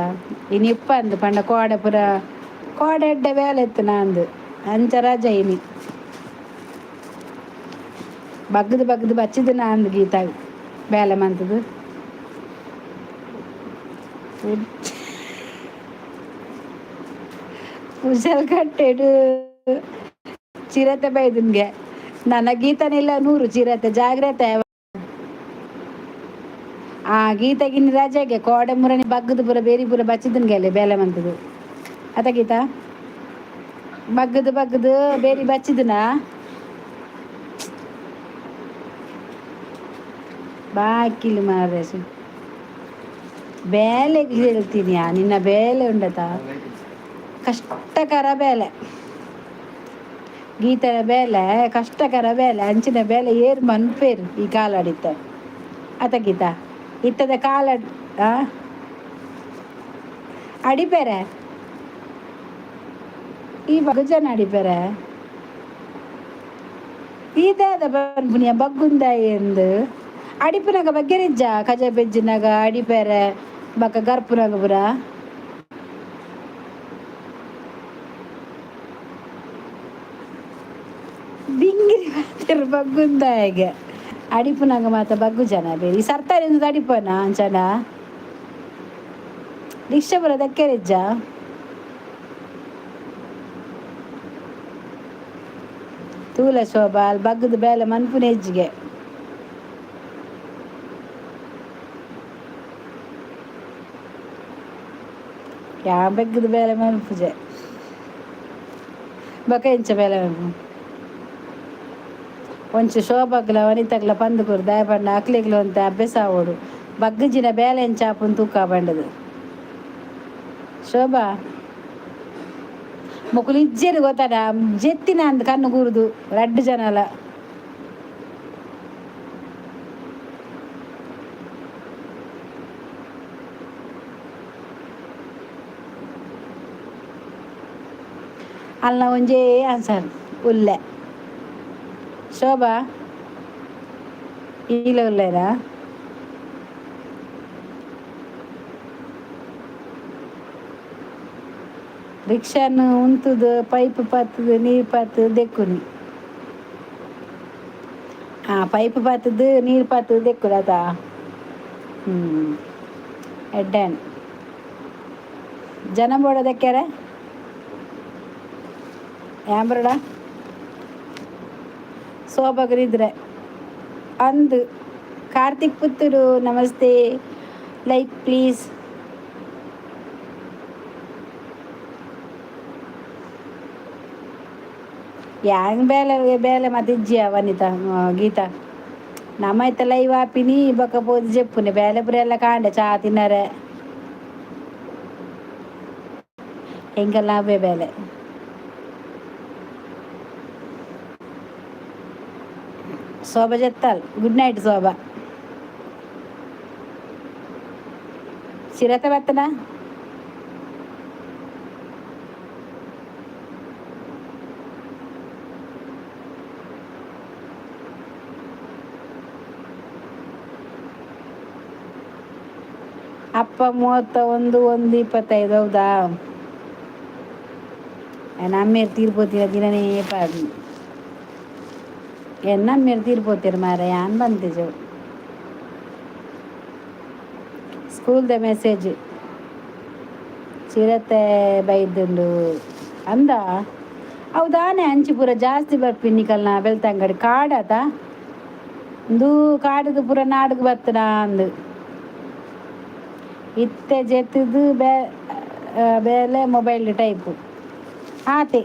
ಇನ್ನು ಇಪ್ಪ ಅಂದು ಪಂಡ ಕೋಡೆ ಪುರ ಕೋಡೆ ಎಡ್ಡೆ ಬೇಲೆ ಎತ್ತು ನಂದು ಅಂಚ ರಜೆ ಇನಿ ಬಗ್ಗದು ಬಗ್ಗದು ಬಚ್ಚಿದ್ದು ನಂದು ಗೀತ ಬೇಲೆ ಮಂತದು ಕುಶಲ್ ಕಟ್ಟೆಡು ಚಿರತೆ ಬೈದನ್ಗೆ ನನ್ನ ಗೀತನಿಲ್ಲ 100 ಚಿರತೆ ಜಾಗ್ರತೆ ಆ ಗೀತಗಿನ್ನ ರಜೆಗೆ ಕೋಡೆ ಮುರನಿ ಬಗ್ಗದು ಪುರ ಬೇರಿ ಪುರ ಬಚ್ಚಿದನ್ಗೆಲೆ ಬೇಲೆ ಮಂತದು ಅತ ಗೀತಾ ಬಗ್ಗದು ಬಗ್ಗದು ಬೇರಿ ಬಚ್ಚಿದನಾ ಬಾಕಿಲು ಮಾರೇಸು ಬೇಲೆಗೆ ಹೇಳ್ತೀನಿ ನಿನ್ನ ಬೇಲೆ ಉಂಡತ ಕಷ್ಟಕರ ಬೇಲೆ ಗೀತದ ಬೇಲೆ ಕಷ್ಟಕರ ಬೇಲೆ ಅಂಚಿನ ಬೇಲೆ ಏರ್ ಮನ್ಪೇರು ಈ ಕಾಲಾಡಿತ್ತ ಅತ ಗೀತಾ ಇತ್ತದ ಕಾಲ ಅಡಿಪೇರೆ ಈ ಬಗ್ಗಜನ ಅಡಿಪೇರೆ ಇದಾದ ಬನ್ಪುನಿಯ ಬಗ್ಗುಂದಾಯಿ ಎಂದು ಅಡಿಪಿನಾಗ ಬಗ್ಗೆರಿಜ್ಜ ಕಜ ಬೆಜ್ಜಿನಾಗ ಅಡಿಪೇರೆ ಬಕ್ಕ ಗರ್ಪುನಾಗ ಪುರ ಬಿಂಗಿರಿ ಬರ್ತಾರೆ ಬಗ್ಗುಂದಾಯಿಗೆ ಅಡಿಪುನಾಗ ಮಾತ ಬಗ್ಗು ಜನ ಬೇರೆ ಈ ಸರ್ತಾರಿ ಒಂದು ಅಡಿಪನ ಅಂಚನ ರಿಕ್ಷಾ ಬರ ದಕ್ಕೆರಿಜ್ಜ ತೂಲ ಶೋಭಾ ಅಲ್ಲಿ ಬಗ್ಗದ ಬೇಲೆ ಮನ್ಪುನ ಹೆಜ್ಜಿಗೆ ಯಾ ಬೆಗ್ಗದ ಬೇಲೆ ಮನ್ಪುಜೆ ಬಕ ಇಂಚ ಬೇಲೆ ಮನ್ಪು ಒಂಚು ಶೋಭಾಗ್ಲ ವನಿತಗ್ಲ ಪಂದುಕುರು ದಯ ಪಂಡ ಅಕ್ಲಿಗ್ಲು ಅಂತ ಅಭ್ಯಾಸ ಆವೋಡು ಬಗ್ಗಜಿನ ಬೇಲೆ ಎಂಚಾಪುನ್ ತೂಕ ಬಂಡದು ಶೋಭಾ ಮೊಕ್ಕಲು ಇಜ್ಜೇನು ಗೊತ್ತಾಡ ಜೆತ್ತಿನ ಅಂದ ಕಣ್ಣು ಕೂರುದು ರಡ್ಡು ಜನಲ ಅಲ್ಲ ಒಂಜೇ ಆನ್ಸರ್ ಉಲ್ಲೆ. ಶೋಭಾ ಈಲ ಉಲ್ಲೇರಾ? ರಿಕ್ಷಾನ್ ಉಂತುದು ಪೈಪ್ ಪತ್ತದು ನೀರು ಪತ್ತದು ದೆಕ್ಕುನಿ. ಪೈಪ್ ಪತ್ತದು ನೀರು ಪತ್ತದು ದೆಕ್ಕುಡು ಅದಾ? ಎಡ್ಡೆನ್ ಜನ ಬೋಡ ದೆಕ್ಕ್ಯಾರ ಯಾಂಬ್ರಡ ಸೋಬಗರಿದ್ರೆ ಅಂದು. ಕಾರ್ತಿಕ್ ಪುತ್ತೂರು ನಮಸ್ತೆ, ಲೈಕ್ ಪ್ಲೀಸ್. ಯಾಂಗ್ ಬೇಲೆ ಬೇಲೆ ಮತ್ತೆ ಇಜ್ಜಿಯ ವನಿತಾ ಗೀತಾ ನಮ್ಮೈತ ಲೈವ್ ಆಪಿನಿ ಬೊಕ್ಕ ಪೋದು ಜೆಪ್ಪುನೆ ಬೇಲೆ ಪುರ ಎಲ್ಲ ಕಾಂಡೆ ಚಾ ತಿನ್ನರೆ ಹೆಂಗೆಲ್ಲ ಅವೇ ಬೇಲೆ. ಶೋಭಾ ಜೆತ್ತಲ್ ಗುಡ್ ನೈಟ್ ಶೋಭಾ. ಚಿರತೆ ಬತ್ತನ ಅಪ್ಪ 31 1 25 ಹೌದಾ? ನಮ್ಮೇರು ತೀರ್ಪೋತಿರ ದಿನನೇ ಪಾಡು ನಮ್ಮೇರು ತೀರ್ಪೋತಿರ ಮಾರ ಯಾನ್ ಬಂತಿಜು ಸ್ಕೂಲ್ದ ಮೆಸೇಜ್ ಚಿರತೆ ಬೈದುಂಡು ಅಂದ ಹೌದಾನೆ. ಅಂಚಿ ಪೂರ ಜಾಸ್ತಿ ಬರ್ಪಿನ್ನಿಕಲ್ನ ಬೆಳ್ತಂಗಡಿ ಕಾಡದ ಇಂದು ಕಾಡುದು ಪೂರ ನಾಡುಗು ಬತ್ತನ ಅಂದು ಇತ್ತೆ ಜೆತ್ತದು ಬೇಲೆ ಮೊಬೈಲ್ ಟೈಪು ಆತೆ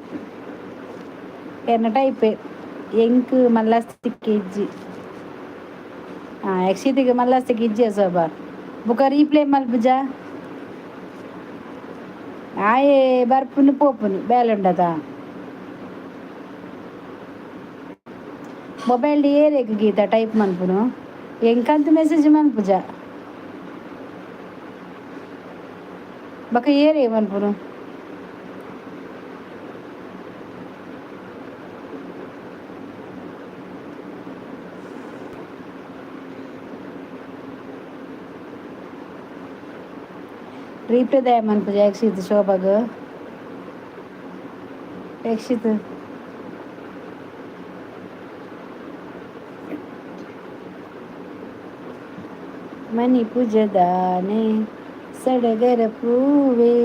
ಎನ್ನ ಟೈಪೆ ಎಂಕ್ ಮಲ್ಲಸ್ತಿಕ್ಕೆ ಇಜ್ಜಿ ಯಕ್ಷಿತಿಗೆ ಮಲ್ಲಸ್ತಿಕ್ಕೆ ಇಜ್ಜಿಯ ಸೋಬ ಬುಕ ರೀಪ್ಲೇ ಮಲ್ಪುಜ ಆಯೆ ಬರ್ಪುನು ಪೋಪುನು ಬೇಲೆಂಡದ ಮೊಬೈಲ್ ಏರೇಗ ಗೀತ ಟೈಪ್ ಮನ್ಪುನು ಎಂಕಂತ ಮೆಸೇಜ್ ಮನ್ಪುಜ ಬಕ ಏರೇ ಮನ್ಪುನು ರೀಪ್ಲೇ ದಯ ಮನ್ಪುಜ ಯಕ್ಷಿತ್ ಶೋಭಾಗ ಯಕ್ಷಿತ್ ಮನಿ ಪೂಜದಾನೆ ಸಡಗರ ಪೂವೇ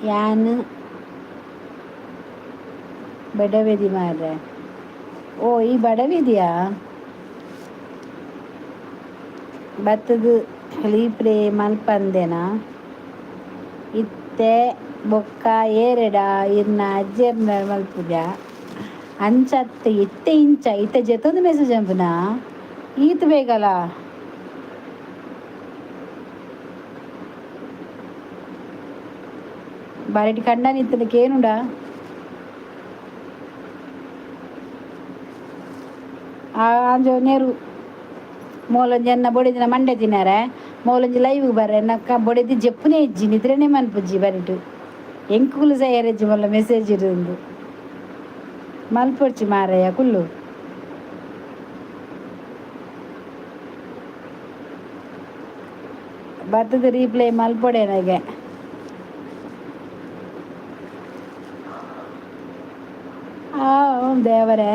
ಯಾನ್ ಬಡವೆದಿ ಮಾರ್ರೆ. ಓ ಈ ಬಡವೆದಿಯಾ ಬತ್ತದು ಲೀಪ್ರೆ ಮಲ್ಪಂದೆನ ಇತ್ತೆ ಬೊಕ್ಕ ಏರೆಡ ಇರ್ನ ಅಜ್ಜೆರ್ನ ಮಲ್ಪುಜ ಅಂಚತ್ತೆ ಇತ್ತೆ ಇಂಚ ಇತ್ತೆ ಜೆತ್ತೊಂದು ಮೆಸೇಜ್ ಅಂಪುನ ಈತ್ ಬೇಕಲ್ಲ ಬರಟಿ ಕಂಡನ ಇತ್ತದಕ್ಕೆ ಏನುಂಡ ಅಂಜೋ ನೇರು ಮೋಲೊಂಜಿ ಎನ್ನ ಬೊಡಿದಿನ ಮಂಡೆ ತಿನ್ನರೆ ಮೋಲೊಂಜಿ ಲೈವ್ ಬರ್ರೆ ನಕ್ಕ ಬೊಡೆದಿ ಜೆಪ್ಪುನೇ ಇಜ್ಜಿ ನಿದ್ರೆನೇ ಮನ್ಪುಜ್ಜಿ ಬರಿಟು ಎಂಕುಲು ಸೈಯರೆಜ್ಜಿ ಮೊಲ್ಲ ಮೆಸೇಜ್ ಇருந்து ಮಲ್ಪೊಡ್ಚಿ ಮಾರಯ್ಯ ಕುಲ್ಲು ಬರ್ತದ ರೀಪ್ಲೇ ಮಲ್ಪೊಡೆ ನನಗೆ ದೇವರೇ.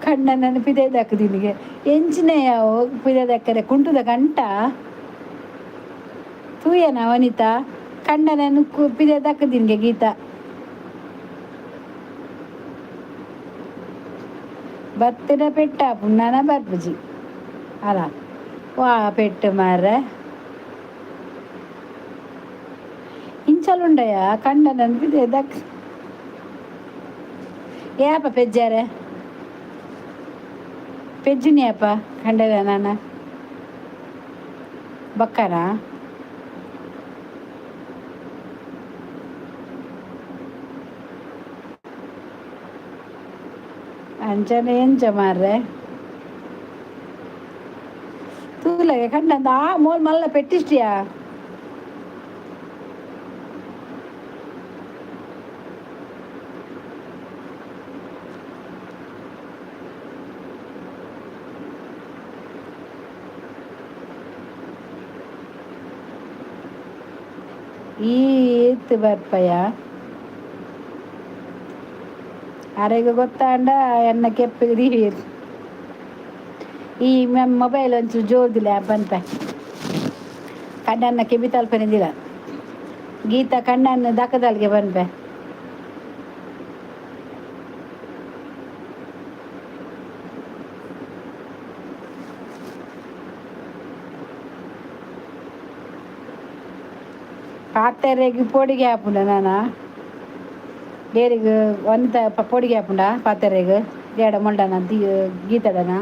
ಕಣ್ಣ ನೆನಪಿದೆ ದಕ್ಕದಿನಿಗೆ ಎಂಚಿನೆಯ ಪಿದೆ ದಕ್ಕರೆ ಕುಂಟುದ ಗಂಟ ತೂಯನ ವನಿತಾ ಕಣ್ಣ ನೆನಪು ಪಿದೆ ದಕ್ಕದಿನಿಗೆ ಗೀತ ಬತ್ತಿನ ಪೆಟ್ಟ ಪುಣ್ಣನ ಬರ್ಪುಜಿ ಅಲ್ಲ ವಾ ಪೆಟ್ಟು ಮಾರ್ರೆ ಇಂಚಲುಂಡಯ್ಯ ಕಂಡ ನೆನಪಿದೆ ದಕ್ಕ ಏಪ ಪೆಜ್ಜಾರೆ ಪೆಜ್ಜುನಿಯಪ್ಪ ಕಂಡದ ನಾನು ಬಕ್ಕನ ಅಂಚನೆ ಎಂಚ ಮಾರ್ರೆ ತೂಲಗೆ ಕಂಡಂದ ಆ ಮೋಲ್ ಮಲ್ಲ ಪೆಟ್ಟಿಸ್ಟಿಯಾ ಈ ಇತ್ತು ಬರ್ಪಯ್ಯ ಅರೆಗೆ ಗೊತ್ತಾಂಡ ಎನ್ನ ಕೆಪ್ಪಿಗೆ ದಿವೀರ್ ಈ ಮೊಬೈಲ್ ಒಂಚೂರು ಜೋರ್ದಿಲ್ಲ ಬಂತ ಕಣ್ಣನ್ನ ಕೆಬಿ ತಲ್ಪನಿದಿಲ್ಲ ಗೀತಾ ಕಣ್ಣನ್ನು ದಕ್ಕದಲ್ಗೆ ಬಂದ್ಬೆ ಪಾತೆರೆಗೆ ಪೊಡಿಗೆ ಹಾಪುಂಡ ನಾನು ಡೇರಿಗೆ ಒಂದ ಪೊಡಿಗೆ ಹಾಪುಂಡ ಪಾತೆರೆಗೆ ದೇಡ ಮೊಂಡನ ಗೀತಡನ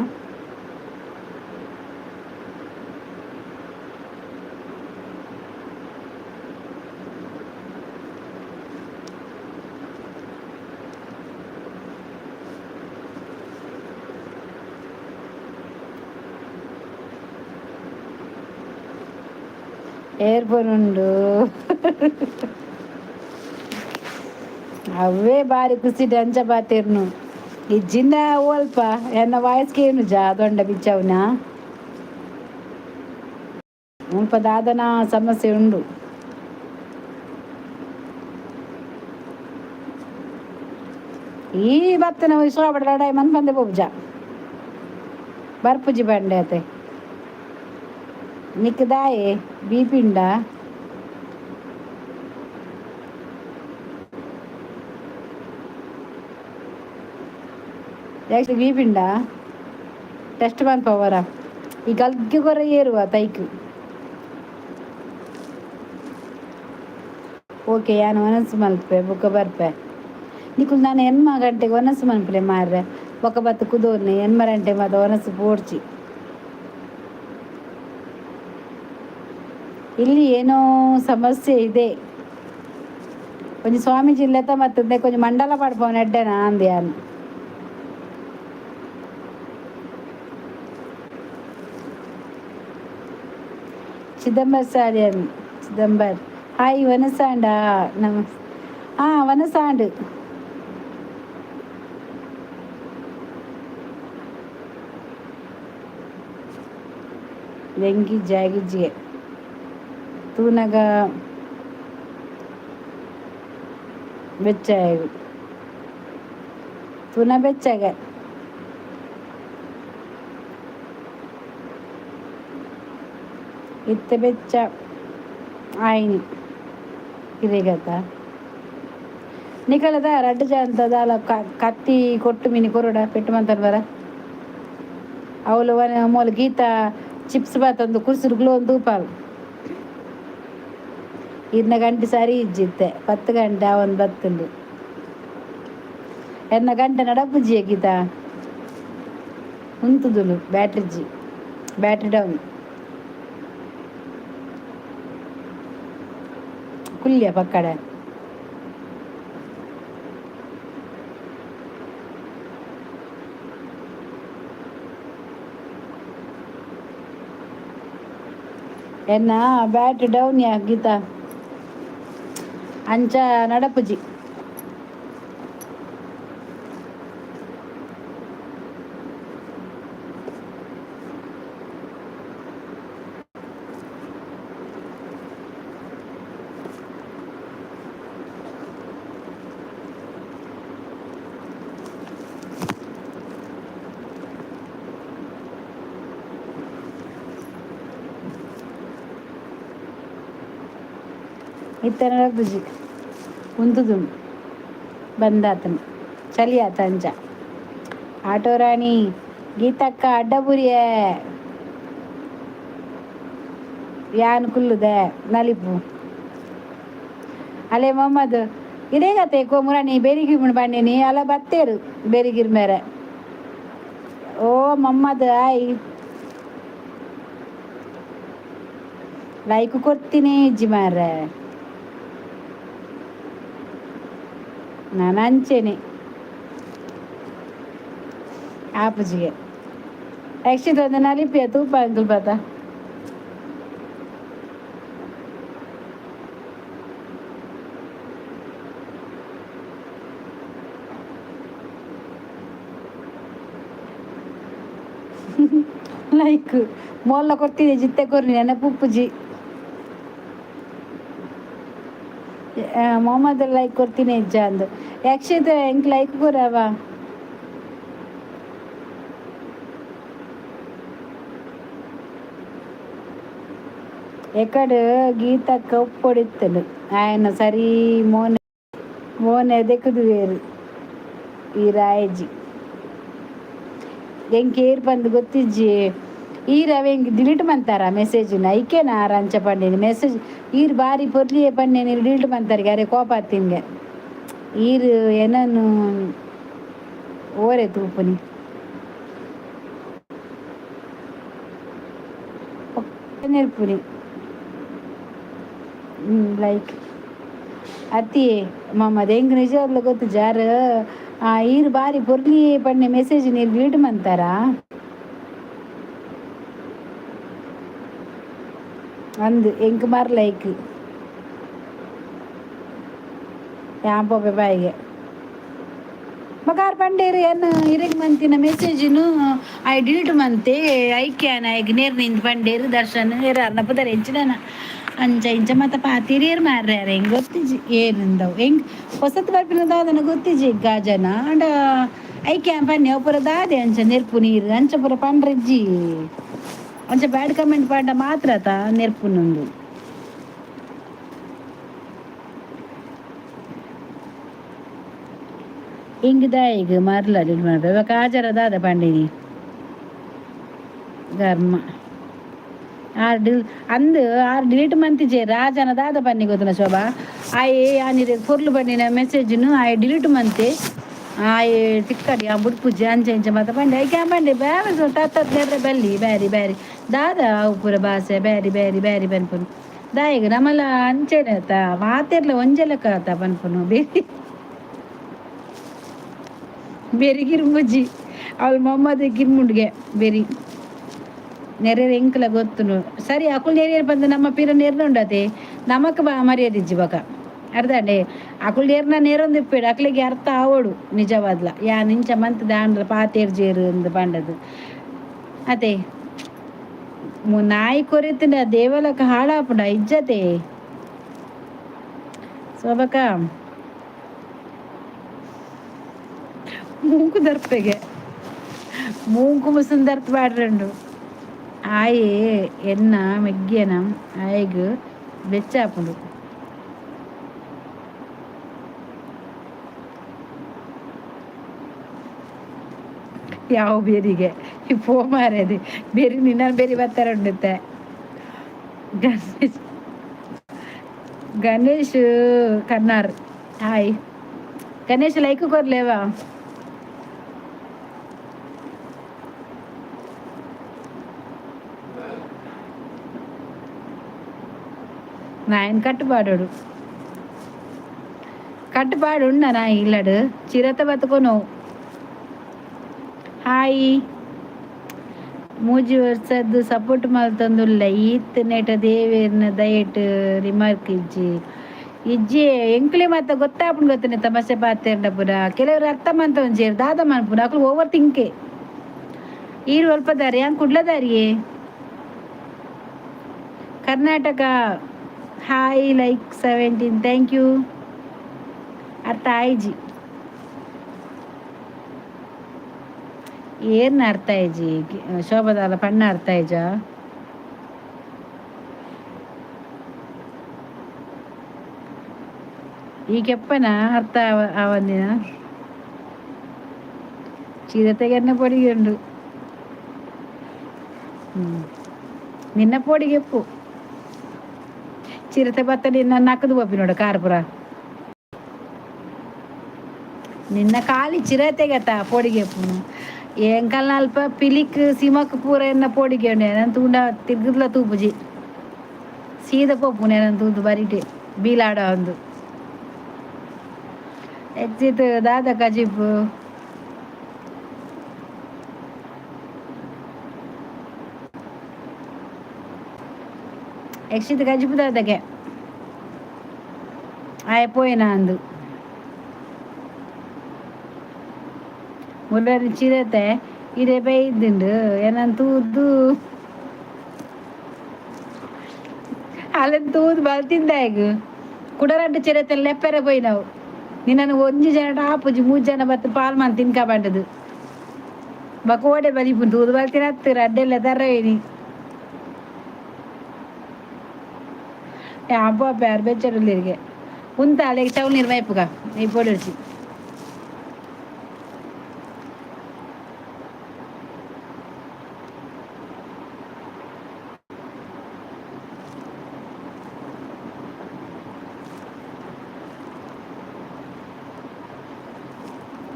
ಏರ್ಫೋನ್ ಉಂಡು ಅವೇ ಬಾರಿ ಖುಷಿ ಅಂಚ ಬಾತಿರ್ನು ಈ ಜಿನ್ನ ಓಲ್ಪ ಎನ್ನ ವಾಯ್ಸ್ಗೆ ಏನು ಜಾ ದೊಂಡ ಬಿಚ್ಚವನ ಸ್ವಲ್ಪ ದಾದನ ಸಮಸ್ಯೆ ಉಂಡು ಈ ಬತ್ತ ನಾವು ಸೋಬಡ ಲಡಾಯಿ ಮನ್ ಬಂದೆ ಬೋಬ್ಜ ಬರ್ಪುಜಿ ಬಂಡೆ ಅತೆ ನಿಕ್ದಾಯೆ ಬೀಪಿಂಡ ಯಾಕೆ ಬೀಪಿಂಡ ಟೆಸ್ಟ್ ಬಂದ್ ಪವರ ಈ ಗಲ್ಗೆ ಕೊರ ಏರುವ ತೈಕು ಓಕೆ ಯಾನು ಒನಸು ಮಲ್ಪೆ ಬೊಕ್ಕ ಬರ್ಪೆ ನಿಕುಲ್ ನಾನು ಎನ್ಮ ಗಂಟೆಗೆ ಒನಸು ಮಲ್ಪಲೆ ಮಾರ್ರೆ ಬೊಕ್ಕ ಬತ್ತು ಕುದೋರ್ನೆ ಎನ್ಮ ಗಂಟೆ ಮಾತ ಒನಸು ಪೋಡ್ಚಿ ಇಲ್ಲಿ ಏನೋ ಸಮಸ್ಯೆ ಇದೆ ಕೊಂಚ ಸ್ವಾಮೀಜಿ ಇಲ್ಲತ ಮತ್ತದೆ ಕೊಂಚ ಮಂಡಲ ಪಡ್ಪವನ ಎಡ್ಡೆನ ಅಂದ್ಯಾನು ಚಿದಂಬರ್ ಸಾರಿಯನ್ ಚಿದಂಬರ್ ಹಾಯ್ ವನಸಾಂಡ ನಮಸ್ ವನಸಾಂಡ್ ವೆಂಗಿ ಜಾಗಿಜ್ಜಿಗೆ ತೂನಗ ಬೆಚ್ಚಾಯಗು ತೂನ ಬೆಚ್ಚಾಗ ಇತ್ತೆ ಬೆಚ್ಚ ಆಯ್ನಿ ಕಿರಿಗತ ನಿಕಲದ ರಡ್ಡು ಜಾಂತದ ಕತ್ತಿ ಕೊಟ್ಟು ಮಿನಿ ಕೊರಡ ಪೆಟ್ಟು ಮಂತನ್ ಬರ ಅವಳು ಮೂಲ ಗೀತ ಚಿಪ್ಸ್ ಬಾತೊಂದು ಕುರ್ಸುರು ಗ್ಲೋ ಒಂದು ತೂಪಾಲು ಇನ್ನ ಗಂಟೆ ಸರಿ ಇಜ್ಜಿತ್ತೆ 10 ಗಂಟೆ ಒಂದು ಬತ್ತುಂಡು ಎನ್ನ ಗಂಟೆ ನಡಪುಜ್ಜಿಯ ಗೀತ ಉಂತುದುಲು ಬ್ಯಾಟ್ರಿ ಡೌನ್ ಕುಲ್ಯ ಪಕ್ಕಡ ಎನ್ನ ಬ್ಯಾಟ್ರಿ ಡೌನ್ ಯಾ ಗೀತಾ ಅಂಚ ನಡಪುಜಿ ಇತ್ತ ನಡಪುಜಿ ಉಂತುದು ಬಂದಾತನು ಚಲಿ ಆತ ಅಂಚ ಆಟೋ ರಾಣಿ ಗೀತಕ್ಕ ಅಡ್ಡಬುರಿಯ ಯಾನ್ ಕುಲ್ಲುದೆ ನಲಿಪು ಅಲೆ ಮೊಹಮ್ಮದ್ ಇದೇಗತ್ತೆ ಕೋಮುರಾಣಿ ಬೇರಿಗಿರ್ ಬಣ್ಣಿ ಅಲ್ಲ ಬತ್ತೇರು ಬೇರಿಗಿರ್ ಮೇರೆ ಓ ಮೊಹಮ್ಮದ್ ಆಯ್ ಲೈಕ್ ಕೊಡ್ತೀನಿ ಇಜ್ಜಿ ಮಾರ್ರೆ ನಾನು ಅಂಚೆನೆ ಆಪಜಿಗೆ ಯಕ್ಷಿತ್ ಒಂದು ನಲಿಪಿಯ ತೂಪ ಅಂಕಲ್ ಪಾತ ಲೈಕ್ ಮೊಲ್ಲ ಕೊಡ್ತೀನಿ ಜಿತ್ತೆ ಕೊರ್ನಿ ನೆನಪು ಉಪ್ಪುಜಿ ಮೊಹಮ್ಮದ್ ಲೈಕ್ ಕೊಡ್ತೀನಿ ಇಜ್ಜ ಅಂದು ಯಕ್ಷಿತ್ ಎಂಕ್ ಲೈಕ್ ಕೊರವ ಎಕಡೆ ಗೀತಕ್ಕ ಉಪ್ಪೊಡಿತ್ತಲು ఆయన ಸರಿ ಮೋನೆ ದೆಕ್ಕದು ಬೇರು ಈ ರಾಯಜಿ ಎಂಕ್ ಏರ್ ಬಂದು ಗೊತ್ತಿಜ್ಜಿ ಈರವ ಹೆಂಗೆ ಡಿಲೀಟ್ ಮಾಡ್ತಾರ ಮೆಸೇಜ್ನ ಐಕೇನಾ ರಂಚ ಪಂಡಿನಿ ಮೆಸೇಜ್ ಈರು ಬಾರಿ ಪೊರ್ಲಿಯೇ ಪಂಡೆ ನೀರು ಡಿಲೀಟ್ ಮಾಡ್ತಾರೆ ಅರೆ ಕೋಪ ತಿನ್ಗೆ ಈರು ಏನನ್ನು ಓರೆ ತೂಪುನಿ ನೆರ್ಪುನಿ ಲೈಕ್ ಅತಿ ಮಮ್ಮದು ಹೆಂಗೆ ನಿಜವಾಗ್ಲೂ ಗೊತ್ತು ಜಾರು ಈರು ಬಾರಿ ಪೊರ್ಲಿ ಪಣ್ಣೆ ಮೆಸೇಜ್ ನೀರು ಡಿಲೀಟ್ ಮಾಡ್ತಾರಾ ಅಂದು ಎಂಕ್ ಮಾರ್ ಲೈಕ್ ಯಾಂಪೋಪೆ ಬಾಯಿಗೆ ಮಗಾರ್ ಪಂಡೇರು ಏನು ಇರಗ್ ಮಂತಿನ ಮೆಸೇಜ್ನು ಐ ಡಿಲೀಟ್ ಮಂತೆ ಐಕ್ಯಾನ ಐಕ್ ನೇರ್ ನಿಂದು ಪಂಡೇರು ದರ್ಶನ ನೇರ ಅರ್ನಪದರ ಹೆಚ್ಚಿನ ಅಂಚ ಇಂಚ ಮತ್ತೆ ಪಾತಿರಿಯರ್ ಮಾರ್ಯಾರ ಹೆಂಗೆ ಗೊತ್ತಿಜ್ಜಿ ಏನಿಂದವು ಹೆಂಗೆ ಹೊಸತು ಬರ್ಪಿನದ ಅದನ್ನು ಗೊತ್ತಿಜ್ಜಿ ಗಾಜನ ಅಂಡ ಐಕ್ಯ ಪನ್ನೆ ಒಬ್ಬರ ದಾದೆ ಅಂಚ ನೆರ್ಪು ನೀರು ಅಂಚ ಪುರ ಪಂಡ್ರಜ್ಜಿ ಅಂಚ ಬ್ಯಾಡ್ ಕಮೆಂಟ್ ಪಾಂಡ ಮಾತ್ರ ನೆರ್ಪುನೊಂದು ಹಿಂಗದ ಈಗ ಮರ್ಲ ಡಿಲೀಟ್ ಮಾಡ್ಬೇಕು ಇವಾಗ ಹಾಜರ ದಾದ ಪಂಡಿನಿ ಗರ್ಮ ಅಂದು ಆರು ಡಿಲೀಟ್ ಮಂತಿಜೆ ರಾಜನ ದಾದ ಬನ್ನಿ ಗೊತ್ತನ ಶೋಭಾ ಆಯೆ ಆನಿದೆ ಪೊರ್ಲು ಬನ್ನಿನ ಮೆಸೇಜ್ನು ಆಯೆ ಡಿಲೀಟ್ ಮಂತೆ ಆಯೆ ತಿಕ್ಕಡಿ ಆ ಬುಡ್ಪುಜ್ಜಿ ಅಂಚೆ ಇಂಚೆ ಮತ್ತೆ ಬಂಡೆ ಐಕೆ ಬಂಡೆ ಬ್ಯಾರೆ ತತ್ತನೇರ ಬಲ್ಲಿ ಬ್ಯಾರಿ ಬ್ಯಾರಿ ದಾದ ಅವು ಪೂರ ಭಾಷೆ ಬ್ಯಾರಿ ಬ್ಯಾರಿ ಬ್ಯಾರಿ ಬನ್ಪುನು ದಾಯಿಗ ನಮ್ಮಲ್ಲ ಅಂಚೆನೆ ಆತ ಮಾತೆರ್ಲ ಒಂಜೆಲಕ ಆತ ಬನ್ಪುನು ಬೇರಿ ಬೇರೆ ಗಿರ್ಮುಜ್ಜಿ ಅವಳು ಮೊಮ್ಮದ ಗಿರ್ಮುಂಡ್ಗೆ ಬೇರಿ ನೆರೆಯರು ಎಂಕಲ ಗೊತ್ತುನು ಸರಿ ಅಕುಲ್ ನೆರೆಯರು ಬಂದು ನಮ್ಮ ಪೀರ ನೇರ್ನ ಉಂಡತೆ ನಮಕ್ ಮರ್ಯಾದಿಜ್ಜಿ ಬಕ ಅರ್ಧಂಡೆ ಅಕುಲ್ ನೇರ್ನ ನೇರೊಂದು ಇಪ್ಪೇಡು ಅಕ್ಲಿಗೆ ಅರ್ಥ ಆವೋಡು ನಿಜವಾದ್ಲ ಯಾ ನಿಂಚ ಮಂತ್ ದಾಂಡ್ಲ ಪಾತೇರ್ಜೇರು ಅಂದು ಪಂಡದು ಅದೇ ನಾಯಿ ಕೊರೆತಿನ ದೇವಲಕ ಹಾಳಾಪುಡ ಇಜ್ಜತೆ ಸೋಬಕ ಮೂಂಕು ದರ್ಪೆಗೆ ಮೂಂಕು ಮುಸುಂದರ್ತ್ ಬಾಡ್ರಂಡು ಆಯೆ ಎನ್ನ ಮೆಗ್ಗೆನ ಆಯ್ಗ ಬೆಚ್ಚಾಪುಂಡು ಯಾವ ಬೇರಿಗೆ ಪೋ ಮಾರದೆ ಬೇರೆ ನಿನ್ನ ಬೇರೆ ಬರ್ತಾರ ಉಂಡುತ್ತೆ ಗಣೇಶ್ ಕನ್ನಾರ್ ಹಾಯ್ ಗಣೇಶ್ ಲೈಕ್ ಕೊರ್ಲೇವಾ నాయన కట్టుబాడు కట్టుబాడు ఉన్నా నా ఇల్లడు చిరత బతుకోను ಹಾಯ್ ಮೂಜಿ ವರ್ಷದ್ದು ಸಪೋರ್ಟ್ ಮಾಡ್ತಂದುಲ್ಲ ಈತ್ ನೆಟ ದೇವೇರ್ನ ದಯಟ್ ರಿಮಾರ್ಕ್ ಇಜ್ಜಿ ಎಂಕ್ಲೆ ಮತ್ತೆ ಗೊತ್ತಾಪುಂಡು ಗೊತ್ತನೆ ತಮಾಷೆ ಪಾತೆರ್ನ ಪುರ ಕೆಲವರು ಅರ್ಥ ಮಂತ ಒಂಜೇರು ದಾದ ಮನ್ಪುರ ಅಕ್ಲು ಓವರ್ ಥಿಂಕೆ ಈರು ಅಲ್ಪ ದಾರಿ ಹಂಗೆ ಕುಡ್ಲದಾರಿಯೇ Karnataka hi like 17 thank you ಅರ್ಥ ಆಯ್ಜಿ ಏನ್ ಅರ್ಥ ಆಯ್ಜಿ ಶೋಭದಾಲ ಪಣ್ಣ ಅರ್ಥ ಆಯ್ಜ ಈಗೆಪ್ಪನ ಅರ್ಥ ಆವಂದಿನ ಚಿರತೆಗೆನ್ನ ಪೊಡಿಗೆ ಉಂಡು ನಿನ್ನ ಪೋಡಿಗೆಪ್ಪು ಚಿರತೆ ಬತ್ತ ನಿನ್ನ ನಕ್ಕದು ಬಪ್ಪಿ ನೋಡು ಕಾರ್ಪುರ ನಿನ್ನ ಕಾಲಿ ಚಿರತೆಗೆತ ಪೋಡಿಗೆಪ್ಪು ಎಂಕಲ್ನ ಅಲ್ಪ ಪಿಲಿಕ್ ಸಿಮಕ್ ಪೂರ ಎನ್ನ ಪೋಡಿಗೆ ಉಂಡೆ ನಾನು ತೂಂಡ ತಿರ್ಗದ್ಲ ತೂಪುಜಿ ಸೀದ ಪಪ್ಪು ನಾನು ತೂದು ಬರಿಟೆ ಬೀಲಾಡ ಒಂದು ಹೆಚ್ಚಿತ್ತು ದಾದ ಕಜಿಪ್ಪು ಯಕ್ಷಿತ್ ಗಜ್ಜಿಪುದಕ್ಕೆ ಆಯ್ಪೋಯಿನ ಅಂದು ಮುಲ್ಲರಿ ಚಿರತೆ ಇದೇ ಬೈದ್ದುಂಡು ಏನಂತ ತೂದ್ದು ಅಲ್ಲಂತ ತೂದು ಬಲ್ತಿಂದ ಈಗ ಕುಡರಂಟು ಚಿರತೆ ಲೆಪ್ಪರೆ ಪೋಯಿ ನಾವು ನಿನ್ನನ್ನು ಒಂಜಿ ಜನ ಆಪುಜಿ 3 ಜನ ಬತ್ತು ಪಾಲ್ ಮನ್ ತಿನ್ಕ ಬಂಡದು ಬಕೋಡೆ ಬಲಿಪುಂಡು ತೂದು ಬಲ್ತಿನ ಹತ್ತಿರ ಅಡ್ಡೆಲ್ಲ ತರ್ರವೇನಿ ಅಪ್ಪ ಪ್ಯಾರ್ ಬೆಚ್ಚರುಲ್ಲಿರಿಗೆ ಉಂತ ಅಲ್ಲಿಗೆ ಚೌಲ್ ನೀರು ಮೈಪುಗ ಈ ಪೊಡಿಸಿ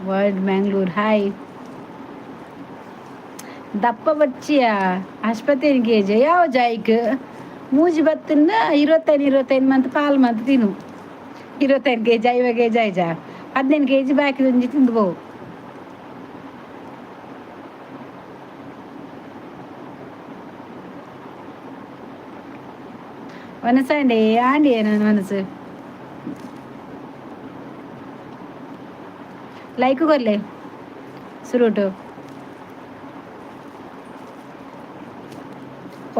ವರ್ಲ್ಡ್ ಮ್ಯಾಂಗ್ಳೂರ್ ಹಾಯ್ ದಪ್ಪ ಬಚ್ಚಿಯ ಆಸ್ಪತ್ರೆಗೆ ಯಾವ ಜಾಯ್ಕ್ ಮೂಜಿ ಬತ್ತನ್ನ 25 ಮಂತ್ ಪಾಲ್ ಮಂತ್ ತಿನ್ನು 25 kg 5 kg ಆಯ್ಜ 15 kg ಬಾಕಿ ಒಂಜಿ ತಿಂದು ಬೋವು ಮನಸ್ಸಂಡೆ ಆಂಡಿ ನನ್ನ ಮನಸ್ಸು ಲೈಕ್ ಕೊರ್ಲೆ ಸುರುಟು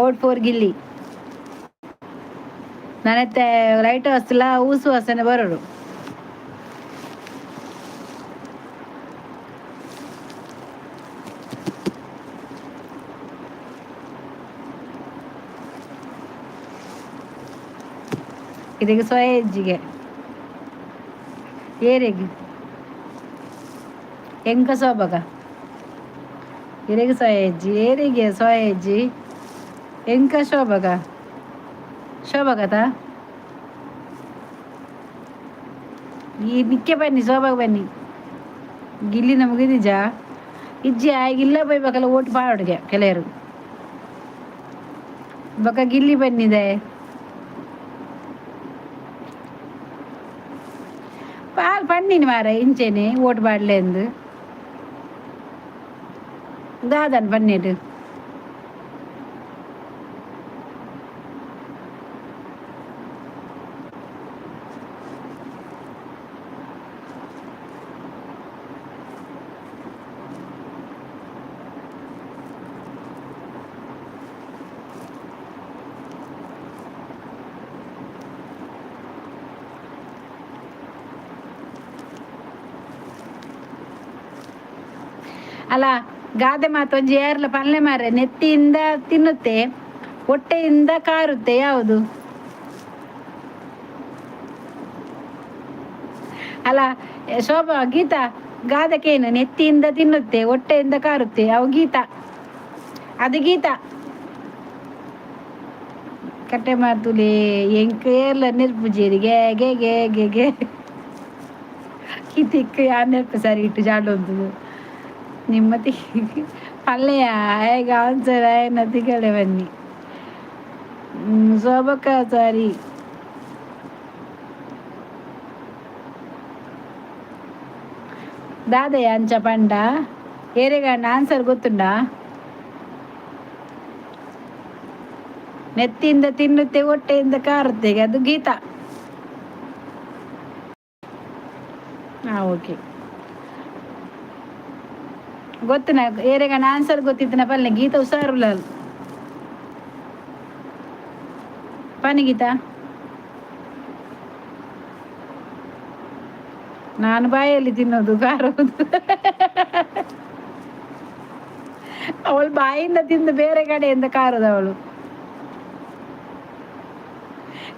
ಓಟ್ 4 ಗಿಲ್ಲಿ ನನ್ನತ್ತೆ ಲೈಟ್ ಹಸ್ತಲ ಊಸು ವಾಸನೆ ಬರೋಡು ಇದಕ್ಕೆ ಸೋಯಾ ಹೆಜ್ಜಿಗೆ ಏರೆಗೆ ಎಂಕ ಸೋಬಗ ಇರೆಗೆ ಸೋಯಾ ಹೆಜ್ಜಿ ಏರಿಗೆ ಸೋಯಾ ಹೆಜ್ಜಿ ಎಂಕ ಶೋಭಗತ ಈ ನಿಕ್ಕೆ ಬನ್ನಿ ಶೋಭಾಗ ಬನ್ನಿ ಗಿಲ್ಲಿ ನಮಗೆ ನಿಜ ಇಜ್ಜಿ ಆಗಿಲ್ಲ ಬೈಬೇಕಲ್ಲ ಓಟ್ ಪಾಡೋಡ್ಗೆ ಕೆಲವರು ಬಕ ಗಿಲ್ಲಿ ಬನ್ನಿದೆ ಪಾಲ್ ಪಣ್ಣಿನ ಮಾರ ಇಂಚೆನೆ ಓಟ್ ಪಾಡ್ಲೆ ಅಂದು ದಾದನ್ ಪನ್ನಿಟ್ಟು ಅಲ್ಲ ಗಾದೆ ಮಾತು ಒಂಜಿ ಏರ್ಲ ಪಲ್ಲೆ ಮಾರೆ ನೆತ್ತಿಯಿಂದ ತಿನ್ನುತ್ತೆ ಹೊಟ್ಟೆಯಿಂದ ಕಾರುತ್ತೆ ಯಾವುದು ಅಲ್ಲ ಶೋಭಾ ಗೀತಾ ಗಾದಕೇನು ನೆತ್ತಿಯಿಂದ ತಿನ್ನುತ್ತೆ ಹೊಟ್ಟೆಯಿಂದ ಕಾರುತ್ತೆ ಅವು ಗೀತಾ ಅದು ಗೀತಾ ಕಟ್ಟೆ ಮಾತುಲಿ ಎಂಕ ಏರ್ಲ ನೆರ್ಪುಜೇರಿ ಗೆ ಗೆ ಗೆ ಗೆ ಗೆ ಕಿತಿಕ್ ಯಾ ನೆರ್ಪು ಸರಿ ಇಟ್ಟು ಜಾಡೊಂದು ನಿಮ್ಮತಿ ಪಲ್ಲೆಯ ಹೇಗೆ ಆನ್ಸರ್ ಏನತಿ ಕಡೆ ಬನ್ನಿ ಶೋಭಕ್ಕ ಸಾರಿ ದಾದಯ್ಯ ಅಂಚ ಪಂಡ ಏರೆಗಂಡ ಆನ್ಸರ್ ಗೊತ್ತುಂಡಾ ನೆತ್ತಿಯಿಂದ ತಿನ್ನುತ್ತೆ ಹೊಟ್ಟೆಯಿಂದ ಕಾರುತ್ತೆ ಅದು ಗೀತಾ ಓಕೆ ಗೊತ್ತುನ ಏರೆಗಂಡ ಆನ್ಸರ್ ಗೊತ್ತಿತ್ತನ ಪಲ್ಲೆ ಗೀತಾ ಹುಷಾರುಲ್ಲ ಪನಿ ಗೀತಾ ನಾನು ಬಾಯಲ್ಲಿ ತಿನ್ನೋದು ಕಾರೋದು ಅವಳು ಬಾಯಿಂದ ತಿಂದು ಬೇರೆ ಕಡೆಯಿಂದ ಕಾರೋದು ಅವಳು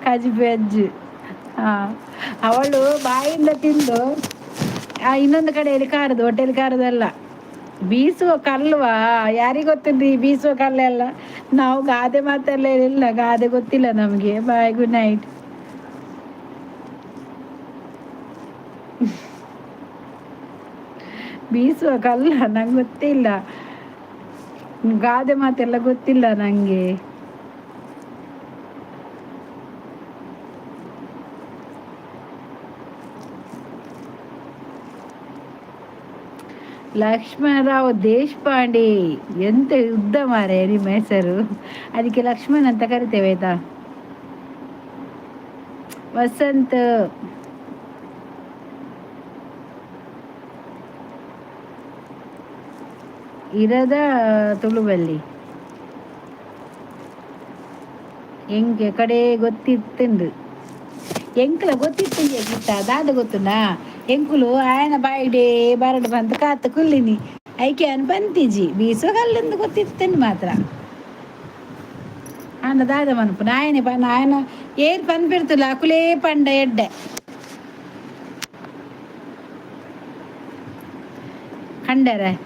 ಕಜಿ ವೆಜ್ ಅವಳು ಬಾಯಿಂದ ತಿಂದು ಇನ್ನೊಂದು ಕಡೆಯಲ್ಲಿ ಕಾರದು ಹೊಟ್ಟೆಯಲ್ಲಿ ಕಾರದಲ್ಲ ಬೀಸುವ ಕಲ್ವಾ ಯಾರಿಗೆ ಗೊತ್ತಿದ್ರಿ ಬೀಸುವ ಕಲ್ಲೆಲ್ಲ ನಾವು ಗಾದೆ ಮಾತೆಲ್ಲ ಇಲ್ಲ ಗಾದೆ ಗೊತ್ತಿಲ್ಲ ನಮಗೆ ಬಾಯ್ ಗುಡ್ ನೈಟ್ ಬೀಸುವ ಕಲ್ಲ ನಂಗೆ ಗೊತ್ತಿಲ್ಲ ಗಾದೆ ಮಾತೆಲ್ಲ ಗೊತ್ತಿಲ್ಲ ನಂಗೆ ಲಕ್ಷ್ಮಣರಾವ್ ದೇಶಪಾಂಡೆ ಎಂತ ಯುದ್ಧ ಮಾರೆ ನಿಮ್ಮ ಹೆಸರು ಅದಕ್ಕೆ ಲಕ್ಷ್ಮಣ್ ಅಂತ ಕರಿತೇವೆ ಆಯ್ತಾ ವಸಂತ್ ಇರದ ತುಳುವಲ್ಲಿ ಎಂಗೆ ಕಡೆ ಗೊತ್ತಿತ್ತುಂಡು ಎಂಕ್ಲ ಗೊತ್ತಿತ್ತು ಗೀತ ದಾದ ಗೊತ್ತುನಾ ಎಂಕುಲು ఆయన ಬಾಯಿಡೆ ಬರಡು ಬಂದು ಕಾತು ಕುಲ್ಲಿನಿ ಐಕೆ ಅನ್ ಬಂತಿಜಿ ಬೀಸೋ ಕಲ್ಲಿಂದು ಗೊತ್ತಿತ್ತು ಮಾತ್ರ ಆಂಡ ದಾದ ಮನ್ಪುನ ఆయనే పని ఆయన ఏది పని పెడుతులే అకులే పండ ఎడ్డ ಕಂಡರೆ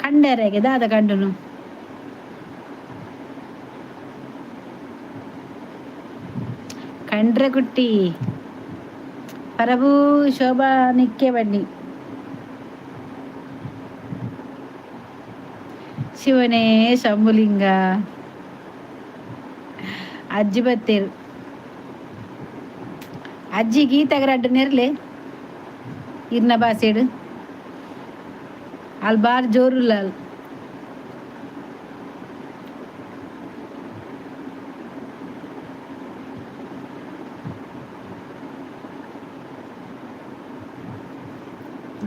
ಕಂಡರೆಗೆ ದಾದ ಕಂಡುನು ಕಂಡ್ರೆ ಕುಟ್ಟಿ ಪರಭು ಶೋಭಾ ನಿಕ್ಕೆ ಬನ್ನಿ ಶಿವನೇ ಶಂಭುಲಿಂಗ ಅಜ್ಜಿ ಬತ್ತೇರು ಅಜ್ಜಿ ಗೀತಗರಡ್ಡು ನೆರ್ಲೆ ಇರ್ನ ಬಾಸೇಡು ಅಲ್ಲಿ ಬಾರ್ ಜೋರುಲ್ಲ ಅಲ್ಲಿ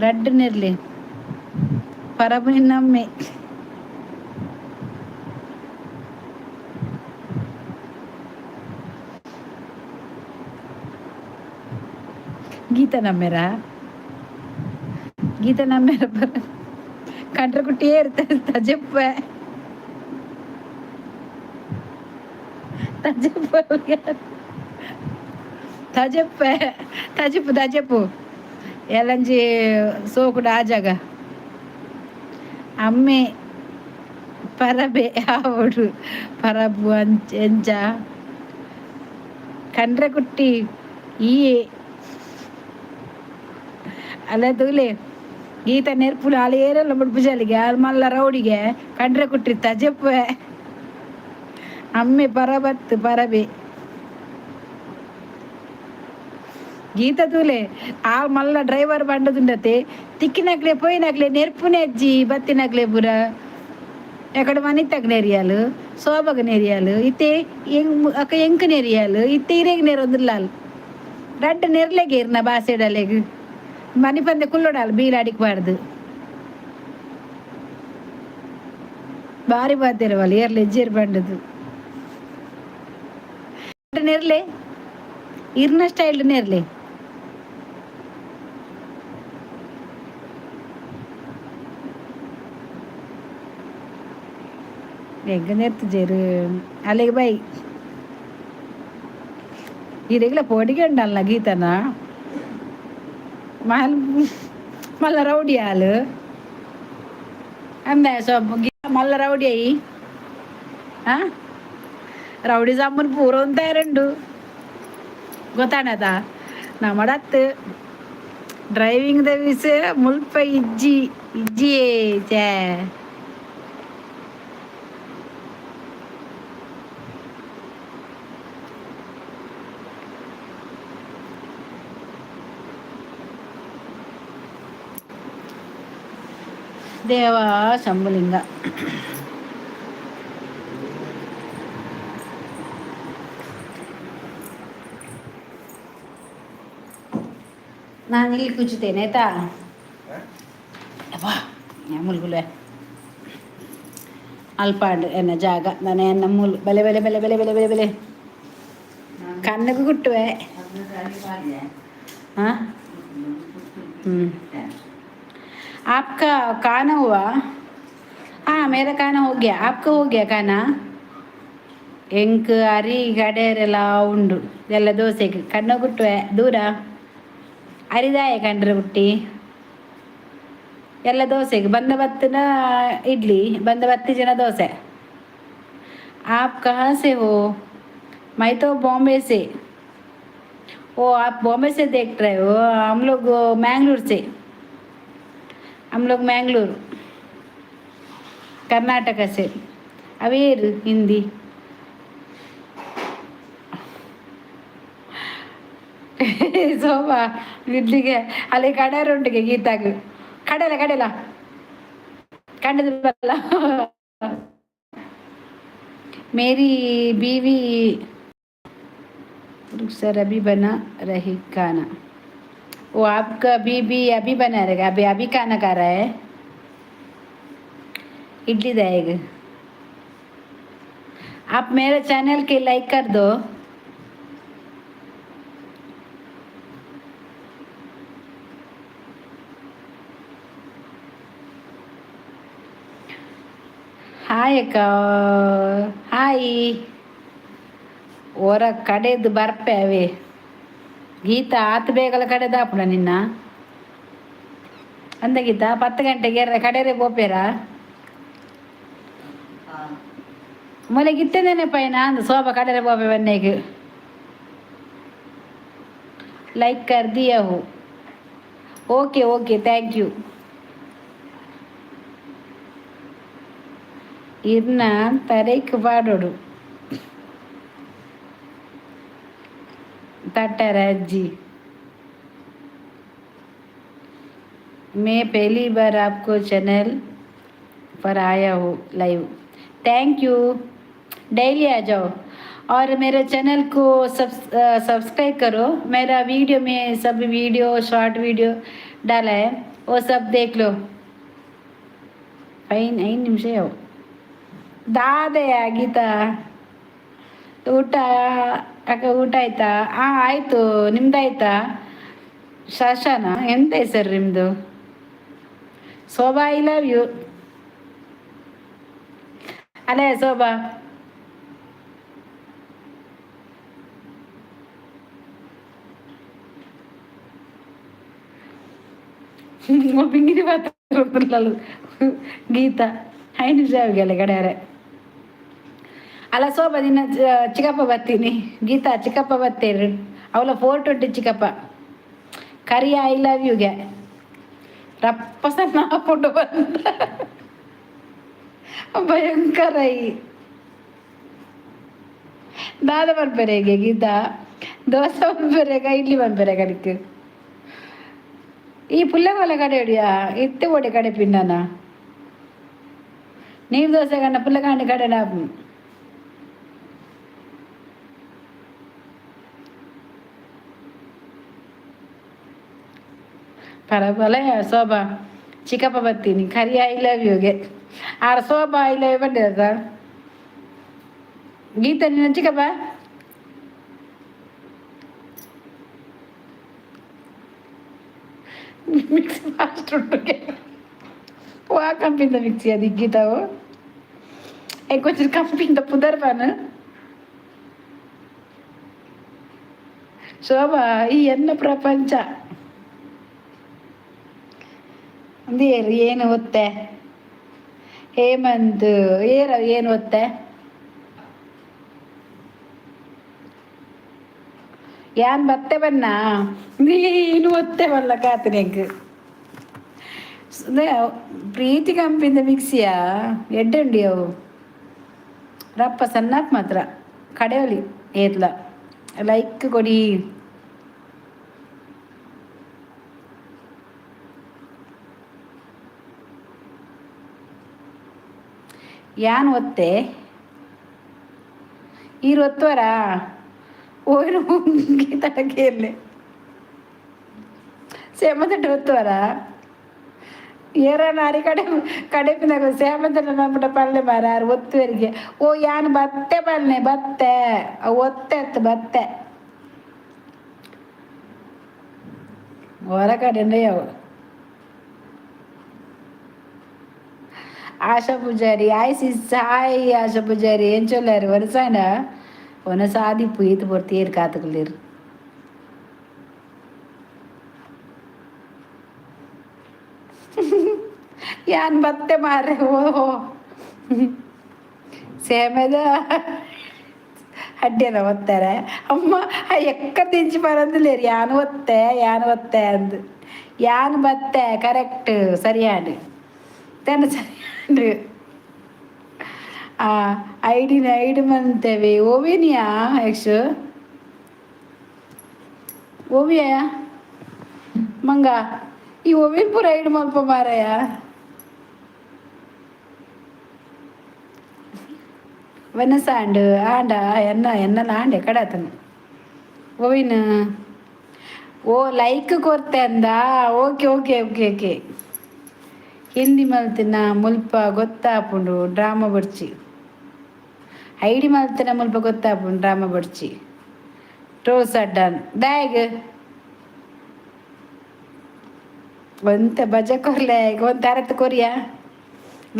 ರಡ್ಡು ನೆರ್ಲೆ ಪರಬು ನಿನ್ನಮ್ಮೆ ಗೀತ ನಮ್ಮೆರ ಕಂಡ್ರೆ ಕುಟ್ಟಿಯೇ ಇರ್ತಾರೆ ತಜಪ್ಪ ತಜಪ್ಪು ಎಲಂಜಿ ಸೋಕುಡ ಆಜಾಗ ಅಮ್ಮೆ ಪರಬೆ ಆವಡು ಪರಬು ಎಂಚ ಕಂಡ್ರೆ ಕುಟ್ಟಿ ಈ ಅಲ್ಲ ತೂಲೆ ಗೀತ ನೆರ್ಪುಲು ಅಲ್ಲಿ ಏರೆಲ್ಲ ಮುಡ್ಪುಜಲಿಗೆ ಅಲ್ಲಿ ಮಲ್ಲ ರೌಡಿಗೆ ಕಂಡ್ರೆ ಕುಟ್ಟಿ ತಜಪ್ಪ ಅಮ್ಮೆ ಪರಬತ್ತು ಪರಬೆ ಗೀತ ತೂಲೆ ಆ ಮಲ್ಲ ಡ್ರೈವರ್ ಬಂಡದುಂಡತೆ ತಿಕ್ಕಿನಕ್ಲೆ ಪೋಯಿನಕ್ಲೆ ನೆರ್ಪುನೆ ಅಜ್ಜಿ ಬತ್ತಿನಕ್ಲೆ ಪುರ ಎಕಡೆ ಮನಿತಗ್ ನೆರಿಯಾಲು ಸೋಬಗ ನೆರಿಯಾಲು ಇತ್ತೆ ಅಕ್ಕ ಎಂಕ್ ನೆರಿಯಾಲು ಇತ್ತೆ ಇರೇಗ್ ನೆರೊಂದಿಲ್ಲ ರಡ್ಡು ನೆರ್ಲೆಗೆ ಇರ್ನ ಬಾಸೆಡಲೆಗ್ ಮನಿ ಪಂದೆ ಕುಲ್ಲೋಡಲ್ಲ ಬೀಲಾಡಿಕ್ಬಾರ್ದು ಬಾರಿ ಬಾತಿರವಲ್ಲ ಏರ್ಲೆ ಎಜ್ಜೇರು ಬಂಡದು ನೆರ್ಲೆ ಇರ್ನ ಸ್ಟೈಲ್ ನೆರ್ಲೆ ಹೆಂಗ ನೆರ್ತಜೇರು ಅಲ್ಲಿಗೆ ಬೈ ಇರೆಗ್ಲ ಪೋಡಿಗೆ ಉಂಡಲ್ಲ ಗೀತನ మళ్ళా రౌడీ వాళ్ళు అందే సో మళ్ళా రౌడీ అయ్యి ರೌಡಿ ಸಾಂಬನ್ ಪೂರ ಅಂತ ಎರಡು ಗೊತ್ತಾಣದ ನಮ್ಮಡತ್ತು ಡ್ರೈವಿಂಗ್ ದ ವಿಷ ಮುಲ್ಪ ಇಜ್ಜಿಯೇ ಚೇ ದೇವ ಶಂಭುಲಿಂಗ ನಾನು ಇಲ್ಲಿ ಕೂಚುತ್ತೇನೆ ಆಯ್ತಾ ಅಬ್ಬಾ ಮುಲ್ಗುಲ್ವೆ ಅಲ್ಪಾಡ್ ಎನ್ನ ಜಾಗ ನಾನು ಎನ್ನ ಮುಲ್ ಬೆಲೆ ಬೆಲೆ ಬೆಲೆ ಬೆಲೆ ಬೆಲೆ ಬೆಲೆ ಬೆಲೆ ಕಣ್ಣಗೂ ಕುಟ್ಟುವೆ हाँ आपका खाना हुआ हाँ मेरा खाना हो गया आपका हो गया खाना ಎಂಕ್ ಅರಿ ಗಡೆರೆಲ್ಲ ಉಂಡು ಎಲ್ಲ ದೋಸೆಗೆ ಕಣ್ಣ ಗುಟ್ಟುವೆ ದೂರ ಅರಿದಾಯ ಕಂಡ್ರೆ ಹುಟ್ಟಿ ಎಲ್ಲ ದೋಸೆಗೆ ಬಂದ ಬತ್ತಿನ ಇಡ್ಲಿ ಬಂದ ಬತ್ತಿ ಜನ ದೋಸೆ आप कहाँ से हो मैं तो बॉम्बे से ओ आप बॉम्बे से देख रहे हो हम लोग मैंगलोर से हम लोग मैंगलोर कर्नाटक से अवेर हिंदी ಸೋಮಾ ಇಡ್ಲಿಗೆ ಅಲ್ಲಿ ಕಡರುಂಟಿಗೆ ಗೀತಾಗ ಕಡಲ ಕಡಲ ಕಂಡದಿಲ್ಲ मेरी बीवी सर अभी बना रही खाना। वो आपका बीबी अभी बना रहेगा, अभी अभी खाना खा रहा है। इडली देगा। आप मेरे चैनल के लाइक कर दो। ಹಾಯ್ ಅಕ್ಕ, ಹಾಯ್. ಹೊರ ಕಡೆದು ಬರ್ಪೇವೆ. ಗೀತಾ ಆತು ಬೇಗಲ ಕಡೆದಾಪುಣ ನಿನ್ನ ಅಂದ ಗೀತಾ 10 ಗಂಟೆಗೆ ಕಡೆರೆ ಬೋಪೇರಾ ಮೊಲೆ ಗಿತ್ತದೇನೆ ಪೈನ ಅಂದ ಶೋಭಾ ಕಡೆರೆ ಬೋಪೆ ಬನ್ನೇಗೆ लाइक कर दिया हो. Okay okay thank you. ಇರ್ನ ತರೇಕ್ ಪಾಡೋಡು तटर जी. मैं पहली बार आपको चैनल पर आया हूँ लाइव. Thank you. डेली आ जाओ और मेरे चैनल को सब्सक्राइब करो. मेरा वीडियो में सब वीडियो शॉर्ट वीडियो डाला है, वो सब देख लो. 5 ನಿಮಿಷ ಯಾವ ದಾದೆಯ ಗೀತಾ ಊಟ ಅಕ್ಕ ಊಟ ಆಯ್ತಾ? ಹಾಂ ಆಯಿತು. ನಿಮ್ದಾಯ್ತಾ? ಶಶಾನ ಎಂತ ಹೆಸರು ನಿಮ್ಮದು? Shobha I love you. ಅಲ್ಲೇ ಶೋಭಾ ಪಿಂಗಿರಿ ಪಾತ್ರ ಗೀತಾ 5 ನಿಮಿಷ ಆಗಿಲ್ಲ ಗಡ್ಯಾರೆ. ಅಲ್ಲ ಶೋಭಾ ದಿನ ಚಿಕ್ಕಪ್ಪ ಬರ್ತೀನಿ. ಗೀತಾ ಚಿಕ್ಕಪ್ಪ ಬರ್ತೀರಿ ಅವಳ 420 ಚಿಕ್ಕಪ್ಪ ಕರಿಯ ಐ ಲವ್ ಯುಗೆ ರಪ್ಪಸ ನಾಪುಟ್ಟು ಬಂದ ಭಯಂಕರ ದಾದ ಬರ್ಬೇರೆಗೆ ಗೀತಾ ದೋಸೆ ಬಂದ್ಬೇರೆಗ ಇಡ್ಲಿ ಬಂದ್ಬೇರೆ ಕಡಿಕೆ ಈ ಪುಲ್ಲಗೋಲ ಕಡೆ ಹೊಡಿಯಾ ಇತ್ತೆ ಓಡಿ ಕಡೆ ಪಿಂಡನ ನೀರು ದೋಸೆ ಕಣ್ಣ ಪುಲ್ಲಗಾಂಡಿ ಕಡೆ ಡಾಪು ಪರಬಲ ಶೋಭಾ ಚಿಕ್ಕಪ್ಪ ಬರ್ತೀನಿ ಕರಿ ಐ ಲವ್ ಯುಗೆ ಆರ ಶೋಭಾ ಐ ಲವ್ ಯು ಬಂದಿರ ಗೀತಾ ನಿನ್ನ ಚಿಕ್ಕಪ್ಪ ಮಿಕ್ಸಿ ಫಾಸ್ಟ್ ಉಂಟು ವಾ ಕಂಪಿಂದ ಮಿಕ್ಸಿ ಅದು ಗೀತಾವು ಕೊಂಚ ಕಂಪಿಂದ ಪುದರ್ಬಾನ ಶೋಭಾ ಈ ಎನ್ನ ಪ್ರಪಂಚ ಅಂದೇರು ಏನು ಒತ್ತೆ ಹೇಮಂತ್ ಏನು ಒತ್ತೆ ಯಾನ್ ಬತ್ತೆ ಬನ್ನ ನೀನು ಒತ್ತೆ ಬಲ್ಲ ಕಾತನೆಗ್ ಪ್ರೀತಿ ಕಂಪಿಂದ ಮಿಕ್ಸಿಯಾ ಎಡ್ಡುಂಡಿ ಅವು ರಪ್ಪ ಸಣ್ಣಕ್ಕೆ ಮಾತ್ರ ಕಡೆಯಲಿ ಏತ್ಲ ಲೈಕ್ ಕೊಡಿ. ಯಾನ್ ಒತ್ತೆ ಈರು ಒತ್ತುವರ ಓಯ್ನು ಗೀತಕ್ಕೆ ಇರಲಿ ಸೇಮಂತ ಒತ್ತುವರ ಏರ ನಾರಿ ಕಡೆ ಪಿಂದಾಗ ಸೇಮಂತ ನಮ್ಮಟ ಪಲ್ಲೆ ಮಾರ ಒತ್ತುವರಿಗೆ ಓ ಯಾನ್ ಬತ್ತೆ ಪಲ್ಲೆ ಬತ್ತೆ ಒತ್ತೆತ್ತು ಬತ್ತೆ ಹೊರ ಕಡೆ ಯಾವ ఆశా పూజారి హాయ్ సిస్ హాయ్ ఆశా పూజారి ఏం చొల్లారు వరుసాన ಒನ ಸಾದಿಪ್ಪು ಈತು ಬರ್ತಿ ಏರು ಕಾತುಕೊಳ್ಳಿರು ಯಾನ್ ಬತ್ತೆ ಮಾರೆ ಓಹೋ ಸೇಮೆದ ಅಡ್ಡಿಯಲ್ಲ ಒತ್ತಾರೆ ಅಮ್ಮ ಎಕ್ಕ ತಿಂಚಿ ಬರಂದಿಲ್ಲೇರು ಯಾನು ಒತ್ತೆ ಅಂದು ಯಾನ್ ಬತ್ತೆ ಕರೆಕ್ಟ್ ಸರಿಯಾಡು ತನ್ನ ಸರಿಯಾಡು ಐಡಿ ಮಂತೇವೆ ಓವಿನಿಯಾ ಯಕ್ಷು ಓವಿಯ ಮಂಗ ಈ ಓವಿನ ಪೂರ I do ಮಲ್ಪ Marayya ವನಸಾಂಡು and ಎನ್ನಲ ಆಂಡೆ ಕಡತನು ಓವಿನ O like ಕೊರ್ತೆ ಅಂದ. Okay okay okay okay Hindi ಮಲ್ತಿನ ಮುಲ್ಪ ಗೊತ್ತಾಪುಂಡು ಡ್ರಾಮಾ ಬಡ್ಚಿ ಐಡಿ ಮಲ್ತಿನ ಮುಲ್ಪ ಗೊತ್ತಾಪುಂಡು ಡ್ರಾಮಾ ಬಡ್ಚಿ ಟೋಸ್ ಅಡ್ಡನ್ ದಾಯಗ್ ಒಂತ ಬಜ ಕೊರ್ಲೆ ಒಂದು ತರತ್ ಕೊರಿಯ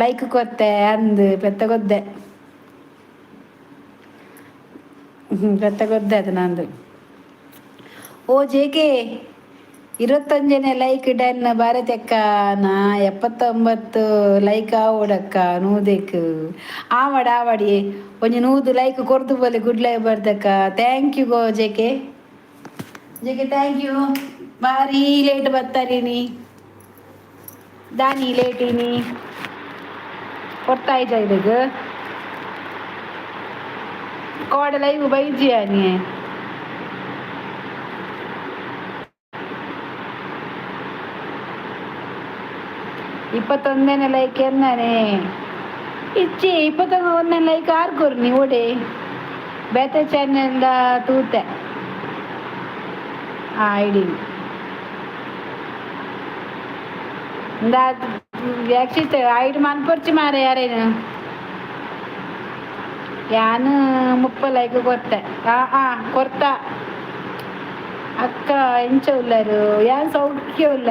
ಲೈಕ್ ಕೊರ್ತೆ ಅಂದು ಪೆತ್ತ ಗೊದ್ದೆ ಪೆತ್ತ ಗೊದ್ದೆ ಅದು ನಂದು. ಓ ಜೇಕೆ 21 ಲೈಕ್ ಡನ್ ಭಾರತಕ್ಕ ನಾ 79 ಲೈಕ್ ಆವಡಕ್ಕ ನೂದೆಕ್ ಆವಡಿ ಒಂಜಿ 100 ಲೈಕ್ ಕೊರ್ದು ಬೋಲೆ ಗುಡ್ ಲೈಕ್ ಬರ್ದಕ್ಕ. ಥ್ಯಾಂಕ್ ಯು ಗೋ ಜೆಕೆ ಥ್ಯಾಂಕ್ ಯು. ಭಾರಿ ಲೇಟ್ ಬರ್ತಾರೀನಿ ದಾನಿ ಲೇಟಿನಿ ಕೊಡ್ತಾಯ್ತ ಇದಕ್ಕೆ ಕೋಡ ಲೈವ್ ಬೈಜಿಯಾನಿ 21 ಲೈಕ್ എന്നാನೆ ಇಚ್ಚಿ 21 ಲೈಕ್ ಆರ್ಕೊರ್ನಿ ಓಡೆ ಬೇತೆ ಚಾನೆಲ್ ತೂತೆ ಐಡಿ ವ್ಯಾಕ್ಷಿತ್ ಐಡಿ ಮನ್ಪೊರ್ಚಿ ಮಾರೆ ಯಾರೇನು ಯಾನು 30 ಲೈಕ್ ಕೊರ್ತೆ ಕೊರ್ತ ಅಕ್ಕ ಎಂಚ ಉಳ್ಳರು ಯಾನ್ ಸೌಖ್ಯ ಉಳ್ಳ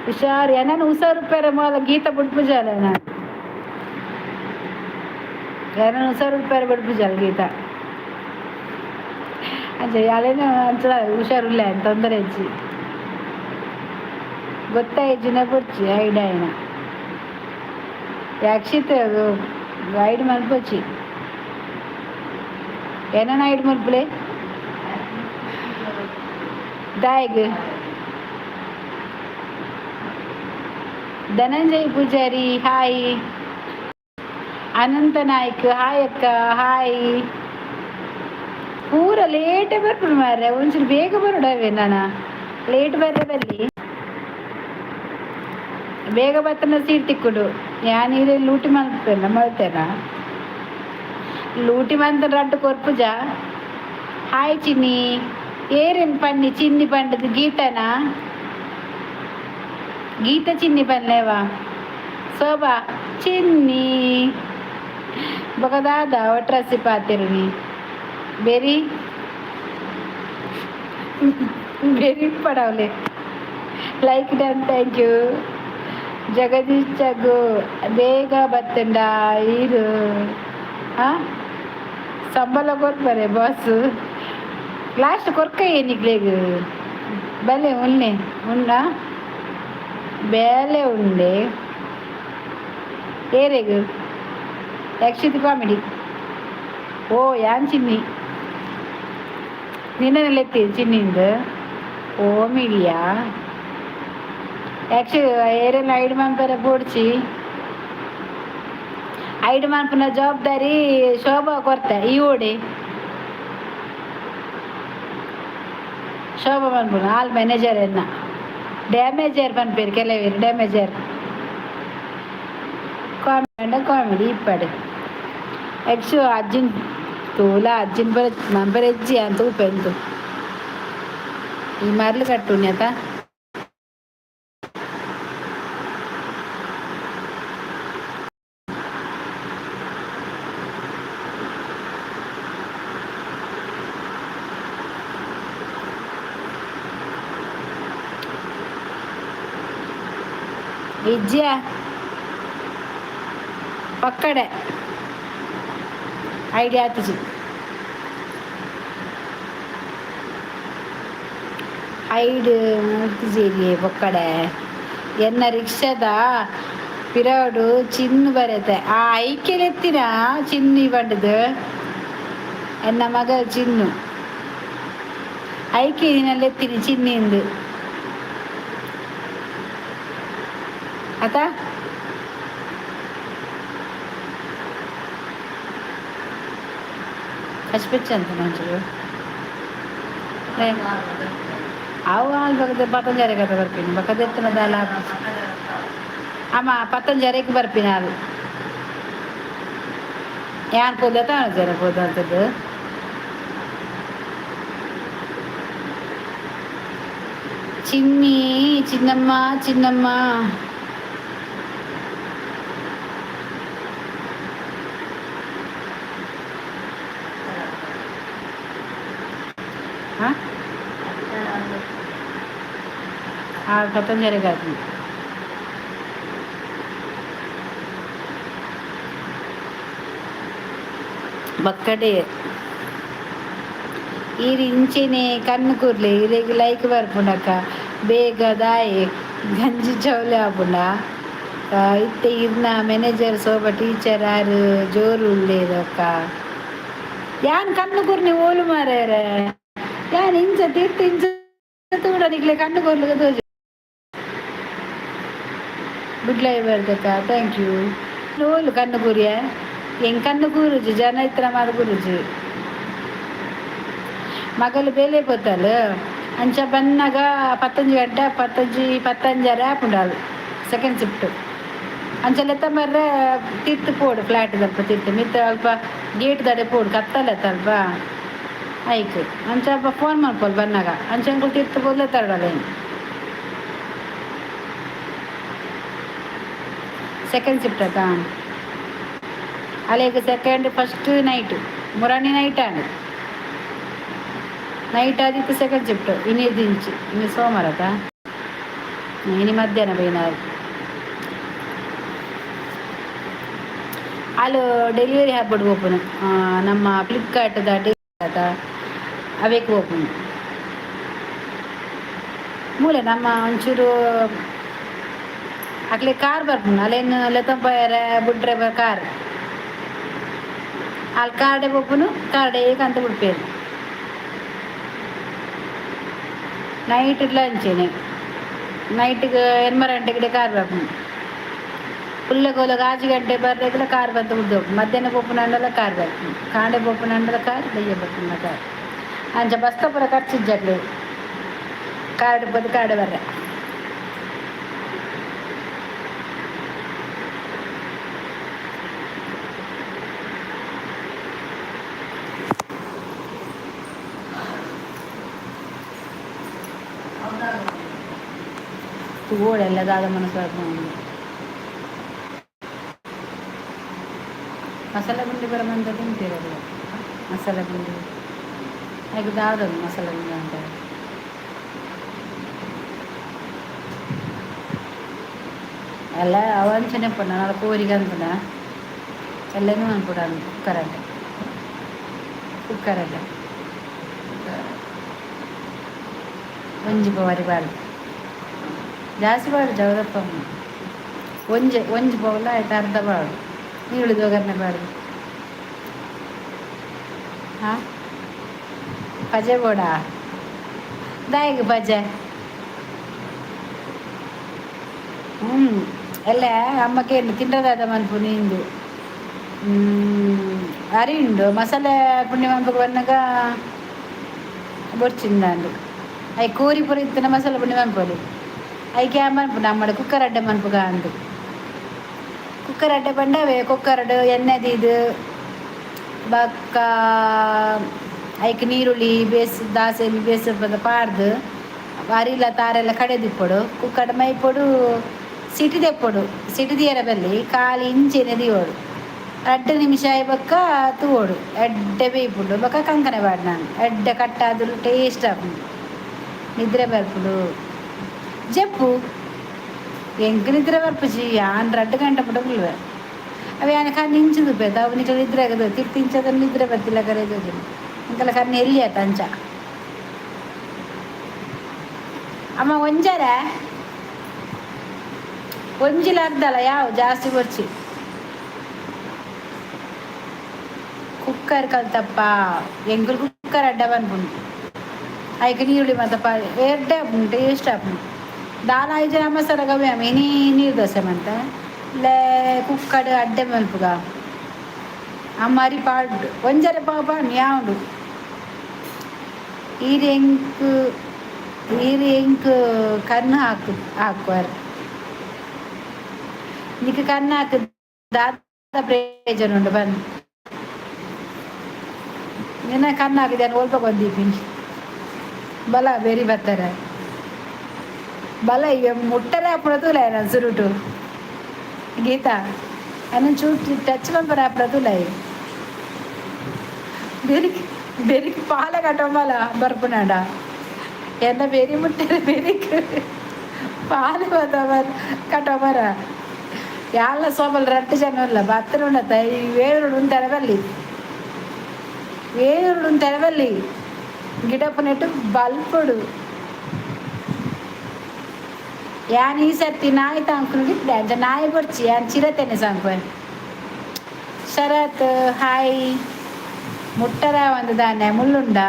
ಹುಷಾರು ನಾನು ಹುಷಾರುಪೇರ ಮೊದಲ ಗೀತ ಬಿಡ್ಪುಜಾಲ ನಾನು ಯಾರನ್ನ ಹುಷಾರುಪೇರ ಬಿಡ್ಪುಜಾಲ ಗೀತ ಅಂಚೆ ಅಲ್ಲೇನು ಅಂಚ ಹುಷಾರಿಲ್ಲ ತೊಂದರೆ ಹೆಚ್ಚಿ ಗೊತ್ತಾಯ್ಜಿನ ಕೊಡ್ಚಿ ಐಡಾಯಿನ ಯಾಕ್ಷಿತ್ ಐಡ್ ಮಲ್ಪೊಚ್ಚಿ ಏನನ ಐಡ್ ಮಲ್ಪಲೆ ದಾಯಗ್ ಧನಂಜಯ್ ಪೂಜಾರಿ ಹಾಯ್. ಅನಂತ ನಾಯ್ಕ್ ಹಾಯ್ ಅಕ್ಕ ಹಾಯ್. ಪೂರ ಲೇಟೇ ಬರ್ಬಿಡು ಮಾರ್ರೆ ಒಂಚೂರು ಬೇಗ ಬರೋಡವೆ ನಾನು ಲೇಟ್ ಬರ್ರೆ ಬಲ್ಲಿ ಬೇಗ ಬತ್ತನ ಸೀಟ್ ತಿಕ್ಕುಡು ಯಾನೀರೆ ಲೂಟಿ ಮಲ್ತೇನ ಲೂಟಿ ಮಂತ ರಡ್ಡು ಕೊರ್ಪುಜ. ಹಾಯ್ ಚಿನ್ನಿ ಏರೇನು ಪನ್ನಿ ಚಿನ್ನಿ ಪಂಡದು ಗೀತನಾ ಗೀತ ಚಿನ್ನಿ ಪನ್ಲೇವಾ ಶೋಭಾ ಚಿನ್ನಿ ಬಗದಾದ ಒಟ್ರಸಿ ಪಾತಿರುನಿ ಬೇರಿ ಪಡವಲೆ like done thank you. Jagadish Jaggu ಬೇಗ ಬತ್ತಂಡ ಇದು ಸಂಬಳ ಕೊಡ್ಬಾರೆ ಬಾಸ್ ಲಾಸ್ಟ್ ಕೊರ್ಕ ಏನಿಗ್ಲೇಗ ಬಲೆ ಉಣ್ಣೆ ಉಂಡ ಬೇಲೆ ಉಂಡೆ ಏರೆಗು ಯಕ್ಷಿತ್ ಕಾಮಿಡಿ ಓ ಯಾನ್ ಚಿನ್ನಿ ನಿನ್ನೆಲ್ಲ ಎತ್ತಿ ಚಿನ್ನಿಂದ ಓ ಮೀಡಿಯಾ ಯಕ್ಷ ಏರೆಲ್ಲ ಐದು ಮನ್ಪರ ಪೋಡ್ಚಿ ಐದು ಮನ್ಪನ ಜವಾಬ್ದಾರಿ ಶೋಭಾ ಕೊರ್ತೆ ಈ ಓಡಿ ಶೋಭಾ ಮನ್ಪುನ ಆಲ್ ಮ್ಯಾನೇಜರ್ ಎನ್ನ ಡ್ಯಾಮೇಜರ್ ಪನ್ಪೇರು ಕೆಲವೇರು ಡ್ಯಾಮೇಜರ್ ಕಾಮಿಡಿ ಇಪ್ಪಡು ಯಕ್ಷು ಅಜ್ಜಿನ್ ತೂಲ ಅಜ್ಜಿನ್ ಮಂಪರ ಹೆಜ್ಜಿ ಅಂತ ಉಪ್ಪೆಂತು ಈ ಮರ್ಲು ಕಟ್ಟುಣ್ಯತ ಹೆಜ್ಜೆ ಪಕ್ಕಡೆ ಐಡಿಯಾ ಆತಿಜಿ ಐಡ್ ಮಾಡ್ತಿದ್ದೀರಿ ಪಕ್ಕಡೆ ಎನ್ನ ರಿಕ್ಷಾದ ಪಿರಾಡು ಚಿನ್ನು ಬರತ್ತೆ ಆ ಐಕ್ಯಲೆತ್ತಿನ ಚಿನ್ನು ಬಂಡದು ಎನ್ನ ಮಗ ಚಿನ್ನು ಐಕ್ಯನಲ್ಲೆತ್ತೀನಿ ಚಿನ್ನಿಂದು ಆತ ಹಚ್ಪಿಚ್ಚ ಅಂತ ಮಂಚೂರು ಅವು ಅಲ್ಲಿ ಬಗ್ಗದ ಪತಂಜಾರಿಗೆ ಅಂತ ಬರ್ತೀನಿ ಬಕ್ಕದ ಎತ್ತನದಲ್ಲ ಆಮ ಪತಂಜಾರಿಗೆ ಬರ್ತೀನಿ ಅದು ಯಾರು ಪೋದತ ಜನ ಪೋದಂಥದ್ದು ಚಿನ್ನಿ ಚಿನ್ನಮ್ಮ ಚಿನ್ನಮ್ಮ పతంజలి గారి ಬಕ್ಕಡೆ ಈರಿಂಚಿನೆ ಕಣ್ಣು ಕೂರ್ಲೆ ಇರೆಗ್ ಲೈಕ್ ಬರ್ಪುಂಡಕ್ಕ ಬೇಗ ದಾಯಿ ಗಂಜಿ ಚೌಲೆ ಆಪುಂಡ ಇತ್ತೆ ಇರ್ನ ಮ್ಯಾನೇಜರ್ ಸೋಬ ಟೀಚರ್ ಆರು ಜೋರು ಉಳ್ಳೇದಕ್ಕ ಯಾನ್ ಕಣ್ಣು ಕೂರ್ನಿ ಓಲು ಮಾರ್ಯಾರ ಯಾನ್ ಇಂಚ ತೀರ್ಥ ಇಂಚ ತೂಡ ನಿಕ್ಲೆ ಕಣ್ಣು ಕೂರ್ಲಿಗೆ ತೋಜು ಗುಡ್ಲೈ ಬರ್ದಕ್ಕ ಥ್ಯಾಂಕ್ ಯು ಓಲು ಕಣ್ಣು ಕೂರಿಯ ಹೆಂಗೆ ಕಣ್ಣು ಕೂರುಜು ಜನ ಇತ್ರ ಮಾರು ಕೂರುಜು ಮಗಲು ಬೇಲೆ ಪೋತಲು ಅಂಚ ಬನ್ನಾಗ 11 ಗಂಟೆ 15 ಆಪುಂಡಾಲು ಸೆಕೆಂಡ್ ಶಿಫ್ಟ್ ಅಂಚಲೆತ್ತ ಮರ್ರೆ ತೀರ್ತು ಪೋಡು ಫ್ಲ್ಯಾಟ್ ದಲ್ಪ ತೀರ್ತು ಮಿತ್ತ ಅಲ್ಪ ಗೇಟ್ ದಡೆ ಪೋಡು ಕತ್ತಲೆತ್ತ ಅಲ್ಪ ಆಯ್ತು ಅಂಚ ಅಲ್ಪ ಫೋನ್ ಮಾಡ್ಕೊಲ್ ಬನ್ನಾಗ ಅಂಚಂಗಳು ತೀರ್ತು ಪೋದ್ಲೆ ತರಡಲ್ಲ ಸೆಕೆಂಡ್ ಶಿಫ್ಟ್ ಆಯ್ತಾ ಅಲ್ಲಿಗೆ ಸೆಕೆಂಡ್ ಫಸ್ಟ್ ನೈಟು ಮುರಾಣಿ ನೈಟ್ ಆಂಡ್ ನೈಟ್ ಆದಿತ್ತು ಸೆಕೆಂಡ್ ಶಿಫ್ಟ್ ಇನ್ನು ದಿಂಚು ಇನ್ನು ಸೋಮವಾರದ ಇನ್ನು ಮಧ್ಯಾಹ್ನ ಬೈನಾರು ಅಲ್ಲಿ ಡೆಲಿವರಿ ಹಾಕ್ಬಿಟ್ಟು ಓಪನು ನಮ್ಮ ಫ್ಲಿಪ್ಕಾರ್ಟ್ದ ಡೆಲಿವರಿ ಆತ ಅವಕ್ಕೆ ಓಪನು ಮೂಲೆ ನಮ್ಮ ಒಂಚೂರು ಅಕ್ಲೆ ಕಾರ್ ಬರ್ಪುನು ಅಲ್ಲೇನು ಲೆತ್ತಂಪಾಯರ ಬಿಟ್ರೆ ಕಾರ್ ಅಲ್ಲಿ ಕಾರ್ಡೆ ಒಪ್ಪನು ಕಾರ್ಡೆ ಅಂತ ಬಿಡ್ಪೇನು ನೈಟ್ ಲಂಚೇನೆ ನೈಟ್ಗೆ 8 ಗಂಟೆಗೆ ಕಾರ್ ಬರ್ಪುನು ಪುಲ್ಲಗೋಲಗ 5 ಗಂಟೆ ಬರ್ದಾಗಲ ಕಾರ್ ಬಂದು ಬಿಡ್ದು ಮಧ್ಯಾಹ್ನ ಪೊಪ್ಪುನ ಅಂಡಲ ಕಾರ್ ಬರ್ಪುನು ಕಾಂಡೆ ಪೊಪ್ಪುನ ಅಂಡಲ ಕಾರ್ ದಯ್ಯ ಬರ್ಪುನ ಕಾರ್ ಅಂಚ ಬಸ್ತಪುರ ಖರ್ಚಿಜ್ಜಕ್ಲೆ ಕಾರ್ಡ್ ಬಂದು ಕಾರ್ಡೆ ಬರ್ರೆ ಓಡೆಲ್ಲ ದಾದ ಮನಸ್ಸು ಮಸಾಲೆ ಬುಂಡಿ ಬರಮಂತ ತಿಂತೀರಲ್ಲ ಮಸಾಲೆ ಬುಂಡಿ ಹಾಗೆ ದಾದದು ಮಸಾಲೆ ಬುಂಡಿ ಅಂತಾರೆ ಎಲ್ಲ ಅವಂಚನೆ ಪಡ ನಾನು ಕೋರಿಗೆ ಅಂತದ ಎಲ್ಲನೂ ಅನ್ಬಿಡ ಕುಕ್ಕರಲ್ಲ ಒಂಜಿ ಪವರಿ ಬಾರ್ದು ಜಾಸ್ತಿ ಬಾಡು ಜವದಪ್ಪ ಒಂಜಿ ಪೌಲ ಆಯ್ತು ಅರ್ಧ ಬಾಡು ನೀಳಿದ ಒಗ್ಗರಣೆ ಬಾರ್ದು ಹಾಂ ಪಜೆ ಬೋಡ ದಾಯಿಗೆ ಪಜೆ ಎಲ್ಲ ಅಮ್ಮಕ್ಕೆ ತಿಂಡದಾದ ಮನ್ಪು ನಿಂದು ಅರಿಂಡು ಮಸಾಲೆ ಪುಣ್ಯ ಮನ್ಪಕ್ಕೆ ಬಂದಾಗ ಬೊರ್ಚಿಂದಾಂಡು ಅಯ್ಯ ಕೋರಿ ಪುರ ಇತ್ತಿನ ಮಸಾಲೆ ಪುಣ್ಯ ಮನ್ಪೋಲಿ ಐಕೆ ಮನ್ಪು ನಮ್ಮಡೆ ಕುಕ್ಕರ್ ಅಡ್ಡೆ ಮನ್ಪುಗ ಅಂದು ಕುಕ್ಕರ್ ಅಡ್ಡೆ ಬಂಡವೆ ಕುಕ್ಕರ್ಡು ಎಣ್ಣೆದು ಬಕ್ಕ ಐಕೆ ನೀರುಳ್ಳಿ ದಾಸೆಲಿ ಬೇಸದ ಪಾರ್ದು ಅರಿಲ ತಾರೆಲ್ಲ ಕಡೆದಿಪ್ಪೊಡು ಕುಕ್ಕರ್ ಮೈಪೊಡು ಸಿಟಿ ತೆಪ್ಪೊಡು ಸಿಟಿ ದಿಯರ ಬಲ್ಲಿ ಕಾಲು ಇಂಚಿನ ದಿಯೋಡು 2 ನಿಮಿಷ ಬಕ್ಕ ತೂವೋಡು ಎಡ್ಡೆ ಬೇಯ್ಪುಡು ಬಕ್ಕ ಕಂಕನೆ ಬಾಡು ನಾನು ಎಡ್ಡೆ ಕಟ್ಟಾದ್ರು ಟೇಸ್ಟ್ ಆಪುಂಡು ನಿದ್ರೆ ಬರ್ಪುಡು ಜಪ್ಪು ಹೆಂಗೆ ನಿದ್ರೆ ಬರ್ಪುಜಿ ಯಾನ್ 2 ಗಂಟೆ ಬಿಡೋಗಿಲ್ವ ಅವು ಯಾನ ಕಣ್ಣು ಇಂಚಿದು ಬೇತ ಅವನಿಗೆ ನಿದ್ರೆ ಆಗದು ತಿಂಚದ ನಿದ್ರೆ ಬರ್ತಿಲ್ಲ ಕರೆಯೋದು ಇಂಕಲ್ಲ ಕಣ್ಣು ಎಲ್ಲಿ ಆಯ್ತು ಅಂಚ ಅಮ್ಮ ಒಂಜಾರ ಒಂಜಿಲ ಅರ್ಧಲ್ಲ ಯಾವ ಜಾಸ್ತಿ ಬರ್ಚಿ ಕುಕ್ಕರ್ ಕಲ್ತಪ್ಪ ಎಂಗುಲ್ ಕುಕ್ಕರ್ ಅಡ್ಡ ಬಂದ್ಬುಂಟು ಐಕೆ ನೀರುಳ್ಳಿ ಮತ್ತಪ್ಪ ಎಡ್ಡೆ ಆಪುಂಡು ಟೇಸ್ಟ್ ಆಪುಂಡು ದಾಲ್ 5 ಜನ ಮಸಾಲ ಗವ್ಯ ಮಿನಿ ನೀರು ದೋಸೆ ಮಂತ ಲೇ ಕುಕ್ಕಡ್ ಅಡ್ಡೆ ಮಲ್ಪುಗ ಅಮ್ಮರಿ ಪಾಡು ಒಂಜರೆ ಪಾಪ ಯಾವುದು ಈರಿ ಎಂಕ್ ಕಣ್ಣು ಹಾಕುವಾರ ನಿಕ್ಕೆ ಕಣ್ಣು ಹಾಕು ದಾದ ಪ್ರಯೋಜನ ಉಂಟು ಬಂದು ನಿನ್ನ ಕಣ್ಣಾಗಿದೆ ಓಲ್ಪ ಬಂದೀನಿ ಬಲ ಬೇರಿ ಬರ್ತಾರೆ ಬಲ ಈಗ ಮುಟ್ಟರೆ ಅಪ್ಪಡತುಲ ಸುರುಟು ಗೀತಾ ಅನ್ನ ಚೂಟ್ ಟಚ್ ಬಂಪರ ಅಪ್ಪಡತುಲ ಬೆರಿಗೆ ಬೆರಿಗೆ ಪಾಲ ಕಟ್ಟೊಮ್ಮಲ ಬರ್ಪುನಾಡ ಎನ್ನ ಬೆರಿ ಮುಟ್ಟರೆ ಬೆರಿಗೆ ಪಾಲು ಕಟ್ಟೊಮ್ಮರ ಯಾಲ ಸೋಬಲ್ ರಟ್ಟು ಜನ ಇಲ್ಲ ಬತ್ತನ ಉಂಡತ್ತ ಈ ವೇರುಡು ತೆರವಲ್ಲಿ వేరుడు తెరవల్లి గిడపనట్టు బల్పుడు ಯಾನ್ ಈ ಸರ್ತಿ ನಾಯಿ ತಾಂಕ್ನುಗಿದ್ದೆ ಅಂತ ನಾಯಿ ಬರ್ಚಿ ಯಾನ್ ಚಿರತೆನೆ ಸಾಂಕ್ವೆ ಶರತ್ ಹಾಯ್ ಮುಟ್ಟರ ಒಂದು ದಾನೆ ಮುಳ್ಳುಂಡ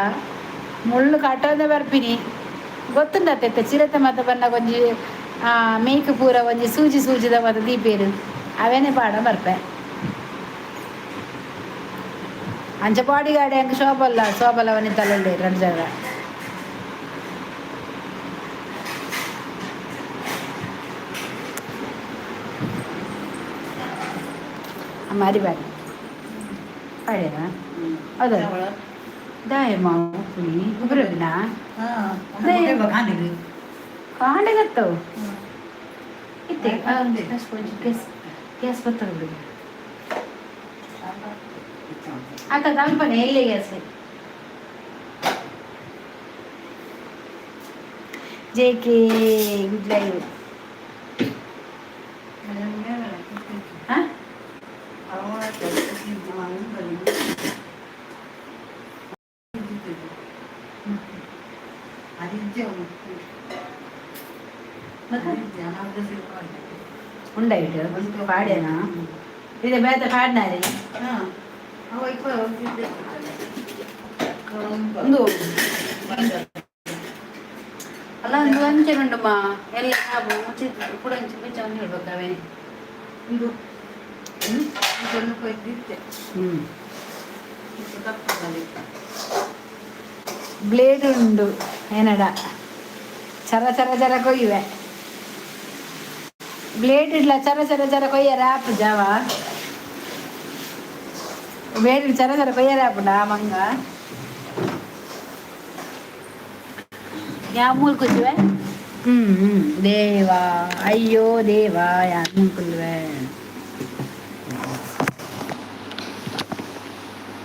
ಮುಳ್ಳು ಕಟ್ಟೋದೇ ಬರ್ಪಿನಿ ಗೊತ್ತುಂಡತ್ತೆ ಚಿರತೆ ಮತ್ತೆ ಬನ್ನ ಒಂಜಿ ಮೇಯ್ಕ್ ಪೂರ ಒಂಜಿ ಸೂಜಿ ಸೂಜಿದ ಮತ್ತೆ ದೀಪೇರು ಅವೇನೆ ಪಾಡ ಬರ್ಪೆ ಅಂಚ ಬಾಡಿ ಗಾಡಿ ಹಂಗೆ ಶೋಭಲ್ಲ ಅವನಿ ತಲೆಯಲ್ಲಿ ಎರಡು ಜಾಗ हमारी बारी पड़ेगा अदर दाए माऊ पुनी उबरे बिना कांडे गत्तो इते गैस पत्तर बिना आता दाम पण एल्ले गैस जेके गुड लाइव हाँ ഉണ്ടായിട്ട് പാടിയാ ഇത് വേറെ പാടിനാരേ ಅಲ್ಲ ಒಂದು ವಂಚನುಂಡಮ್ಮ ಎಲ್ಲ ಕೂಡ ಚಂದ ಹೇಳ್ಬೇಕವೇ ಇದು ಬ್ಲೇಡ್ ಉಂಡು ಏನಡ ಚರ ಚರ ಚರ ಕೊಯ್ಯುವೆ ಬ್ಲೇಡ್ ಇಡ್ಲ ಚರ ಚರ ಚರ ಕೊಯ್ಯರ ಆಪು ಜಾವ ಬ್ಲೇಡ್ ಚರ ಚರ ಕೊಯ್ಯರ ಆಪುಂಡ ಮಂಗ ಯಾವ ಮೂಲ್ ಕುಯ್ಯುವೆ ದೇವಾ ಅಯ್ಯೋ ದೇವಾ ಯಾವ ಮೂಲ್ ಕುಯ್ಯುವೆ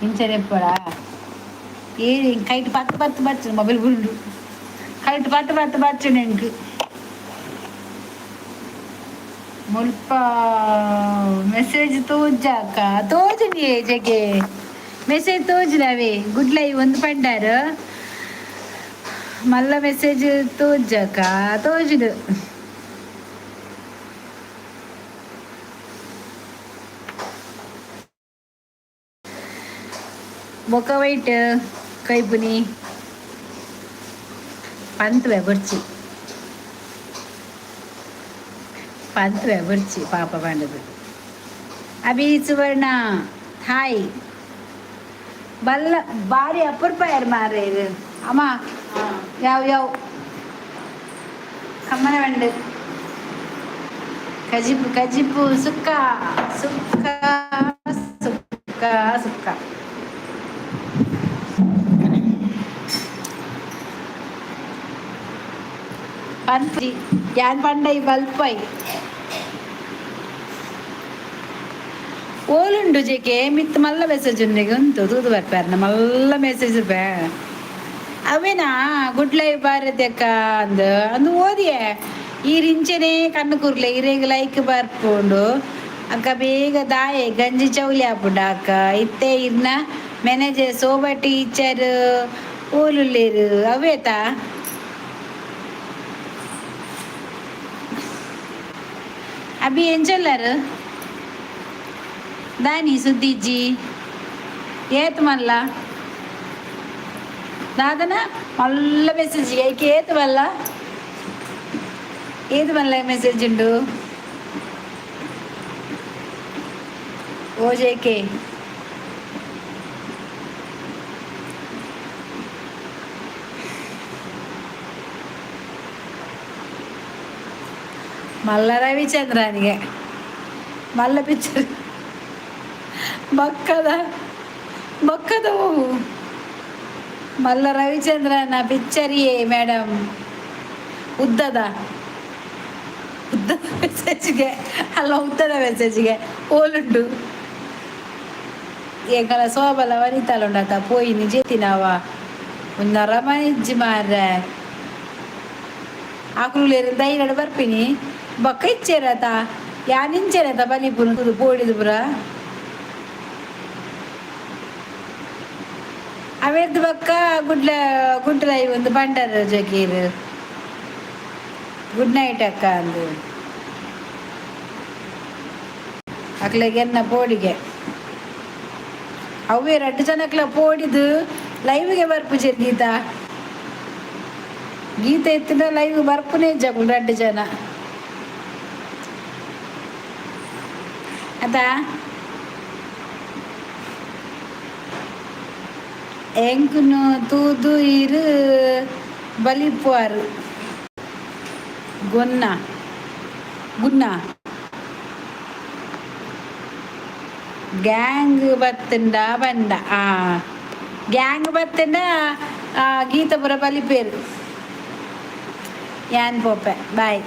ఇంచరెప్పడా ఏది కైట్ పత్తు బచ్చు మొబైల్ గుండు కైట్ పత్తు బచ్చు నెంకు ಮುಲ್ಪ ಮೆಸೇಜ್ ತೋಜಾಕ ತೋಜನಿ ಜಗೆ ಮೆಸೇಜ್ ತೋಜ್ಲವೇ ಗುಡ್ ಲೈವ್ ಒಂದು ಪಂಡಾರು ಮಲ್ಲ ಮೆಸೇಜ್ ತೋಜಾಕ ತೋಜುದು ಬೊಕ್ಕ ವೈಟ್ ಕೈಪುನಿ ಪಂತ್ವೆ ಬರ್ಚಿ ಪಾಪ ಪಂಡದು ಅಭಿ ಸುವರ್ಣ ಹಾಯ್ ಬಲ್ಲ ಬಾರಿ ಅಪರೂಪ ಯಾರು ಮಾರ್ರೆ ಇದು ಅಮ್ಮ ಯಾವ ಕಮ್ಮನ ಬಂಡು ಕಜಿಪು ಸುಕ್ಕ ಪಂಚಿ ಯಾನ್ ಪಂಡೈ ಬಲ್ಪೈ ಓಲುಂಡು ಜೆಕೆ ಮಿತ್ ಮಲ್ಲ ಮೆಸೇಜ್ ಉಂಡೆಗೆ ಉಂಟು ತೂದು ಬರ್ಪಾರ ಮಲ್ಲ ಮೆಸೇಜ್ ಬೇ ಅವೇನಾ ಗುಡ್ ಲೈವ್ ಬಾರದಕ್ಕ ಅಂದು ಓದಿಯೇ ಈ ರಿಂಚನೆ ಕಣ್ಣು ಕೂರ್ಲೆ ಇರೇಗ ಲೈಕ್ ಬರ್ಪುಂಡು ಅಕ್ಕ ಬೇಗ ದಾಯೆ ಗಂಜಿ ಚೌಲಿ ಹಾಪುಂಡ ಅಕ್ಕ ಇತ್ತೆ ಇರ್ನ ಮ್ಯಾನೇಜರ್ ಸೋಬಾ ಟೀಚರ್ ಓಲುಲ್ಲೇರು ಅವೇತಾ ಅಭಿ ಏನ್ ಚೊಲ್ಲರು ದಾನಿ ಸುದ್ದಿಜ್ಜಿ ಏತ್ ಮಲ್ಲ ದಾದನ ಮಲ್ಲ ಮೆಸೇಜ್ ಏಕೆ ಏತ್ ಮಲ್ಲ ಏത് ಮಲ್ಲ ಮೆಸೇಜ್ ಉಂಡು ಓ ಜೇಕೆ ಮಲ್ಲ ರವಿಚಂದ್ರನಿಗೆ ಮಲ್ಲ ಪಿಕ್ಚರ್ ಬಕ್ಕದ ಹೋಗು ಮಲ್ಲ ರವಿಚಂದ್ರನ ಪಿಕ್ಚರಿಯೇ ಮೇಡಮ್. ಉದ್ದದ ಉದ್ದದ ಮೆಸೇಜ್ಗೆ ಅಲ್ಲ, ಉದ್ದದ ಮೆಸೇಜ್ಗೆ ಓಲುಂಡು ಏಕಲ ಸೋಬಲ ವನಿತಲುಂಡತ ಪೋಯಿ ನಿಜೆತಿನವ ಒಂದು ರಮಣಿಜ್ಜಿ ಮಾರ್ರೆ ಆಕುಲೇರು ದೈನಡು ಬರ್ಪಿನಿ ಬೊಕ್ಕ ಇಚ್ಚೇರತ ಯಾನಿಂಚೇರತ ಬಲಿಪುನ ಪೋಡಿದು ಪುರ ಅವೆರ್ದು ಬೊಕ್ಕ ಗುಡ್ಲೈ ಒಂದು ಬಂಡರ ಜಗೀರು ಗುಡ್ ನೈಟ್ ಅಕ್ಕ ಅಂದು ಅಕ್ಲೆಗೆ ಎನ್ನ ಪೋಡಿಗೆ ಅವೇ 2 ಜನಕ್ಲ ಪೋಡಿದು ಲೈವ್ಗೆ ಬರ್ಪುಜೇರು ಗೀತ ಎತ್ತಿನ ಲೈವ್ ಬರ್ಪುನೇ ಜಗಳು 2 ಜನ ಅದ ಎಂಕುನು ತೂದು ಇರು ಬಲಿಪುವಾರು ಗುನ್ನ ಗ್ಯಾಂಗ್ ಬತ್ತಂಡ ಬಂಡ ಗ್ಯಾಂಗ್ ಬತ್ತಂಡ ಗೀತಪುರ ಬಲಿಪೇರು ಯಾನ್ ಪೋಪೆ ಬಾಯ್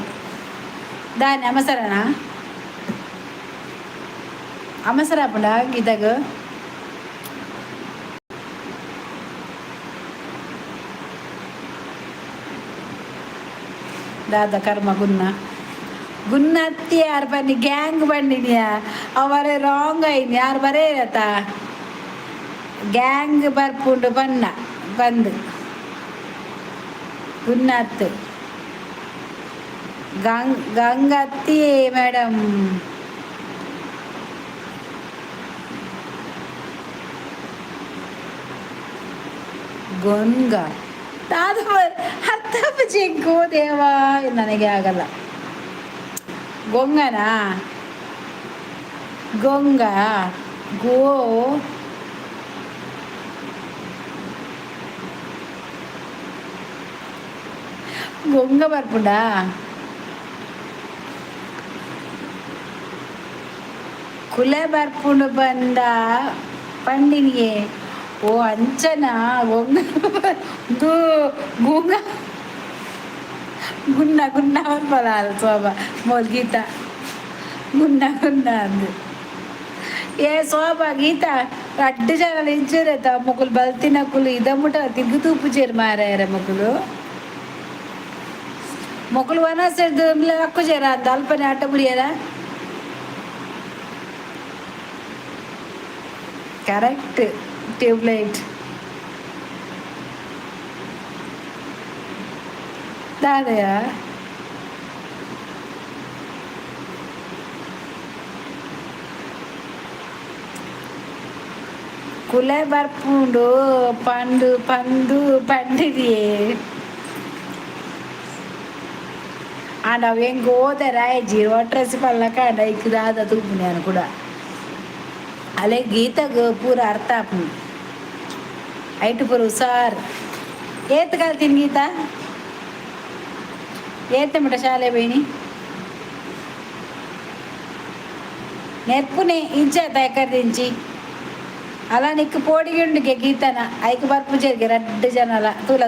దాని అమసరనా అమసరాపుడా గీతకు దాదా కర్మ ಗುನ್ನತ್ತಿ ಯಾರು ಬನ್ನಿ ಗ್ಯಾಂಗ್ ಬಂದಿದ್ಯಾ ಅವರೇ ರಾಂಗ್ ಆಯ್ತು ಯಾರು ಬರೇರತ ಗ್ಯಾಂಗ್ ಬರ್ಪುಂಡು ಬಂದು ಗುನ್ನತ್ತು ಗಂಗತ್ತಿ ಮೇಡಮ್ ಗೊಂಗ ಅದು ಅರ್ಥ ಚೆಂಕು ದೇವಾ ನನಗೆ ಆಗಲ್ಲ ಗೊಂಗನಾ ಗೊಂಗ ಗೋ ಗೊಂಗ ಬರ್ಪುಂಡ ಕುಲೆ ಬರ್ಪುಂಡು ಬಂದ ಪಂಡಿನಿಗೆ ಓ ಅಂಚನ ಗೊಂಗ ಗೊಂಗ ಗುನ್ನ ಬರ್ಬಲ್ಲ ಶೋಭ ಮೊದಲು ಗೀತ ಗುನ್ನ ಅಂದು ಏ ಶೋಭ ಗೀತ 2 ಜನ ಇಂಚೂರೈತ ಮೊಕ್ಕಲು ಬಲ್ತಿನ ಕುಲು ಇದ ಮುಟ ತಿಗ್ಗು ತೂಪು ಚೇರು ಮಾರಾಯರ ಮೊಕ್ಕಲು ವನಸೆಡ್ದು ಅಕ್ಕು ಚೇರ ಅಂತ ಅಲ್ಪನೆ ಆಟ ಮುಡಿಯರ ಕರೆಕ್ಟ್ ಟ್ಯೂಬ್ಲೈಟ್ ದಾದಯ ಕುಲೆ ಬರ್ಪುಂಡು పండిదియే ಆಂಡ ಅವು ಹೆಂಗೆ ಹೋದರೆ ಜೀರೋ ಡ್ರೆಸ್ ಪಲ್ಲಕ ಡೈಕ್ ದಾದ ತೂಪುನಿ ಅನು ಕೂಡ ಅಲೆ ಗೀತಗ ಪೂರ ಅರ್ಥ ಆಪುನಿ ಐಟು ಪೂರ ಹುಷಾರ್ ಏತ್ ಕಲ್ತೀನಿ ಗೀತಾ ಏತ ಮಿಟ ಶಾಲೆ ಬೈನಿ ನೆರ್ಪುನೆ ಇಂಚಾತ ಎಕರ್ದಿಂಚಿ ಅಲ್ಲ ನಿಕ್ಕು ಪೋಡಿಗುಂಡಿಗೆ ಗೀತನ ಐಕ್ ಬರ್ಪುಜೇರಿಗೆ 2 ಜನ ಅಲ್ಲ ತುಲ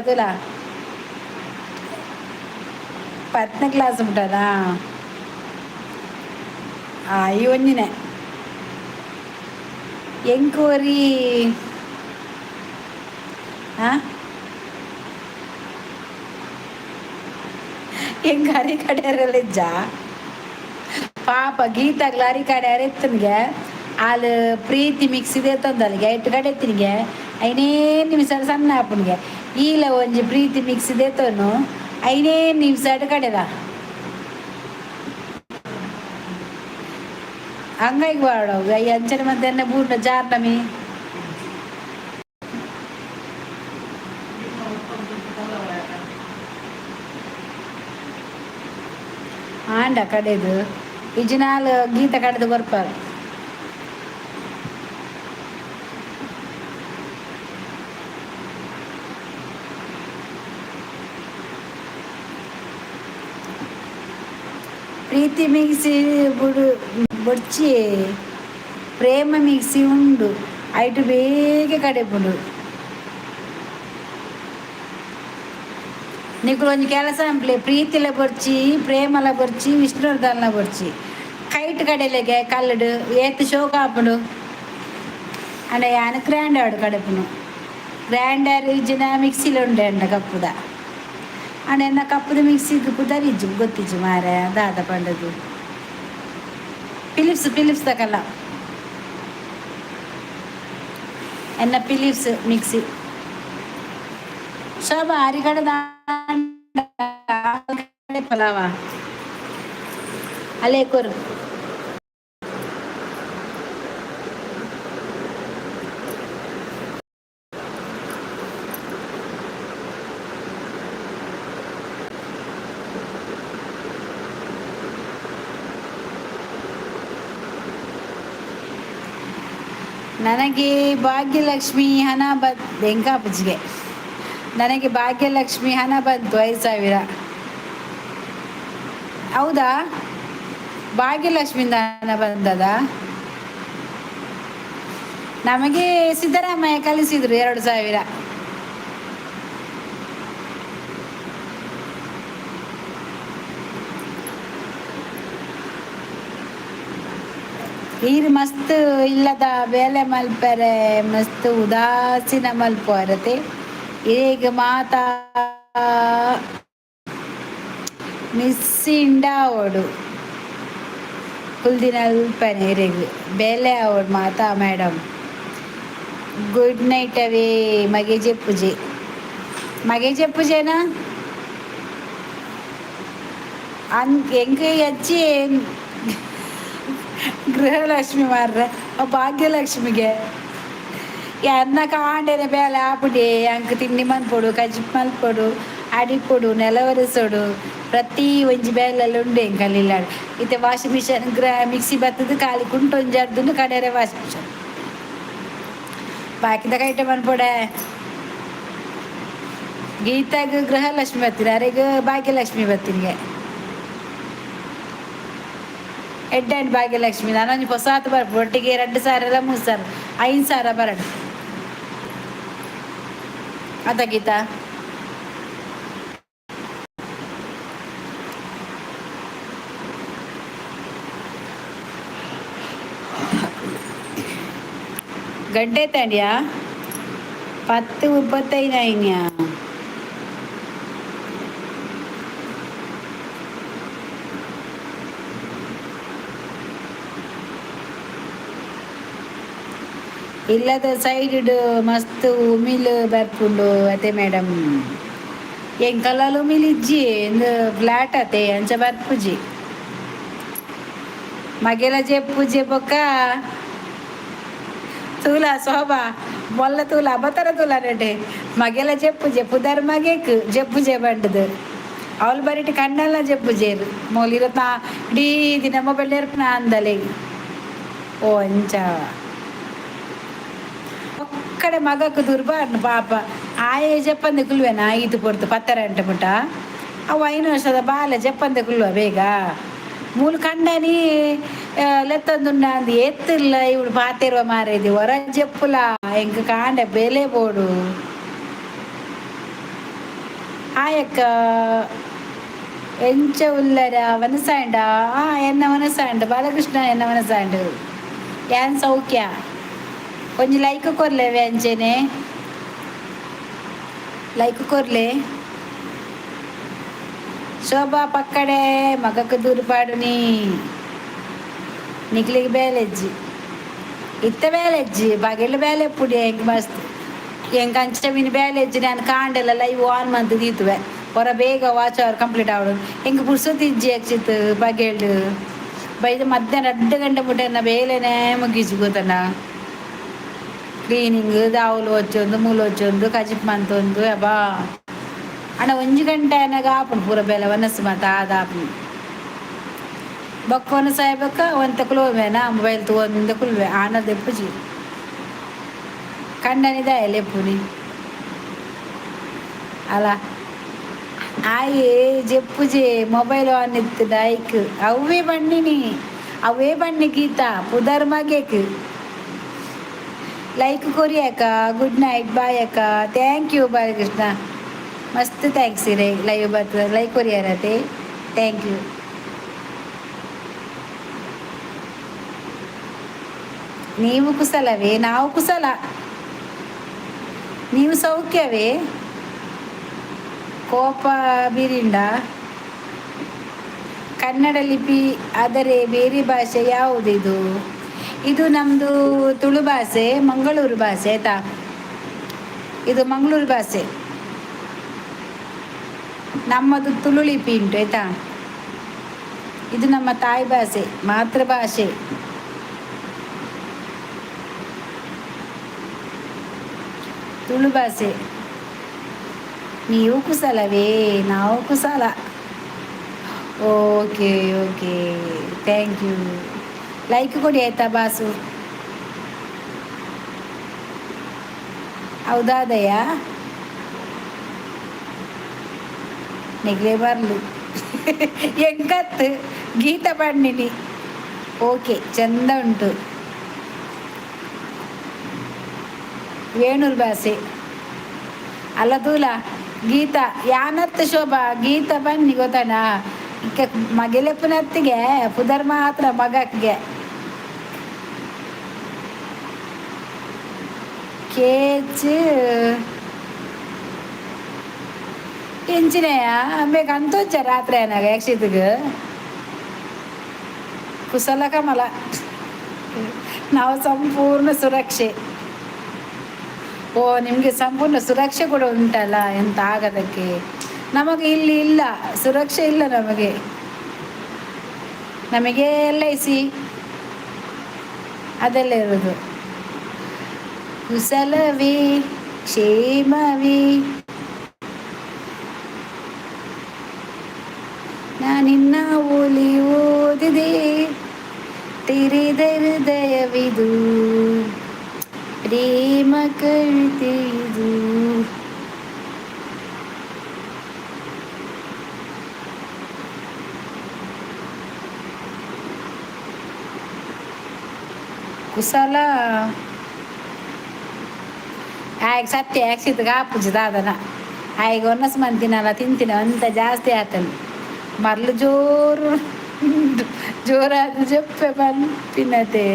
10ನೇ ಕ್ಲಾಸ್ ಉಂಟದಾ ಈ ಒಂದಿನೇ ಎಂಕೋರಿ ಹೆಂಗ ಅರಿ ಕಡೆಯರಲ್ಲಿಜ್ಜ ಪಾಪ ಗೀತಾಗ್ಲ ಅರಿ ಕಡೆಯರ ಎತ್ತನಿಗೆ ಅಲ್ಲಿ ಪ್ರೀತಿ ಮಿಕ್ಸ್ ಇದೆ ತಂದಲ್ಲಿಗೆ 8 ಕಡೆ ಎತ್ತಿನಿಗೆ 5 ನಿಮಿಷ ಸಣ್ಣ ಹಾಪನಿಗೆ ಈಲ ಒಂಜಿ ಪ್ರೀತಿ ಮಿಕ್ಸ್ ಇದೆ ತನು 5 ನಿಮಿಷ ಕಡೆದ ಹಂಗಾಗಿ ಬಾಡೋಗ ಈ ಅಂಚನೆ ಮತ್ತೆ ಎಣ್ಣೆ ಬೂಟ ಜಾರ್ನಮಿ ಆಂಡ ಕಡೆದು ಇಜಿನಾಲ್ ಗೀತ ಕಡೆದು ಬರ್ಪಾರು ಪ್ರೀತಿ ಮಿಕ್ಸಿ ಬೊಡ್ಚಿ ಪ್ರೇಮ ಮಿಕ್ಸಿ ಉಂಡು ಐಟು ಬೇಗ ಕಡೆ ಬಿಡು నీకు కొంచెం ಕೆಲಸ ಪ್ರೀತಿಲ ಬರ್ಚಿ ಪ್ರೇಮಲ ಬರ್ಚಿ ವಿಷ್ಣುವರ್ಧನ್ಲ ಬರ್ಚಿ ಕೈಟ್ ಕಡೆಲೆಗೆ ಕಲ್ಲಡು ಏತ್ ಶೋ ಕಾಪುಡು ಅಂಡ ಯಾನು ಗ್ರ್ಯಾಂಡಾಡು ಕಡುಪುನು ಗ್ರ್ಯಾಂಡರ್ ಇಜ್ಜಿನ ಮಿಕ್ಸಿಲು ಉಂಡೆ ಅಂಡ ಕಪ್ಪುದ ಅಂಡ ಎನ್ನ ಕಪ್ಪುದ ಮಿಕ್ಸಿಗೆ ಪುದರಿಜ್ಜು ಗೊತ್ತಿಜ್ಜು ಮಾರೆ ದಾದ ಪಂಡದು ಫಿಲಿಪ್ಸ್ ತಕಲ್ಲ ಎನ್ನ ಫಿಲಿಪ್ಸ್ ಮಿಕ್ಸಿ ಶೋಭಾ ಅರಿಗಡ ಪಲಾವ ಅಲ್ಲೇ ಕೊರು ನನಗೆ ಭಾಗ್ಯಲಕ್ಷ್ಮಿ ಹಣ ಎಂಕಾಪುಜಿಗೆ ನನಗೆ ಭಾಗ್ಯಲಕ್ಷ್ಮಿ ಹಣ ಬಂತು 5,000. ಹೌದಾ? ಭಾಗ್ಯಲಕ್ಷ್ಮಿಯಿಂದ ಹಣ ಬಂದದ? ನಮಗೆ ಸಿದ್ದರಾಮಯ್ಯ ಕಳಿಸಿದ್ರು 2,000. ಈರು ಮಸ್ತ್ ಇಲ್ಲದ ಬೇಲೆ ಮಲ್ಪರೆ ಮಸ್ತ್ ಉದಾಸೀನ ಮಲ್ಪರತೆ ಈಗ ಮಾತಾ ಮಿಸ್ಸಿಂಡ ಅವಡು ಕುಲ್ದಿನ ಅಲ್ಪನೆ ಇರೆಗು ಬೇಲೆ ಅವಡು ಮಾತಾ ಮೇಡಮ್ ಗುಡ್ ನೈಟ್ ಅವೇ ಮಗೆ చెప్పుజేనా ಎಂಗೆ ಹಚ್ಚಿ ಗೃಹಲಕ್ಷ್ಮಿ ಮಾರ್ರೆ ಭಾಗ್ಯಲಕ್ಷ್ಮಿಗೆ ಅನ್ನ ಕಾಂಡೆನೆ ಬೇಲೆ ಆಪುಡಿ ಅಂಕ ತಿಂಡಿ ಮಲ್ಪೊಡು ಕಜ್ಜಿ ಮಲ್ಪೊಡು ಅಡಿಪೊಡು ನೆಲವರಿಸೋಡು ಪ್ರತಿ ಒಂಜಿ ಬೇಲೆಲ್ಲ ಉಂಡು ಎಂಕ ಅಲ್ಲಿಲ್ಲಾಡು ಇತ್ತೆ ವಾಷಿಂಗ್ ಮಿಷನ್ ಮಿಕ್ಸಿ ಬತ್ತದು ಖಾಲಿ ಕುಂಟು ಒಂಜಿ ಅರ್ದುಂಡು ಕಡೆಯರೆ ವಾಷಿಂಗ್ ಮಿಷನ್ ಬಾಕಿದಾಗ ಐಟಮ್ ಅನ್ಪೊಡೆ ಗೀತಾಗ ಗೃಹಲಕ್ಷ್ಮಿ ಬರ್ತೀನಿ ಅರೆಗ ಭಾಗ್ಯಲಕ್ಷ್ಮಿ ಬರ್ತೀನಿ ಎಡ್ಡೆ ಭಾಗ್ಯಲಕ್ಷ್ಮಿ ನಾನೊಂದು ಹೊಸಾತು ಬರ್ಬೋದು ಒಟ್ಟಿಗೆ 2,000 ಎಲ್ಲ 3,000 5,000 ಬರಡು ಅದ ಗೀತಾ ಗಡ್ಡೆ ತಂಡ್ಯಾ 10:35 ಇಲ್ಲದ ಸೈಡ್ ಮಸ್ತ್ ಉಮಿಲ್ ಬರ್ಪುಂಡು ಅತೆ ಮೇಡಮ್ ಎಂಕಲಲ್ಲಿ ಉಮಿಲ್ ಇಜ್ಜಿ ಒಂದು ಫ್ಲಾಟ್ ಅತೆ ಅಂಚ ಬರ್ಪುಜಿ ಮಗೆಲ ಜೆಪ್ಪುಜೆ ಬೊಕ್ಕ ತೂಲ ಶೋಭಾ ಮೊಲ್ಲ ತೂಲ ಬತರ ತೂಲ ನಡೆ ಮಗೆಲ ಜೆಪ್ಪುಜೆ ಪುದರ್ ಮಗೆಕ್ ಜೆಪ್ಪುಜೆ ಬಂಡದು ಅವಳು ಬರೀಟಿ ಕಣ್ಣೆಲ್ಲ ಜೆಪ್ಪುಜೇರು ಮೋಲಿರತ್ನ ಇಡೀ ದಿನ ಮೊಬೈಲ್ ಇರ್ಪನ ಅಂದಲೆ ಓ ಅಂಚ ఒక్కడే మగకు దుర్బాను పాప ఆయ చెప్పంది కుల్వేనా ఈత పొడుతు పత్తరంట పుట్ట అవు అయిన వస్తుంద బాలే చెప్పంది కుల్వ ಬೇಗ ಮೂಲ ಕಂಡನಿ ಲೆತ್ತಂದುಂಡಾಂದು ಎತ್ತಿಲ್ಲ ಇವಳು ಪಾತಿರುವ ಮಾರೇದಿ ಹೊರ ಜಪ್ಪುಲ ಎಂಕ ಕಾಂಡೆ ಬೇಲೆ ಬೋಡು ಆಯಕ್ಕ ಎಂಚ ಉಲ್ಲರ ವನಸಾಂಡ ಎನ್ನ ವನಸಾಂಡ ಬಾಲಕೃಷ್ಣ ಎನ್ನ ವನಸಾಂಡ ಏನ್ ಸೌಖ್ಯ కొంచెం లైక్ కొరలే వ్యాంజనే లైక్ కొరలే ಶೋಭಾ ಪಕ್ಕಡೆ ಮಗಕ್ಕೆ ದೂರಪಾಡುನಿ ನಿಕ್ಲಿಗೆ ಬೇಲೆಜ್ಜಿ ಇತ್ತ ಬೇಲೆಜ್ಜಿ ಬಗೆಲ್ಲ ಬೇಲೆ ಪುಡಿ ಹೆಂಗೆ ಮಸ್ತ್ ಹೆಂಗೆ ಅಂಚವಿನ ಬೇಲೆಜ್ಜಿ ನಾನು ಕಾಂಡೆಲ್ಲ ಲೈವ್ ಆನ್ ಮಂತ್ ದೀತುವೆ ಹೊರ ಬೇಗ ವಾಚ್ ಅವರ್ ಕಂಪ್ಲೀಟ್ ಆವಡು ಹೆಂಗೆ ಪುರ್ಸೊತ್ತಿಜ್ಜಿ ಹಚ್ಚಿತ್ತು ಬಗೆಲ್ಡು ಬೈದು ಮಧ್ಯಾಹ್ನ 2 ಗಂಟೆ ಮುಟ್ಟೆ ಬೇಲೆನೇ ಮುಗಿಸಿ ಗೊತ್ತಣ್ಣ ಕ್ಲೀನಿಂಗ್ ದಾವುಲು వచ్చొంದು ಮೂಲು వచ్చొಂದು ಕಜಿಪ್ ಮಂತೊಂದು ಅಬ್ಬಾ ಅಣ್ಣ 1 ಗಂಟೆ ಅನ್ನಾಗ ಆಪುಂಡು ಪೂರ ಬೇಲೆ ವನಸ್ಸು ಮಾತ ಆದಾಪು ಬೊಕ್ಕ ವನಸಾಯ ಬೊಕ್ಕ ಒಂತ ಕುಲೋವೇನಾ ಮೊಬೈಲ್ ತಗೊಂಡು ಕುಲ್ವೆ ಆನದ ಎಪ್ಪುಜಿ ಕಂಡನಿದ ಎಲೆಪ್ಪುನಿ ಅಲ್ಲ ಆಯಿ ಜೆಪ್ಪುಜಿ ಮೊಬೈಲ್ ಆನ್ ಇತ್ತು ಡೈಕ್ ಅವೇ ಬಣ್ಣಿ ಗೀತಾ ಪುದರ್ ಮಗೇಕ್ ಲೈಕ್ ಕೊರಿ ಅಕ್ಕ ಗುಡ್ ನೈಟ್ ಬಾಯ್ ಅಕ್ಕ ಥ್ಯಾಂಕ್ ಯು ಬಾಲಕೃಷ್ಣ ಮಸ್ತ್ ಥ್ಯಾಂಕ್ಸ್ ರೀ ಲೈವ್ ಬರ್ತದೆ ಲೈವ್ ಕೊರಿಯರತೆ ಥ್ಯಾಂಕ್ ಯು. ನೀವು ಕುಶಲವೇ? ನಾವು ಕುಶಲ. ನೀವು ಸೌಖ್ಯವೇ? ಕೋಪ ಬೀರಿಂಡ. ಕನ್ನಡ ಲಿಪಿ ಆದರೆ ಬೇರೆ ಭಾಷೆ ಯಾವುದಿದು? ಇದು ನಮ್ಮದು ತುಳು ಭಾಷೆ, ಮಂಗಳೂರು ಭಾಷೆ ಆಯಿತಾ. ಇದು ಮಂಗಳೂರು ಭಾಷೆ, ನಮ್ಮದು ತುಳು ಲಿಪಿ ಉಂಟು ಆಯಿತಾ. ಇದು ನಮ್ಮ ತಾಯಿ ಭಾಷೆ, ಮಾತೃಭಾಷೆ. ತುಳು ಭಾಷೆ. ನೀವು ಕುಶಲವೇ? ನಾವು ಕುಶಲ. Okay okay thank you. Like ಕೊಡಿ ಆಯ್ತಾ ಬಾಸು. ಹೌದಾದಯ್ಯ, ನೆಗ್ಲೆ ಬರಲು ಎಂಕತ್ತು ಗೀತ ಪಂಡಿನಿ. ಓಕೆ ಚಂದ ಉಂಟು. ವೇಣೂರು ಭಾಷೆ ಅಲ್ಲ ತೂಲ. ಗೀತ ಯಾನತ್ತು ಶೋಭಾ ಗೀತ ಬನ್ನಿ ಗೊತ್ತಾನ. ಇಕ್ಕ ಮಗೆಲೆಪ್ಪನತ್ತಿಗೆ ಪುದರ್ ಮಾತ್ರ ಮಗಕ್ಕೆ ಕೇಚ್ ಎಂಚಿನೆಯ ಬೇಕು ಅಂತೊಚ್ಚ ರಾತ್ರಿ ಏನಾಗ ಯಕ್ಷಿತ್ಗೆ ಕುಶಲ ಕಮಲ. ನಾವು ಸಂಪೂರ್ಣ ಸುರಕ್ಷೆ. ಓ ನಿಮಗೆ ಸಂಪೂರ್ಣ ಸುರಕ್ಷೆ ಕೂಡ ಉಂಟಲ್ಲ, ಎಂತ ಆಗದಕ್ಕೆ. ನಮಗೆ ಇಲ್ಲಿ ಇಲ್ಲ ಸುರಕ್ಷೆ, ಇಲ್ಲ ನಮಗೆ. ನಮಗೆ LIC ಅದೆಲ್ಲ ಇರೋದು. ಕುಶಲವೇ ಕ್ಷೇಮವೇ ನಾನಿನ್ನ ಓಲಿ ಓದಿದೆ ತೆರೆದ ಹೃದಯವಿದು ಪ್ರೇಮ ಕವಿತೆ ಇದು. ಕುಶಲ ಆಯ್ಗ ಸತ್ಯ ಯಾಕ್ಸಿದ್ಗ ಆಪುಜಿ ದಾದನ ಆಯ್ಗ ಒನ್ನಸ್ ಮಂತಿನಲ್ಲ ತಿಂತಿನ ಅಂತ ಜಾಸ್ತಿ ಆತನು. ಮರ್ಲು ಜೋರು ಜೋರಾದ ಜಪ್ಪೆ ಪನ್ಪಿನತೆ.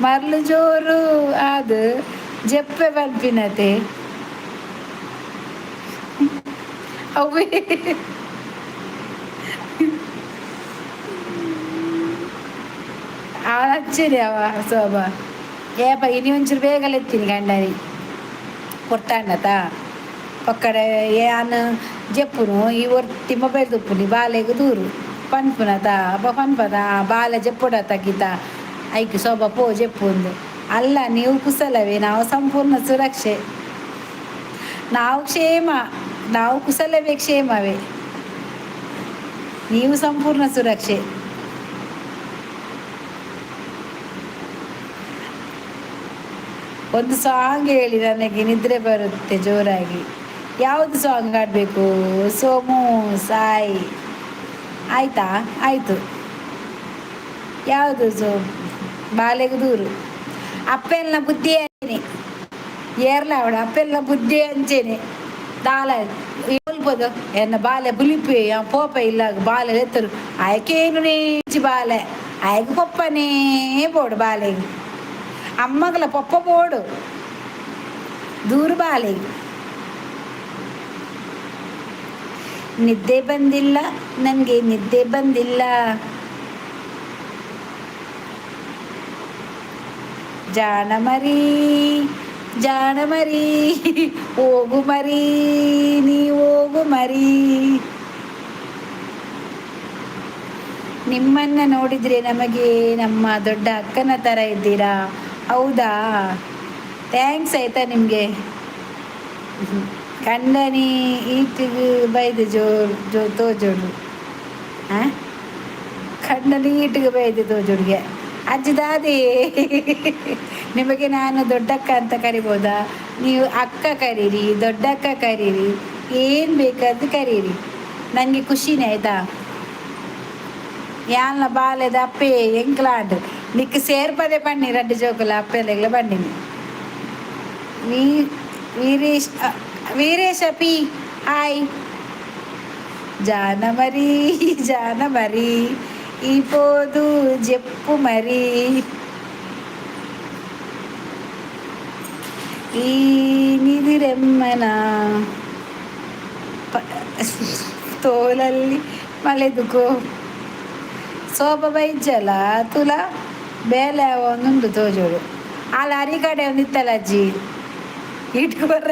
ಮರ್ಲು ಜೋರು ಅದು ಜಪ್ಪೆ ಪನ್ಪಿನತೆ ಅವೇ ಅವನಚ್ಚರಿ ಅವ ಸೋಬ ಏಪ ಇನಿ ಒಂಚೂರು ಬೇಗಲ ಎತ್ತೀನಿ ಗಂಡನಿ ಕೊಡ್ತಾಂಡತ ಒಕ್ಕಡೆ ಏನು ಜಪ್ಪುನು ಈ ಒರ್ತಿ ಮೊಬೈಲ್ ತುಪ್ಪುನಿ ಬಾಲೆಗೆ ದೂರು ಪನ್ಪುನತ ಅಪ್ಪ ಪನ್ಪದ ಬಾಲೆ ಜಪ್ಪುಡ ತಗಿತ ಐಕಿ ಸೋಬ ಪೋ ಜಪ್ಪುಂದು. ಅಲ್ಲ ನೀವು ಕುಶಲವೇ? ನಾವು ಸಂಪೂರ್ಣ ಸುರಕ್ಷೆ. ನಾವು ಕ್ಷೇಮ, ನಾವು ಕುಶಲವೇ ಕ್ಷೇಮವೇ. ನೀವು ಸಂಪೂರ್ಣ ಸುರಕ್ಷೆ. ಒಂದು ಸಾಂಗ್ ಹೇಳಿ, ನನಗೆ ನಿದ್ರೆ ಬರುತ್ತೆ ಜೋರಾಗಿ. ಯಾವುದು ಸಾಂಗ್ ಆಡಬೇಕು? ಸೋಮು ಸಾಯಿ ಆಯ್ತಾ? ಆಯಿತು. ಯಾವುದು? ಬಾಲೆಗೆ ದೂರು. ಅಪ್ಪೆಲ್ಲ ಬುದ್ಧಿ ಅಂಚೇನೆ ಏರ್ಲ ಅವಡ ಅಪ್ಪೆಲ್ಲ ಬುದ್ಧಿ ಅಂಚೇನೆ ದಾಲ ಹೇಳ್ಬೋದು ಎನ್ನ ಬಾಲೆ ಬುಲಿಪಿ ಪೋಪ ಇಲ್ಲ ಬಾಲೆ ಎತ್ತರು ಆಯ್ಕೇನು ನೇಚಿ ಬಾಲೆ ಆಯ್ಕೆ ಪಪ್ಪನೇ ಬೋಡು ಬಾಲೆಗೆ ಅಮ್ಮಗಲ ಪಪ್ಪ ಬೋಡು ದೂರು ಬಾಲೆಗೆ. ನಿದ್ದೆ ಬಂದಿಲ್ಲ ನನಗೆ, ನಿದ್ದೆ ಬಂದಿಲ್ಲ. ಜಾಣ ಮರಿ ಜಾಣ ಮರಿ ಹೋಗು ಮರಿ ನೀ ಹೋಗು ಮರಿ. ನಿಮ್ಮನ್ನು ನೋಡಿದರೆ ನಮಗೆ ನಮ್ಮ ದೊಡ್ಡ ಅಕ್ಕನ ಥರ ಇದ್ದೀರಾ. ಹೌದಾ? ಥ್ಯಾಂಕ್ಸ್ ಆಯಿತಾ ನಿಮಗೆ. ಕಂಡನಿ ಈಟಿಗೆ ಬೈದು ತೋಜೋಡು ಹಾಂ ಕಂಡನಿ ಈಟಿಗೆ ಬೈದು ತೋಜೋಡಿಗೆ ಅಜ್ಜಿದಾದಿ ನಿಮಗೆ ನಾನು ದೊಡ್ಡಕ್ಕ ಅಂತ ಕರಿಬೋದಾ? ನೀವು ಅಕ್ಕ ಕರೀರಿ, ದೊಡ್ಡಕ್ಕ ಕರೀರಿ, ಏನು ಬೇಕಾದ್ದು ಕರೀರಿ, ನನಗೆ ಖುಷಿನೇ ಆಯಿತಾ. ಯಾನ ಬಾಲೆದ ಅಪ್ಪೆ ಎಂಕ್ಲಾಡ್ ನಿಕ್ಕೆ ಸೇರ್ಪದೆ ಪಣ್ಣಿ ರಡ್ಡು ಜೋಕುಲ ಅಪ್ಪೆಲ್ಲ ಬಂಡಿನಿ. ವೀರೇಶ್ ವೀರೇಶ ಪಿ ಹಾಯ್. ಜಾನ ಮರಿ ಜಾನ ಮರಿ ಈ ಪೋದು ಜೆಪ್ಪು ಮರಿ ಈ ನಿದಿರೆಮ್ಮನ ತೋಲಲ್ಲಿ ಮಳೆದುಕೋ ಸೋಪ ಬೈಜಲ ತುಲ ಬೇಲೆ ಒಂದುಂಡು ತೋಜೋಡು ಅಲ್ಲ ಅರಿ ಕಡೆ ಒಂದು ಇತ್ತಲ್ಲ ಅಜ್ಜಿ ಇಟ್ಕೊ ಬರ್ರ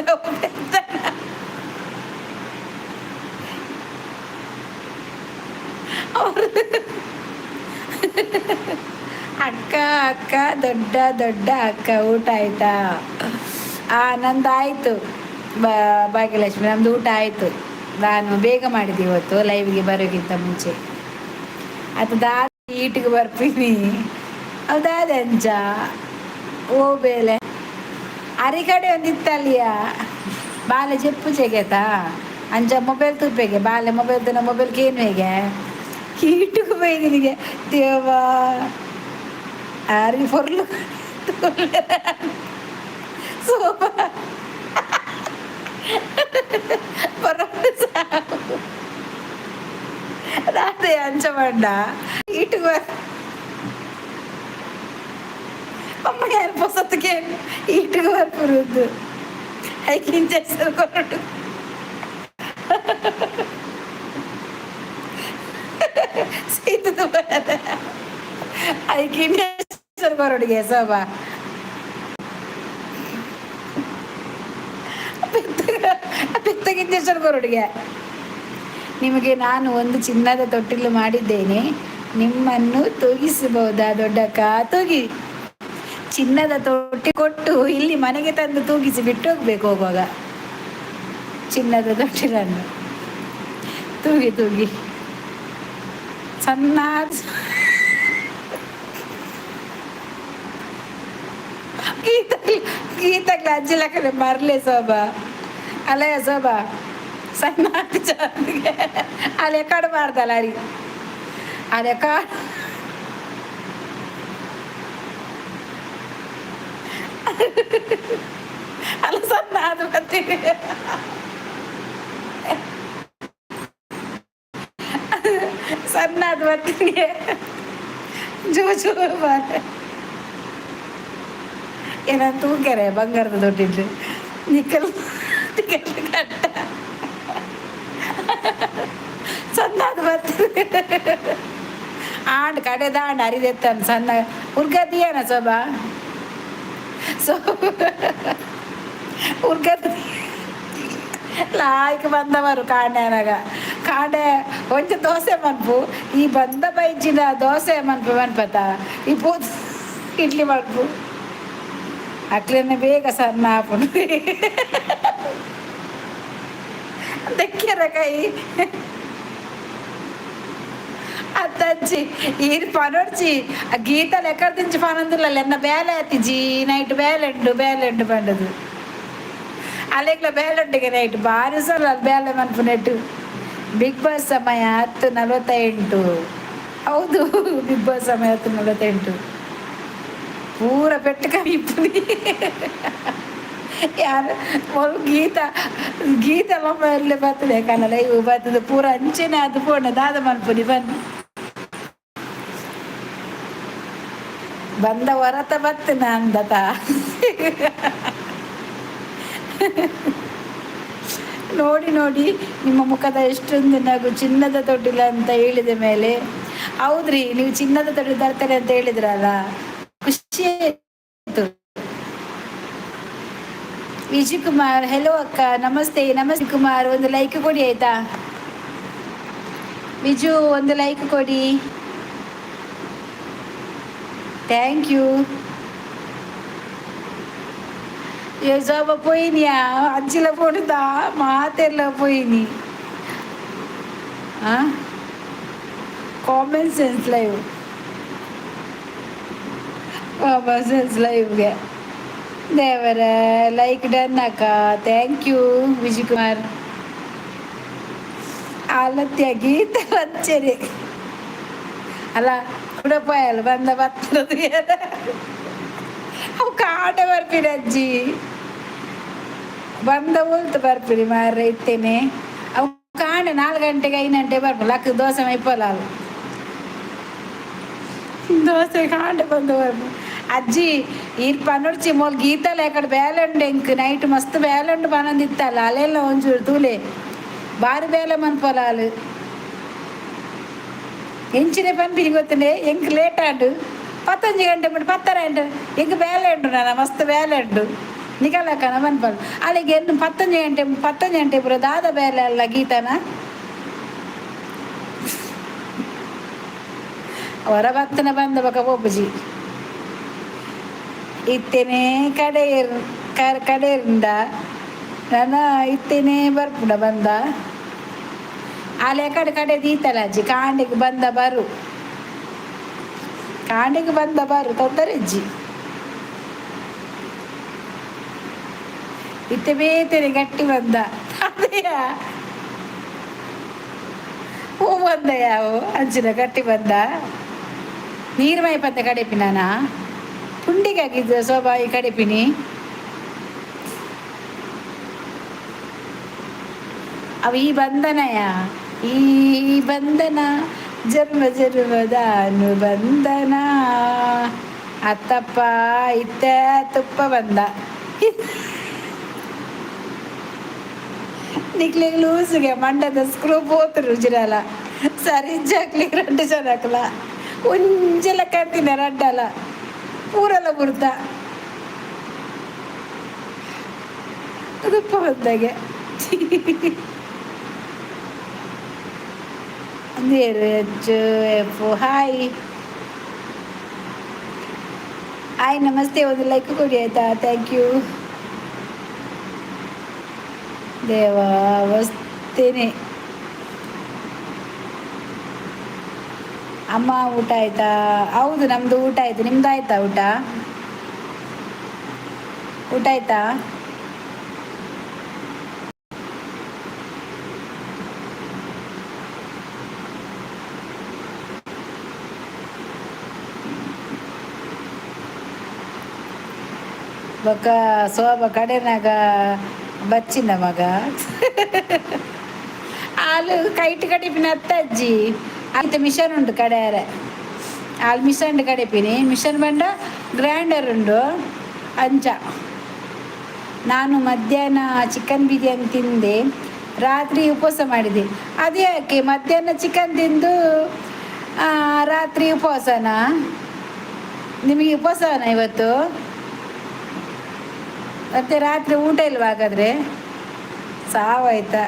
ಅಕ್ಕ ಅಕ್ಕ ದೊಡ್ಡ ದೊಡ್ಡ ಅಕ್ಕ ಊಟ ಆಯ್ತಾ? ನಂದು ಆಯಿತು ಭಾಗ್ಯಲಕ್ಷ್ಮಿ, ನಮ್ಮದು ಊಟ ಆಯಿತು. ನಾನು ಬೇಗ ಮಾಡಿದ್ದೆ ಇವತ್ತು ಲೈವ್ಗೆ ಬರೋಕ್ಕಿಂತ ಮುಂಚೆ. ಅದು ದಾದ ಈಟಿಗೆ ಬರ್ತೀನಿ ಹೌದಾದ ಅಂಚ ಓ ಬೇಲೆ ಅರಿ ಕಡೆ ಒಂದು ಇತ್ತಲ್ಲಿಯ ಬಾಲೆ ಜೆಪ್ಪು ಚೆಗೆತಾ ಅಂಚ ಮೊಬೈಲ್ ತುಪ್ಪೆಗೆ ಬಾಲೆ ಮೊಬೈಲ್ ತನ ಮೊಬೈಲ್ ಕೇನು ಹೇಗೆ ಈಟಿಗೆ ಬೈದಿನಿಗೆ ದೇವಾ ಅರಿ ಫೊರ್ಲು ಸೋಪ ರಾತ್ರಿ ಅಂಚ ಬಂಡ ಇಟ್ಟುವ ಅಮ್ಮ ಯಾರು ಪೊಸತ್ಗೆ ಇಟ್ಟುಗ ಬರ್ಪುರುದು ಐಕಿಂಚ ಹೆಸರು ಕೊರಡು ಸೀತದ ಬರದ ಐಕಿಂಚ ಹೆಸರು ಕೊರಡಿಗೆ ಸೋಬಾ ಬೆತ್ತಗಿಂಜೇಶ್ವರ ಕೊರಡಿಗೆ. ನಿಮಗೆ ನಾನು ಒಂದು ಚಿನ್ನದ ತೊಟ್ಟಿಲು ಮಾಡಿದ್ದೇನೆ, ನಿಮ್ಮನ್ನು ತೂಗಿಸಬಹುದಾ ದೊಡ್ಡಕ್ಕ? ತೂಗಿ ಚಿನ್ನದ ತೊಟ್ಟಿ ಕೊಟ್ಟು ಇಲ್ಲಿ ಮನೆಗೆ ತಂದು ತೂಗಿಸಿ ಬಿಟ್ಟು ಹೋಗ್ಬೇಕು ಹೋಗುವಾಗ. ಚಿನ್ನದ ತೊಟ್ಟಿಲನ್ನು ತೂಗಿ ತೂಗಿ ಸಣ್ಣ ಗೀತಗ್ಲ ಅಜ್ಜಿಲ ಕಡೆ ಮರ್ಲೆ ಸೋಬಾ ಅಲ್ಲೇ ಸೋಬಾ ಸಣ್ಣ ಚಂದಿಗೆ ಅಲ್ಲಿ ಕಡೆ ಮಾಡ್ದಲ್ಲ ಅರಿ ಅದೇ ಅಲ್ಲ ಸಣ್ಣ ಅದು ಬರ್ತೀನಿ ಸಣ್ಣ ಅದು ಬರ್ತೀನಿ ಜೋ ಜೋ ಬಾರೆ ಏನಂತ ತೂಗ್ಯಾರೆ ಬಂಗಾರದ ದೊಡ್ಡಿದ್ದು ನಿಕ್ಕಲ್ ಕಟ್ಟ ಸಣ್ಣದು ಬರ್ತೀನಿ ಆಂಡ್ ಕಡೆ ದಾಂಡ್ ಅರಿದೆತ್ತಾನ ಸಣ್ಣ ಉರ್ಗದಿಯನ ಸೋಬಾ ಉರ್ಗದ ಲಾಯ್ಕ್ ಬಂದವರು ಕಾಂಡೆನಾಗ ಕಾಂಡೆ ಒಂಚ ದೋಸೆ ಮನ್ಪು ಈ ಬಂದ ಬೈಜಿನ ದೋಸೆ ಮನ್ಪು ಮನ್ಪತ ಈ ಪೂತ್ ಇಡ್ಲಿ ಮನ್ಪು ಅಕ್ಲೇನೆ ಬೇಗ ಸಣ್ಣ ಹಾಪುಂಡು ದಕ್ಕ್ಯರ ಕೈ అత్తచ్చి ఈ పనొచ్చి ఆ గీతలు ఎక్కడ నుంచి పనందులో ఎన్న బేల ఎత్తిజీ నైట్ బేలెండు పండదు ಅಲೆಗ್ಲ ಬೇಲೊಟ್ಟಿಗೆ ನೈಟ್ ಭಾರಿ ಸಲ ಬೇಲೆ ಮನ್ಪುನೆಟ್ಟು. ಬಿಗ್ ಬಾಸ್ ಸಮಯ 10:48. ಹೌದು, ಬಿಗ್ ಬಾಸ್ ಸಮಯ 10:48 ಪೂರ ಪೆಟ್ಟು ಇಪ್ಪುನಿ ಯಾರು ಗೀತ ಮೊಬೈಲ್ ಬರ್ತದೆ ಕನ್ನಡ ಇವು ಬರ್ತದೆ ಪೂರ ಅಂಚೆನೆ ಅದು ಪೋಣ ದಾದ ಮನ್ಪುನಿ ಬಂದ ಹೊರತ ಬರ್ತೇನೆ ಅಂದತ ನೋಡಿ ನೋಡಿ ನಿಮ್ಮ ಮುಖದ ಎಷ್ಟೊಂದು ನಗು. ಚಿನ್ನದ ತೊಟ್ಟಿಲ್ಲ ಅಂತ ಹೇಳಿದ ಮೇಲೆ ಹೌದ್ರಿ, ನೀವು ಚಿನ್ನದ ತೊಟ್ಟಿಲು ತರ್ತಾರೆ ಅಂತ ಹೇಳಿದ್ರಲ್ಲ, ಖುಷಿ ಆಯ್ತು. ವಿಜಯ್ ಕುಮಾರ್ ಹೆಲೋ ಅಕ್ಕ, ನಮಸ್ತೆ ಕುಮಾರ್, ಒಂದು ಲೈಕ್ ಕೊಡಿ ಆಯ್ತಾ? ವಿಜು ಒಂದು ಲೈಕ್ ಕೊಡಿ, ಥ್ಯಾಂಕ್ ಯು. ಯೋಜಾಬ ಪೋಯಿನಿಯಾ ಅಜ್ಜಿಲ ಪೋಡುದಾ ಮಾತೆಲ್ಲ ಪೋಯಿನಿ. ಕಾಮನ್ ಸೆನ್ಸ್ ಲೈವ್ಗೆ ದೇವರ ಲೈಕ್ ಡನ್ ಅಕ್ಕ, ಥ್ಯಾಂಕ್ ಯು ವಿಜಯ್ ಕುಮಾರ್. ಆಲತ್ಯ ಗೀತೆ వచ్చేది ಅಲ್ಲ ಕುಡಪಾಯಲ್ಲ ಬಂದ ಬರ್ತದು ಅವು ಕಾಟ ಬರ್ತೀನಿ ಅಜ್ಜಿ. ಬಂದ ಉಲ್ತು ಬರ್ಪಿರಿ ಮಾರ್ರೆ ಇತ್ತೇನೆ ಅವು ಕಾಂಡೆ 4 ಗಂಟೆಗೆ 5 ಗಂಟೆ ಬರ್ಪು ಲಕ್ಕ ದೋಸೆ ಮೈಪಲ್ಲ ಅವು ದೋಸೆ ಕಾಂಡೆ ಬಂದು ಬರ್ಪು ಅಜ್ಜಿ ಈರ್ ಪನ್ನೊಡ್ಚಿ ಮೋಲ್ ಗೀತಲ್ಲ ಯಾಕಡೆ ಬೇಲೆ ಉಂಡು ಎಂಕ್ ನೈಟ್ ಮಸ್ತ್ ಬೇಲೆ ಉಂಡು ಪನೊಂದಿತ್ತಲ್ಲ ಅಲ್ಲೆಲ್ಲ ಒಂಚೂರು ತೂಲೆ ಬಾರಿ ಬೇಲೆ ಮನ್ಪೊಲ ಅಲು ಎಂಚಿನ ಪನ್ಪಿನಿ ಗೊತ್ತಂಡೆ ಎಂಕ್ ಲೇಟ್ ಆಡು 11 ಗಂಟೆ ಬಿಟ್ಟು 10 ಗಂಟೆ ಎಂಕ್ ಬೇಲೆ ಉಂಡು ನಾನು ಮಸ್ತ್ ಬೇಲೆ ಉಂಡು ನಿಕಲಕ್ಕನ ಮನ್ಪಲ್ ಅಲ್ಲಿಗೆ ಏನು 11 ಗಂಟೆ ಪುರ ದಾದ ಬೇಲೆ ಅಲ್ಲ ಗೀತನ ಹೊರ ಭತ್ತನ ಬಂದ ಬಕ ಒಬ್ಬಜಿ ಇತ್ತೇನೆ ಕಡೆಯಿಂದ ನಾನು ಇತ್ತೇನೆ ಬರ್ಪುಡ ಬಂದ ಅಲ್ಲಿ ಕಡೆ ದೀತಲ್ಲ ಅಜ್ಜಿ ಕಾಂಡಿಗೆ ಬಂದ ಬರು ತೊಂದರೆ ಅಜ್ಜಿ ಇತ್ತೆ ಬೇತೇನೆ ಗಟ್ಟಿ ಬಂದ ಅದೇಯ ಹೂ ಬಂದ ಯಾವ ಅಂಚಿನ ಗಟ್ಟಿ ಬಂದ ನೀರ್ಮೈ ಪಂದ ಕಡೆಪಿನಾನ ಪುಂಡಿಗಾಗಿದ್ದು ಸೋಬಾಯಿ ಕಡೆಪಿನಿ ಅವ ಈ ಬಂಧನಯ ಈ ಬಂಧನ ಜನ್ಮದ ಅನುಬಂಧನ ಅತ್ತಪ್ಪ ಇತ್ತ ತುಪ್ಪ ಬಂದ ನಿಕ್ಲಿಗೆ ಲೂಸಿಗೆ ಮಂಡದ ಸ್ಕ್ರೂ ಪೋತರು ರುಜಿರಲ್ಲ ಸರಿ ಜಾಕ್ಲಿ 2 ಜನಕ್ಕಲ ಒಂಜಲ ಕಂತಿನ ರಡ್ಡಲ ಪೂರಲ್ಲ ಬುರ್ತ ತುಪ್ಪ ಬಂದಾಗೆ ಹಾಯ್ ನಮಸ್ತೆ ಒಂದು ಲೈಕ್ ಕೊಡಿ ಆಯ್ತಾ ಥ್ಯಾಂಕ್ ಯು ದೇವಾ ವಸ್ತೇನೆ ಅಮ್ಮ ಊಟ ಆಯ್ತಾ ಹೌದು ನಮ್ದು ಊಟ ಆಯ್ತು ನಿಮ್ದು ಆಯ್ತಾ ಊಟ ಆಯ್ತಾ ಬೊಕ್ಕ ಸೋಬ ಕಡೆನಾಗ ಬಚ್ಚಿಂದ ಮಗ ಹಾಲು ಕೈಟ್ ಕಡಿಪಿನ ಅಜ್ಜಿ ಆಯ್ತು ಮಿಷನ್ ಉಂಟು ಕಡೆಯಾರೆ ಹಾಲು ಮಿಷನ್ ಕಡಿಪಿನಿ ಮಿಷನ್ ಬಂಡ ಗ್ರೈಂಡರ್ ಉಂಡು ಅಂಚ ನಾನು ಮಧ್ಯಾಹ್ನ ಚಿಕನ್ ಬಿರಿಯಾನಿ ತಿಂದೆ ರಾತ್ರಿ ಉಪವಾಸ ಮಾಡಿದೆ ಅದೇ ಯಾಕೆ ಮಧ್ಯಾಹ್ನ ಚಿಕನ್ ತಿಂದು ರಾತ್ರಿ ಉಪವಾಸನ ನಿಮಗೆ ಉಪವಾಸನ ಇವತ್ತು ಮತ್ತೆ ರಾತ್ರಿ ಊಟ ಇಲ್ವಾ ಹಾಗಾದ್ರೆ ಸಾವಾಯ್ತಾ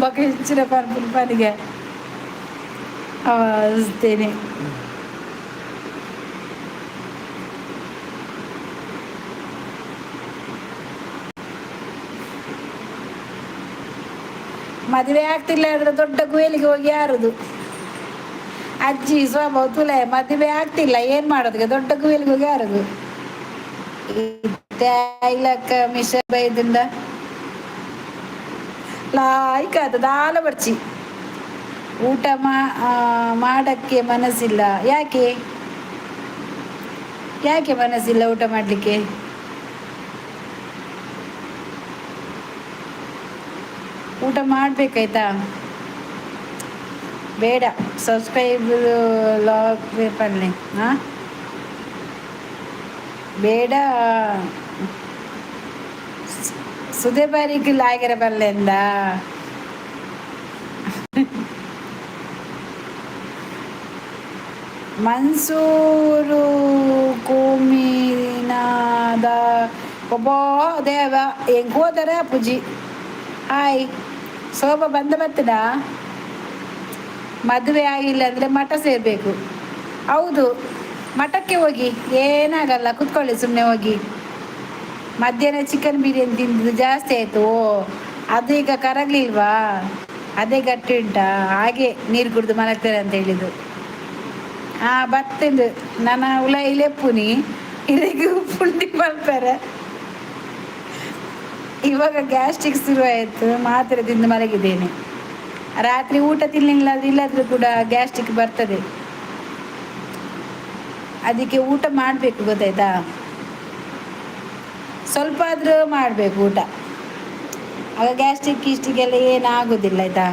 ಬಕ ಹೆಚ್ಚಿನ ಪನಿಗೆ ಅವಸ್ತೇನೆ ಮದುವೆ ಆಗ್ತಿಲ್ಲ ಅಂದ್ರೆ ದೊಡ್ಡ ಗುಯಲಿಗೆ ಹೋಗಿ ಯಾರದು ಅಜ್ಜಿ ಸ್ವಭಾವ ತುಲೆ ಮದುವೆ ಆಗ್ತಿಲ್ಲ ಏನ್ ಮಾಡೋದಕ್ಕೆ ದೊಡ್ಡ ಗುಯಲಿಗೆ ಹೋಗಿ ಯಾರದು ಇಲಕ್ಕ ಮಿಷನ್ ಬೈದಿಂದ ಲಾಯ್ಕಾದ ದಾಲ ಬರ್ಚಿ ಊಟ ಮಾಡಕ್ಕೆ ಮನಸ್ಸಿಲ್ಲ ಯಾಕೆ ಮನಸ್ಸಿಲ್ಲ ಊಟ ಮಾಡಲಿಕ್ಕೆ ಊಟ ಮಾಡಬೇಕಾಯ್ತಾ ಬೇಡ ಸಬ್ಸ್ಕ್ರೈಬ್ ಲಾಗ್ ಪೇಪರ್ಲಿ ಬೇಡ ಸುದೇ ಬಾರಿಗೆ ಲಾಗಿರ ಬಲ್ಲೆಂದ ಮನ್ಸೂರು ಕೂಮಿನಾದ ಒಬ್ಬೋ ದೇವ ಹೆಂಗೆ ಹೋದರೆ ಪೂಜಿ ಹಾಯ್ ಶೋಭಾ ಬರ್ತದ ಮದುವೆ ಆಗಿಲ್ಲ ಅಂದರೆ ಮಠ ಸೇರಬೇಕು ಹೌದು ಮಠಕ್ಕೆ ಹೋಗಿ ಏನಾಗಲ್ಲ ಕುತ್ಕೊಳ್ಳಿ ಸುಮ್ಮನೆ ಹೋಗಿ ಮಧ್ಯಾಹ್ನ ಚಿಕನ್ ಬಿರಿಯಾನಿ ತಿಂದಿದ್ದು ಜಾಸ್ತಿ ಆಯಿತು ಅದು ಈಗ ಕರಗಲಿಲ್ವಾ ಅದೇ ಗಟ್ಟಿ ಉಂಟಾ ಹಾಗೆ ನೀರು ಕುಡಿದು ಮಲಗ್ತಾರೆ ಅಂತ ಹೇಳಿದ್ದು ಬರ್ತಂದು ನಾನು ಇಲೆಪ್ಪುನಿ ಇದಕ್ಕೆ ಪುಂಡಿ ಬರ್ತಾರೆ ಇವಾಗ ಗ್ಯಾಸ್ಟ್ರಿಕ್ ಶುರುವಾಯಿತು ಮಾತ್ರೆ ತಿಂದು ಮಲಗಿದ್ದೇನೆ ರಾತ್ರಿ ಊಟ ತಿನ್ನಲಿಲ್ಲ ಇಲ್ಲಾದರೂ ಕೂಡ ಗ್ಯಾಸ್ಟ್ರಿಕ್ ಬರ್ತದೆ ಅದಕ್ಕೆ ಊಟ ಮಾಡಬೇಕು ಗೊತ್ತಾಯ್ತಾ ಸ್ವಲ್ಪ ಆದರೂ ಮಾಡಬೇಕು ಊಟ, ಆಗ ಗ್ಯಾಸ್ಟ್ರಿಕ್ ಗಿಸ್ಟಿಕ್ಕೆಲ್ಲ ಏನಾಗೋದಿಲ್ಲ ಆಯಿತಾ.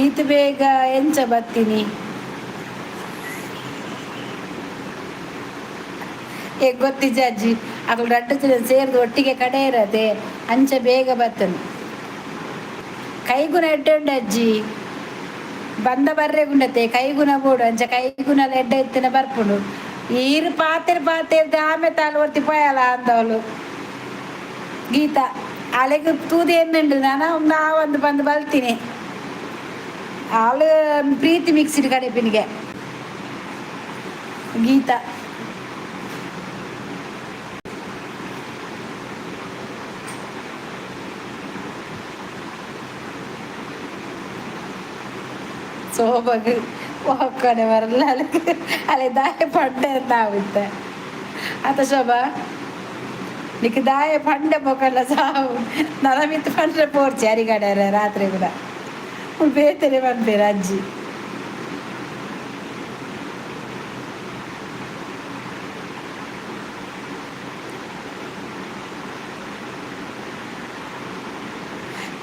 ಈತ ಬೇಗ ಎಂಚ ಬರ್ತೀನಿ ಹೇಗೆ ಗೊತ್ತಿಜ್ಜ ಅಜ್ಜಿ, ಅಗಳು ರಡ್ಡು ಜನ ಸೇರಿದು ಒಟ್ಟಿಗೆ ಕಡೆ ಇರದೆ ಅಂಚ ಬೇಗ ಬರ್ತನು. ಕೈಗುಣ ಎಡ್ಡೆ ಉಂಡು ಅಜ್ಜಿ, ಬಂದ ಬರ್ರೆ ಗುಂಡತೆ ಕೈಗುಣ ಬೋಡು ಅಂಚ ಕೈಗುಣ ಎಡ್ಡೆ ಎತ್ತಿನ ಬರ್ಪುಂಡು. ಈರು ಪಾತೆರ್ ಆಮೆ ತಾಳು ಒತ್ತಿ ಪೋಯಲ್ಲ ಅಂದವಳು ಗೀತಾ. ಅಲೆಗೆ ತೂದೆ ಎನ್ನುಂಡು ನಾ ಒಂದು ಬಂದು ಬಲ್ತೀನಿ. ಅವಳು ಪ್ರೀತಿ ಮಿಕ್ಸಿಡ್ ಕಡೆಪಿನಿಗೆ ಗೀತಾ. സോബക്ക് പോക്കനെ പറഞ്ഞാല് അല്ലെ ദായ പണ്ട് എന്താവുತ್ತೆ ಆತ ಶೋಭಾ ನಿಕ್ ದಾಯ ಪಂಡೆ ಪೊಕ್ಕಲ್ಲ ಸಾವು ನಲಮಿತ್ತು ಪಂಡ್ರೆ ಪೋರ್ಚಿ ಅರಿಗಡ್ಯಾರ ರಾತ್ರಿ ಕೂಡ ಬೇತನೆ ಬಂದ್ಬೇರ ಅಜ್ಜಿ.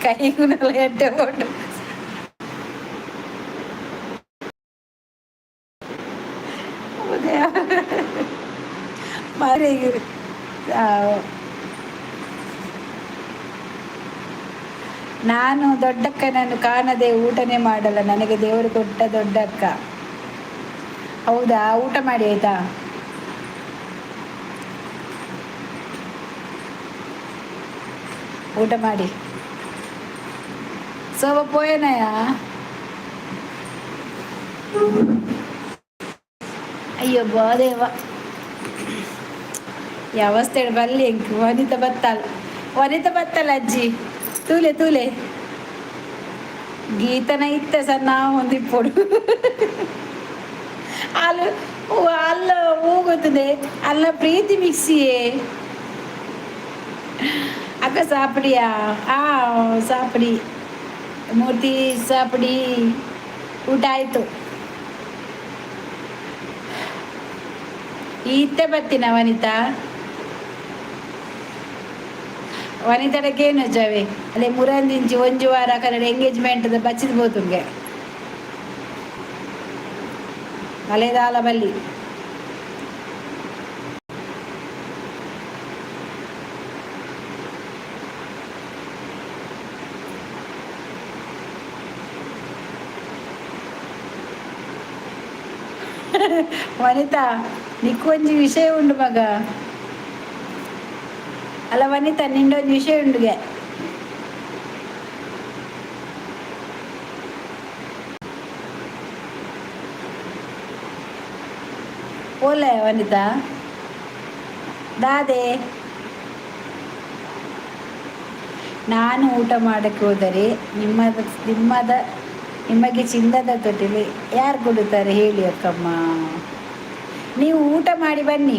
ಕೈಗುಣಲ್ಲ ಎಡ್ಡೆ ಕೊಂಡು ನಾನು ದೊಡ್ಡಕ್ಕನನ್ನು ಕಾಣದೆ ಊಟನೇ ಮಾಡಲ್ಲ, ನನಗೆ ದೇವರು ಕೊಟ್ಟ ದೊಡ್ಡಕ್ಕ. ಹೌದಾ, ಊಟ ಮಾಡಿ ಆಯ್ತಾ? ಊಟ ಮಾಡಿ. ಸೋಬ ಪೋಯನಯ ಅಯ್ಯೋ ಬೋದೇವ ಯಾವಸ್ಥೆ ಬಲ್ಲಿ ವನಿತ ಬತ್ತಲ್ಲ ಅಜ್ಜಿ ತೂಲೆ ತೂಲೆ ಗೀತನ ಇತ್ತ ಸರ್ ನಾವು ಹೊಂದಿಪ್ಪೊಡು ಅಲ್ಲ ಹೋಗುತ್ತದೆ ಅಲ್ಲ ಪ್ರೀತಿ ಮಿಕ್ಸಿಯೇ ಅಕ್ಕ ಸಾಪಡಿಯಾ ಸಾಪಡಿ ಮೂರ್ತಿ ಸಾಪಡಿ ಊಟ ಆಯ್ತು. ಈತ್ತೆ ಬತ್ತಿನ ವನಿತಡಕ್ಕೇನು ಜವೆ ಅಲ್ಲೇ ಮುರಂದಿಂಚಿ ಒಂಜು ವಾರ ಕನ್ನಡ ಎಂಗೇಜ್ಮೆಂಟ್ ಬಚ್ಚಿದ್ ಬೋತುಂಗೆ ಮಲೆದಾಲ ಬಲ್ಲಿ ವನಿತಾ ನಿಕ್ಕೊಂಜಿ ವಿಷಯ ಉಂಡು ಮಗ. ಅಲ್ಲ ವನಿತಾ ನಿಂಡೊಂದು ವಿಷಯ ಉಂಡುಗೆ. ಓಲೆ ವನಿತಾ ದಾದೆ ನಾನು ಊಟ ಮಾಡಕ್ಕೆ ಹೋದರೆ ನಿಮಗೆ ಚಿನ್ನದ ತೊಟ್ಟಿಲಿ ಯಾರು ಕೊಡುತ್ತಾರೆ ಹೇಳಿ ಅಕ್ಕಮ್ಮ. ನೀವು ಊಟ ಮಾಡಿ ಬನ್ನಿ,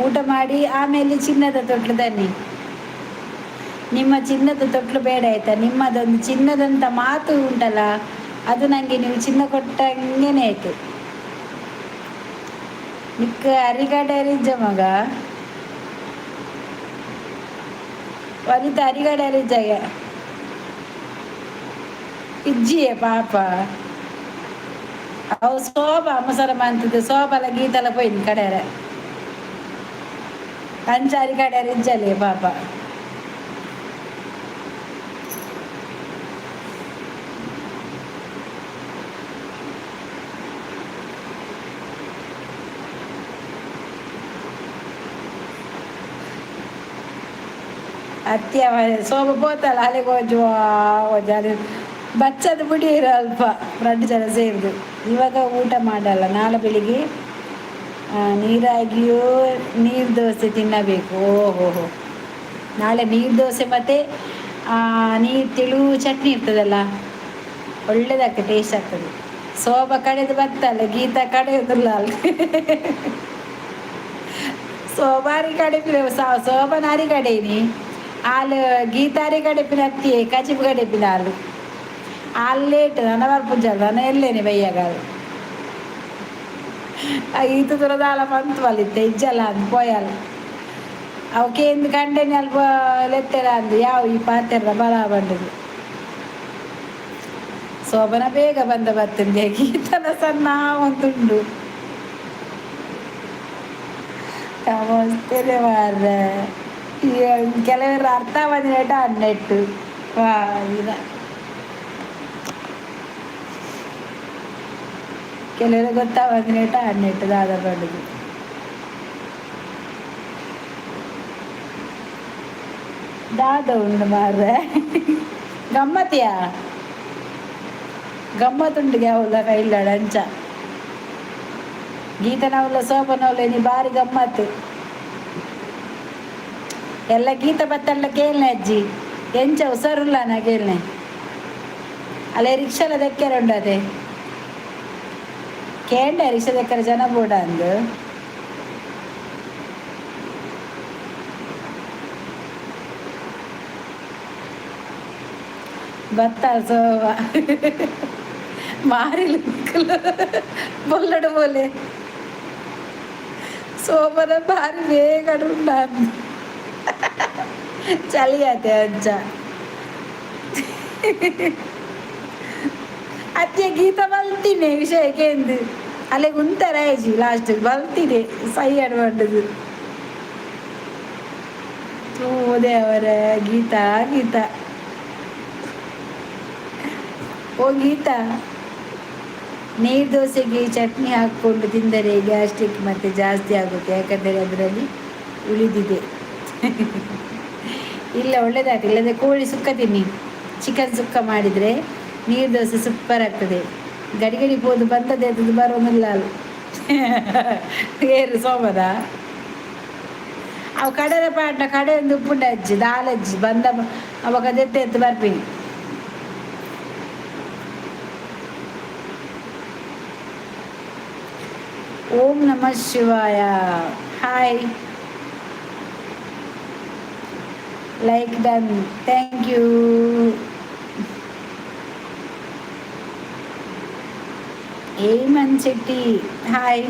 ಊಟ ಮಾಡಿ ಆಮೇಲೆ ಚಿನ್ನದ ತೊಟ್ಲು ತನ್ನಿ. ನಿಮ್ಮ ಚಿನ್ನದ ತೊಟ್ಲು ಬೇಡ ಆಯ್ತಾ, ನಿಮ್ಮದೊಂದು ಚಿನ್ನದಂಥ ಮಾತು ಉಂಟಲ್ಲ ಅದು ನನಗೆ ನೀವು ಚಿನ್ನ ಕೊಟ್ಟಂಗೆನೇ ಆಯಿತು. ನಿಕ್ಕ ಅರಿಗಡೆ ಅರಿಜ್ಜ ಮಗ ವನಿತಾ ಅರಿಗಡೆ ಅರಿಜ್ಜಾಗೆ ಇಜ್ಜಿಯೇ ಪಾಪ ಅವು ಶೋಭ ಮೊಸರಮ್ಮ ಅಂತಿದ್ದು ಶೋಭಲ ಗೀತಲ ಪೋಯ್ದು ಕಡೆಯರ ಕಂಚಾರಿ ಕಡೆಯರ ಇಜ್ಜಲಿ ಪಾಪ. ಅತ್ಯ ಶೋಭ ಪೋತಲ್ಲ ಅಲ್ಲಿಗೆ ಹೋಜು ಬಚ್ಚದ ಬಿಡಿ ಇರೋ ಅಲ್ಪ 2 ಜನ ಸೇರಿದು. ಇವಾಗ ಊಟ ಮಾಡಲ್ಲ, ನಾಳೆ ಬೆಳಿಗ್ಗೆ ನೀರಾಗಿಯೂ ನೀರು ದೋಸೆ ತಿನ್ನಬೇಕು. ಓಹೋ, ನಾಳೆ ನೀರು ದೋಸೆ ಮತ್ತು ನೀರು ತೆಳು ಚಟ್ನಿ ಇರ್ತದಲ್ಲ ಒಳ್ಳೇದಾಗ್ತದೆ, ಟೇಸ್ಟ್ ಆಗ್ತದೆ. ಶೋಭ ಕಡೆದು ಬರ್ತಲ್ಲ, ಗೀತಾ ಕಡೆಯೋದಿಲ್ಲ ಅಲ್ಲಿ ಶೋಭಾರಿ ಕಡೆ ಶೋಭನಾರಿ ಕಡೆನಿ వాళ్ళు గీతారి గడిపిన కచిపు గడిపిన వాళ్ళు లేట్ అనవారు పుంజాలు నన్ను వెళ్ళేని భయ్య గారు ఆ ఈత దురదాల పంతు వాళ్ళు ఇస్తే ఇజ్జాల అంది పోయాలి ಅವಕ್ಕೆ ಕಂಡೆ ಅಲ್ಪ ಲೆತ್ತೆರ ಅಂದು ಯಾವ ಈ ಪಾತೆರ ಬಲ ಬಂಡದು ಶೋಭನ ಬೇಗ ಬಂದ ಬರ್ತಂದೆ ಗೀತನ ಸಣ್ಣ ಒಂದುಂಡು ನಮಸ್ತೆ ಮಾರ್ರ ಕೆಲವರು ಅರ್ಥ ಬಂದಿನೇಟ ಅನ್ನೆಟ್ಟು ಕೆಲವರು ಗೊತ್ತಾ ಬಂದಿನೇಟ ಅನ್ನೆಟ್ಟು ದಾದ ಬಂಡದು ದಾದ ಉಂಡು ಮಾರ್ರೆ ಗಮ್ಮತಿಯಾ ಗಮ್ಮತ್ತುಂಡು ಅವಳ ಕೈಲಾಡ ಅಂಚ ಗೀತನವಳ ಶೋಭನವಳೇನಿ ಭಾರಿ ಗಮ್ಮತ್ತು ಎಲ್ಲ ಗೀತ ಬತ್ತಲ್ಲ ಕೇಳ್ನೆ ಅಜ್ಜಿ ಎಂಚ ಹುಷಾರುಲ್ಲ ನಾ ಕೇಳ್ನೆ ಅಲ್ಲೇ ರಿಕ್ಷಾಲ ದೆಕ್ಕರೆ ಉಂಡದೆ ಕೇಂಡೆ ರಿಕ್ಷಾ ದೆಕ್ಕರೆ ಜನ ಬೋಡ ಅಂದು ಬತ್ತ ಸೋವ ಮಾರಿ ಬೊಲ್ಲಡು ಬೋಲೆ ಸೋಮನ ಭಾರಿ ಬೇಗ ಉಂಡು ಚಳಿ ಆತೆ ಅಂಚ ಅತ್ತೆ ಗೀತ ಬಲ್ತೀನಿ ವಿಷಯಕ್ಕೆ ಎಂದು ಅಲ್ಲೇ ಉಂತರ ಆಯ್ಜಿ ಲಾಸ್ಟ್ ಬಲ್ತೀನಿ ಸೈ ಅಡ್ಬಂಡದು ಓ ದೇವರ ಗೀತ ಗೀತ ಓ ಗೀತಾ ನೀರು ದೋಸೆಗೆ ಚಟ್ನಿ ಹಾಕ್ಕೊಂಡು ತಿಂದರೆ ಗ್ಯಾಸ್ಟ್ರಿಕ್ ಮತ್ತೆ ಜಾಸ್ತಿ ಆಗುತ್ತೆ ಯಾಕಂದರೆ ಅದರಲ್ಲಿ ಉಳಿದಿದೆ ಇಲ್ಲ ಒಳ್ಳೆಯದಾಗ್ತದೆ ಇಲ್ಲದೆ ಕೋಳಿ ಸುಕ್ಕ ತಿನ್ನಿ ಚಿಕನ್ ಸುಕ್ಕ ಮಾಡಿದರೆ ನೀರು ದೋಸೆ ಸೂಪರ್ ಆಗ್ತದೆ ಗಡಿ ಗಡಿ ಹೋದು ಬಂದದೆ ಅದು ಬರೋದಿಲ್ಲ ಅಲ್ಲ ಏರು ಸೋಮದ ಅವು ಕಡೆದ ಪಾಟ್ನ ಕಡೆಯಿಂದ ಉಪ್ಪುಂಡ ಅಜ್ಜಿ ದಾಲಜ್ಜಿ ಬಂದ ಅವಾಗ ಅದೆತ್ತೆ ಎತ್ತು ಬರ್ತೀನಿ ಓಂ ನಮಃ ಶಿವಾಯ hi like done thank you Hemanth Shetty hi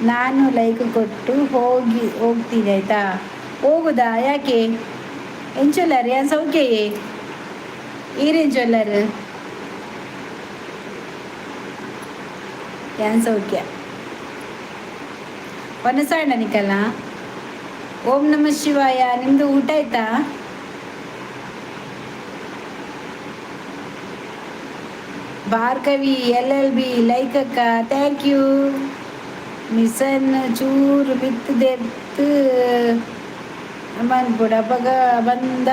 ನಾನು ಲೈಕ್ ಕೊಟ್ಟು ಹೋಗ್ತೀನಿ ಆಯ್ತಾ ಹೋಗುದಾ ಯಾಕೆ ಎಂಚೊಲ್ಲರ್ ಏನು ಸೌಖ್ಯಯೇ ಈರೇಂಚೊಲ್ಲರ್ ಏನು ಸೌಖ್ಯ ಹೊನಸಾಣ ನಿಕಲ್ಲ ಓಂ ನಮಃ ಶಿವಾಯ ನಿಮ್ಮದು ಊಟ ಆಯ್ತಾ ಭಾರ್ಗವಿ LLB ಲೈಕ್ ಅಕ್ಕ ಥ್ಯಾಂಕ್ ಯು ಮಿಸನ್ ಚೂರು ಬಿತ್ತದೆತ್ತು ಮನ್ಪುಡ ಬಗ ಬಂದ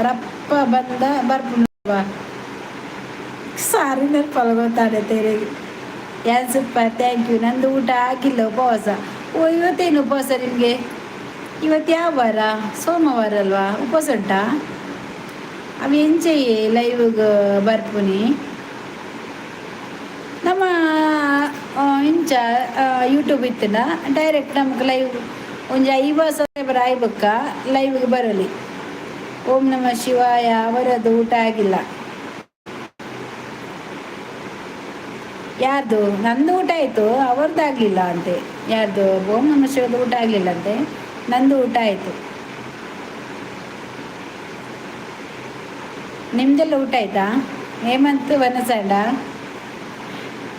ರಪ್ಪ ಬಂದ ಬರ್ಪುಂಡ ಸಾರಿ ನೆನಪಲ್ಗೊತ್ತಾಡೆ ತೆರೆಗೆ ಏನು ಸೂಪರ್ ಥ್ಯಾಂಕ್ ಯು ನಂದು ಊಟ ಆಗಿಲ್ಲ ಉಪವಾಸ ಓ ಇವತ್ತೇನು ಉಪವಾಸ ನಿಮಗೆ ಇವತ್ತು ಯಾವ ವಾರ ಸೋಮವಾರ ಅಲ್ವಾ ಉಪವಾಸ ಉಂಟಾ ಅವು ಎಂಚೆಯೇ ಲೈವ್ಗೆ ಬರ್ಪುನಿ ನಮ್ಮ ಇಂಚ ಯೂಟ್ಯೂಬ್ ಇತ್ತಿನ ಡೈರೆಕ್ಟ್ ನಮ್ಗೆ ಲೈವ್ ಒಂದು 50 ಸಬ್ಸ್ಕ್ರೈಬರ್ ಆಯ್ಬೇಕ ಲೈವ್ಗೆ ಬರಲಿ ಓಂ ನಮಃ ಶಿವಾಯ ಅವರದ್ದು ಊಟ ಆಗಿಲ್ಲ ಯಾರ್ದು ನಂದು ಊಟ ಆಯಿತು ಅವ್ರದ್ದು ಆಗಲಿಲ್ಲ ಅಂತೆ ಯಾರ್ದು ಓಂ ನಮಃ ಶಿವದ ಊಟ ಆಗಲಿಲ್ಲ ಅಂತೆ ನಂದು ಊಟ ಆಯಿತು ನಿಮ್ದೆಲ್ಲ ಊಟ ಆಯ್ತಾ ಹೇಮಂತ್ ವನಸಂಡ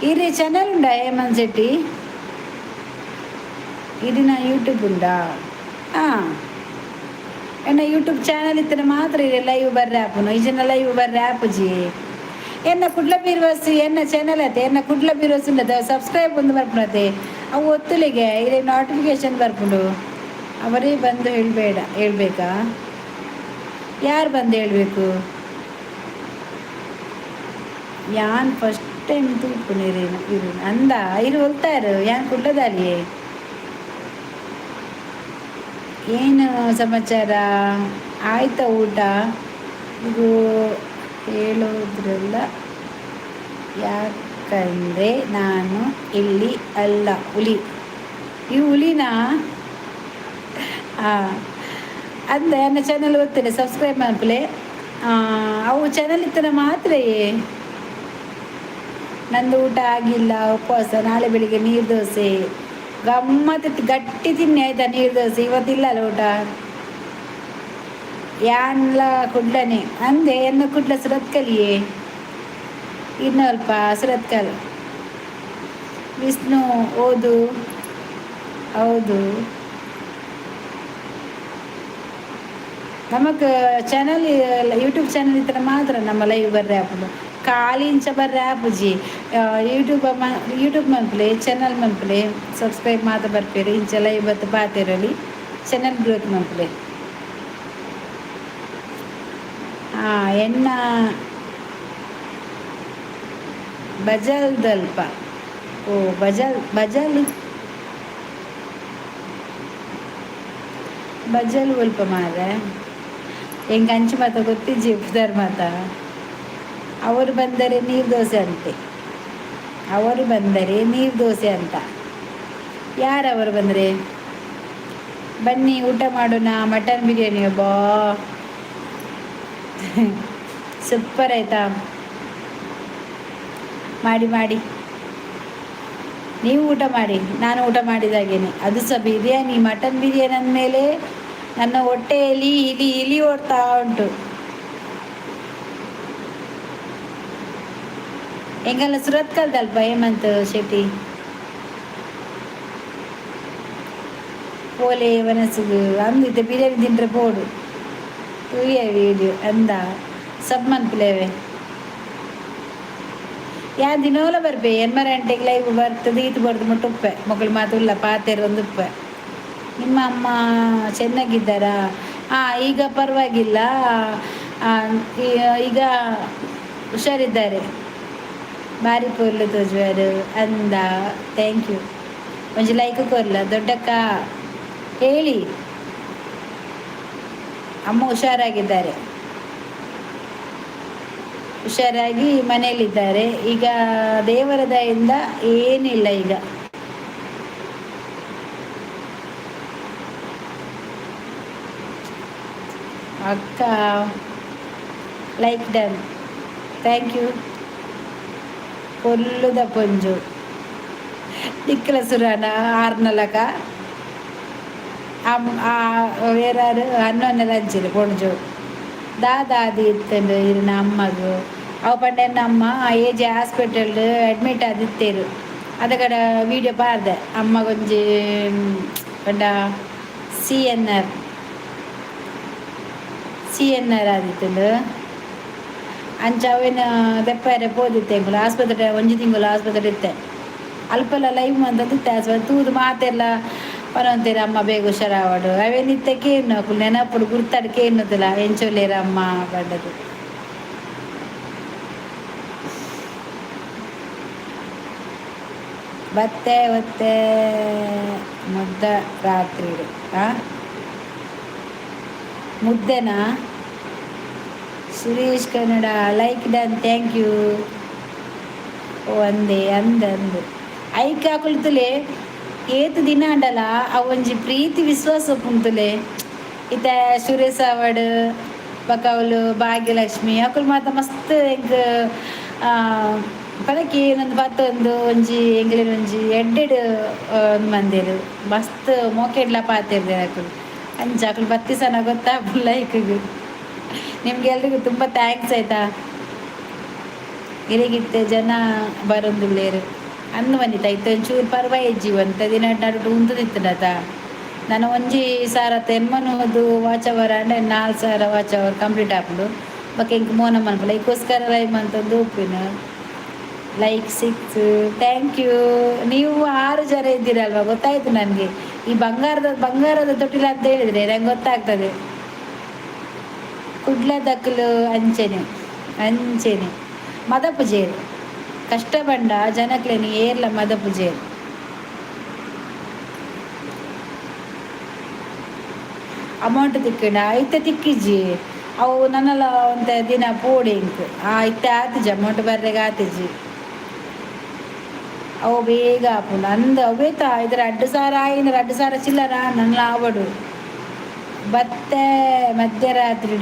ఇది ఛానల్ ఉందా హేమంత్ శెట్టి ఇది నా యూట్యూబ్ ఉందా என்ன யூடியூப் சேனல் இத்தனை மாத்திரம் இது லைவ் ಬರ್ರೆ ಆಪುನು ಈಜಿನ ಲೈವ್ ಬರ್ರೆ ಆಪು ಜಿ ಎನ್ನ ಕುಡ್ಲ ಬೀರ್ವಸ್ ಎನ್ನ ಚಾನಲ್ ಅತೆ ಎನ್ನ ಕುಡ್ಲ ಬೀರ್ವಸ್ ಉಂಡದ ಸಬ್ಸ್ಕ್ರೈಬ್ ಒಂದು ಬರ್ಪುನತೆ ಅವು ಒತ್ತುಲಿಗೆ ಇಲ್ಲಿ ನೋಟಿಫಿಕೇಶನ್ ಬರ್ಪುಂಡು ಅವರೇ ಬಂದು ಹೇಳ್ಬೇಕಾ ಯಾರು ಬಂದು ಹೇಳಬೇಕು ಯಾನ್ ಫಸ್ಟ್ ಟೈಮ್ ತೂಪು ನೀರೇನು ಇರು ಅಂದ ಇರು ಹೋಗ್ತಾರು ಯಾನ್ ಕುಡ್ಲದಾಲಿಯೇ ಏನು ಸಮಾಚಾರ ಆಯ್ತಾ ಊಟ ಇದು ಹೇಳೋದ್ರಲ್ಲ ಯಾಕಂದರೆ ನಾನು ಇಲ್ಲಿ ಅಲ್ಲ ಹುಲಿ ಈ ಹುಲಿನ ಹಾಂ ಅಂದೆ ನನ್ನ ಚಾನಲ್ ಗೊತ್ತಿಲ್ಲ ಸಬ್ಸ್ಕ್ರೈಬ್ ಮಾಡ್ಕೊಳ್ಳಿ. ಅವು ಚಾನಲ್ ಇತ್ತನ ಮಾತ್ರ ನಂದು ಊಟ ಆಗಿಲ್ಲ, ಉಪವಾಸ. ನಾಳೆ ಬೆಳಿಗ್ಗೆ ನೀರು ದೋಸೆ ಗಮ್ಮತ್ತಿತ್ತು, ಗಟ್ಟಿ ತಿನ್ನಿ ಆಯ್ತಾ. ನೀರು ದೋಸೆ ಇವತ್ತಿಲ್ಲ ಅಲ್ಲ ಊಟ. ಯಾನ್ಲ ಕುಡ್ಲನೆ ಅಂದೆ ಎನ್ನ ಕುಡ್ಲ ಸುರತ್ಕಲಿಯೇ ಇನ್ನು ಅಲ್ಪ ಸುರತ್ಕಲ್ ವಿಷ್ಣು ಓದು. ಹೌದು, ನಮಗೆ ಚಾನಲ್ ಯೂಟ್ಯೂಬ್ ಚಾನಲ್ ಇದ್ರೆ ಮಾತ್ರ ನಮ್ಮ ಲೈವ್ ಬರ್ರೆ ಆಪುಡು. ಖಾಲಿ ಇಂಚ ಬರ್ರೆ ಆಪುಜಿ ಯೂಟ್ಯೂಬ್ ಮನ್ಪಲೆ ಚಾನಲ್ ಮನ್ಪಲೆ ಸಬ್ಸ್ಕ್ರೈಬ್ ಮಾತ್ರ ಬರ್ಪೇರು. ಇಂಚ ಲೈವ್ ಬತ್ತು ಪಾತಿರಲಿ ಚಾನಲ್ ಗ್ರೋತ್ ಮನ್ಪಲೆ. ಎಣ್ಣ ಬಜಲ್ದಲ್ಪ. ಓ ಬಜಲ್ ಅಲ್ಪ ಮಾರೆ ಹೆಂಗೆ ಹಂಚು ಮಾತ ಗೊತ್ತಿಜ್ಜಿ ಉಪದಾರ ಮಾತ. ಅವರು ಬಂದರೆ ನೀರು ದೋಸೆ ಅಂತೆ, ಅವರು ಬಂದರೆ ನೀರು ದೋಸೆ ಅಂತ. ಯಾರವರು ಬಂದರೆ ಬನ್ನಿ ಊಟ ಮಾಡೋಣ. ಮಟನ್ ಬಿರಿಯಾನಿ ಬಾ ಸೂಪರ್ ಆಯ್ತಾ. ಮಾಡಿ ನೀವು ಊಟ ಮಾಡಿ, ನಾನು ಊಟ ಮಾಡಿದಾಗೇನೆ. ಅದು ಸಹ ಬಿರಿಯಾನಿ, ಮಟನ್ ಬಿರಿಯಾನಿ ಅಂದಮೇಲೆ ನನ್ನ ಹೊಟ್ಟೆಯಲ್ಲಿ ಇಲಿ ಓಡ್ತಾ ಉಂಟು. ಹೆಂಗಲ್ಲ ಸುರತ್ಕಲ್ದಲ್ಪ ಹೇಮಂತ್ ಶೆಟ್ಟಿ ಪೋಲೆ ಮನಸ್ಸಿಗೆ ಅಂದಿದ್ದೆ ಬಿರಿಯಾನಿ ತಿಂದ್ರೆ ಪೋಡು ತೂಯ ವೀಡಿಯೋ ಅಂದ ಸಬ್ ಮನ್ಪುಲೇವೆ. ಯಾ ದಿನೋಲ ಬರ್ಬೇ 8 ಗಂಟೆಗೆ ಲೈವ್ ಬರ್ತದೆ. ಈತು ಬರ್ದು ಮುಟ್ಟು ಉಪ್ಪೆ ಮಕ್ಕಳು ಮಾತುಲ್ಲ ಪಾತೆರು ಒಂದು ಉಪ್ಪೆ. ನಿಮ್ಮ ಅಮ್ಮ ಚೆನ್ನಾಗಿದ್ದಾರಾ? ಈಗ ಪರವಾಗಿಲ್ಲ, ಈಗ ಹುಷಾರಿದ್ದಾರೆ. ಭಾರಿ ಪೋರ್ಲು ತೋಜುವರು ಅಂದ. Thank you. ಒಂಜಿ ಲೈಕ್ ಕೊರ್ಲ ದೊಡ್ಡಕ್ಕ ಹೇಳಿ. ಅಮ್ಮ ಹುಷಾರಾಗಿದ್ದಾರೆ, ಹುಷಾರಾಗಿ ಮನೆಯಲ್ಲಿದ್ದಾರೆ. ಈಗ ದೇವರ ದಯಿಂದ ಏನಿಲ್ಲ. ಈಗ ಅಕ್ಕ ಲೈಕ್ ಡನ್, ಥ್ಯಾಂಕ್ ಯು. ಕೊಲ್ಲುದ ಪೊಂಜು ದಿಕ್ಕಲ ಸುರಾನ ಆರ್ನಲಕ വേറാറ് അന്നൊന്നെ ലഞ്ചില് പൊണിച്ചു ದಾದಿ ಇತ್ತಂಡು ಇರಿನ ಅಮ್ಮಗು ಅವ ಪಂಡ ಅಮ್ಮ ಏಜ್ ಹಾಸ್ಪಿಟಲ್ ಅಡ್ಮಿಟ್ ಆದಿತ್ತೇರು. ಅದಕಡ ವೀಡಿಯೋ ಪಾರ್ದೆ ಅಮ್ಮಗೊಂಜಿ ಪಂಡ CNR ಆದಿತ್ತಂಡು ಅಂಚ ಅವೇನು ದೆಪ್ಪರೆ ಪೋದಿತ್ತೆಂಗುಲು ಆಸ್ಪತ್ರೆ ಒಂಜಿ ತಿಂಗಳು ಆಸ್ಪತ್ರೆ ಇತ್ತೆ. ಅಲ್ಪಲ್ಲ ಲೈವ್ ಮಂದಿತ್ತೆ ಆಸ್ಪತ್ರೆ ತೂದು ಮಾತೆಲ್ಲ ಪರವಂತೀರ ಅಮ್ಮ ಬೇಗ ಹುಷಾರಾವಡು ಅವೇನಿತ್ತೆ ಕೇನು ನೆನಪುಡು ಗುರ್ತಾಡು ಕೇನುದಿಲ್ಲ ಎಂಚೊಲ್ಲೇರ ಅಮ್ಮ ಪಡ್ಡದು. ಬತ್ತೆ ಒತ್ತೆ ಮುದ್ದ ರಾತ್ರಿ ಮುದ್ದೆನಾ Suresh Kannada like done, thank you. ಒಂದೇ ಅಂದು ಐಕ್ ಹಾಕೊಳ್ತಲೇ ಏತು ದಿನ ಅಂಡಲ್ಲ ಅವೊಂಜಿ ಪ್ರೀತಿ ವಿಶ್ವಾಸ ಪುಂತುಲೆ. ಇತ್ತ ಸುರೇಶ್ ಅವಡ್ ಬಕ ಅವಳು ಭಾಗ್ಯಲಕ್ಷ್ಮಿ ಅಕುಲು ಮಾತ ಮಸ್ತ್ ಎಂಕ್ ಪದಕ್ಕೆ ಏನೊಂದು ಬತ್ತೊಂದು ಒಂಜಿ ಎಂಗ್ಲೇನ್ ಒಂಜಿ ಎಡ್ಡೆಡು ಮಂದಿರು ಮಸ್ತ್ ಮೋಕೆಡ್ಲ ಪಾತಿರ್ದೆ ಅಕುಲು ಅಂಚ ಅಕುಲು ಬತ್ತಿ ಸನ ಗೊತ್ತಾ ಲೈಕ್ಗೆ. ನಿಮ್ಗೆಲ್ರಿಗೂ ತುಂಬ ಥ್ಯಾಂಕ್ಸ್ ಆಯ್ತಾ. ಗಿರಿಗಿತ್ತೆ ಜನ ಬರೊಂದುಲ್ಲೇರು ಅನ್ನು ಬಂದಿತ್ತ ಇತ್ತು ಒಂಚೂರು ಪರ್ವಾಯಿಜ್ಜಿ ಅಂತ ದಿನ ನಡು ಉಂತದಿತ್ತಡತ. ನಾನು ಒಂಜಿ ಸಾರತ್ತ ಎನ್ಮನೋದು watch hour and 4,000 watch hour complete ಆಪುಡು ಬಕ್ಕ ಇಂಕ ಮೋನ ಮನ್ಪಲ ಈಗೋಸ್ಕರ ಲೈವ್ ಅಂತಂದು ಉಪ್ಪಿನ ಲೈಕ್ 6. Thank you. ನೀವು 6 ಜನ ಇದ್ದೀರಲ್ವ ಗೊತ್ತಾಯ್ತು ನನಗೆ. ಈ ಬಂಗಾರದ ತೊಟ್ಟಿಲ ಅಂತ ಹೇಳಿದರೆ ನಂಗೆ ಗೊತ್ತಾಗ್ತದೆ. ಕುಡ್ಲದಕ್ಕಲು ಅಂಚೆನೆ ಮದಪುಜೇರು ಕಷ್ಟ ಬಂಡ ಜನಕ್ಲೇನಿ ಏರ್ಲ ಮದಪುಜೇರು. ಅಮೌಂಟ್ ತಿಕ್ಕಂಡ ಐತೆ ತಿಕ್ಕಿಜ್ಜಿ ಅವು ನನ್ನಲ್ಲ ಒಂತ ದಿನ ಪೋಡಿ ಇಂಕ್ ಇತ್ತೆ ಆತಿಜಿ ಅಮೌಂಟ್ ಬರ್ರೆಗೆ ಆತಿಜಿ ಅವು ಬೇಗ ಆಪುಂಡು ಅಂದು ಅವೇತ ಇದ್ರ 2,000 ಆಯಿನ 2,000 ಚಿಲ್ಲರ ನನ್ನ ಆವಡು ಬತ್ತೆ ಮಧ್ಯರಾತ್ರಿ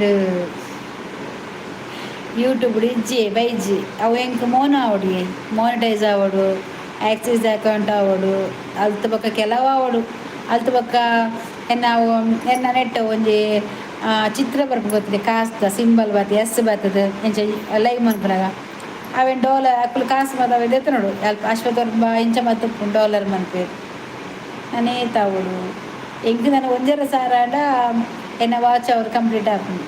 ಯೂಟ್ಯೂಬ್ ಇಜ್ಜಿ ಬೈಜಿ ಅವು ಹೆಂಗೆ ಮೋನ ಆವಡಿ ಮೋನಿಟೈಸ್ ಆವಡು ಆಕ್ಸಿಸ್ ಅಕೌಂಟ್ ಆವಡು ಅಲ್ತ ಬಕ್ಕ ಕೆಲವು ಆವಡು ಅಲ್ತ ಬಕ್ಕ ನಾವು ಎನ್ನ ನೆಟ್ಟ ಒಂಜಿ ಚಿತ್ರ ಬರ್ಪ ಗೊತ್ತಿದೆ ಕಾಸ್ತ ಸಿಂಬಲ್ ಬರ್ತದೆ ಎಸ್ ಬರ್ತದೆ ಎಂಚ ಲೈವ್ ಮನ್ಪನಾಗ ಅವೇನು ಡಾಲರ್ ಅಕ್ಕಲು ಕಾಸು ಮತ್ತು ಅವೆ ಎತ್ತ ನೋಡು ಅಲ್ಪ ಅಶ್ವತ್ಥ ಇಂಚ ಮತ್ತು ಡಾಲರ್ ಮನ್ಪೇರು ನಾನೇ ತಾವಡು ಎಂಕ್ ನಾನು ಒಂಜರ ಸಾರಾಂಡ ಎನ್ನ ವಾಚ್ ಅವ್ರು ಕಂಪ್ಲೀಟ್ ಆಪುಂಡು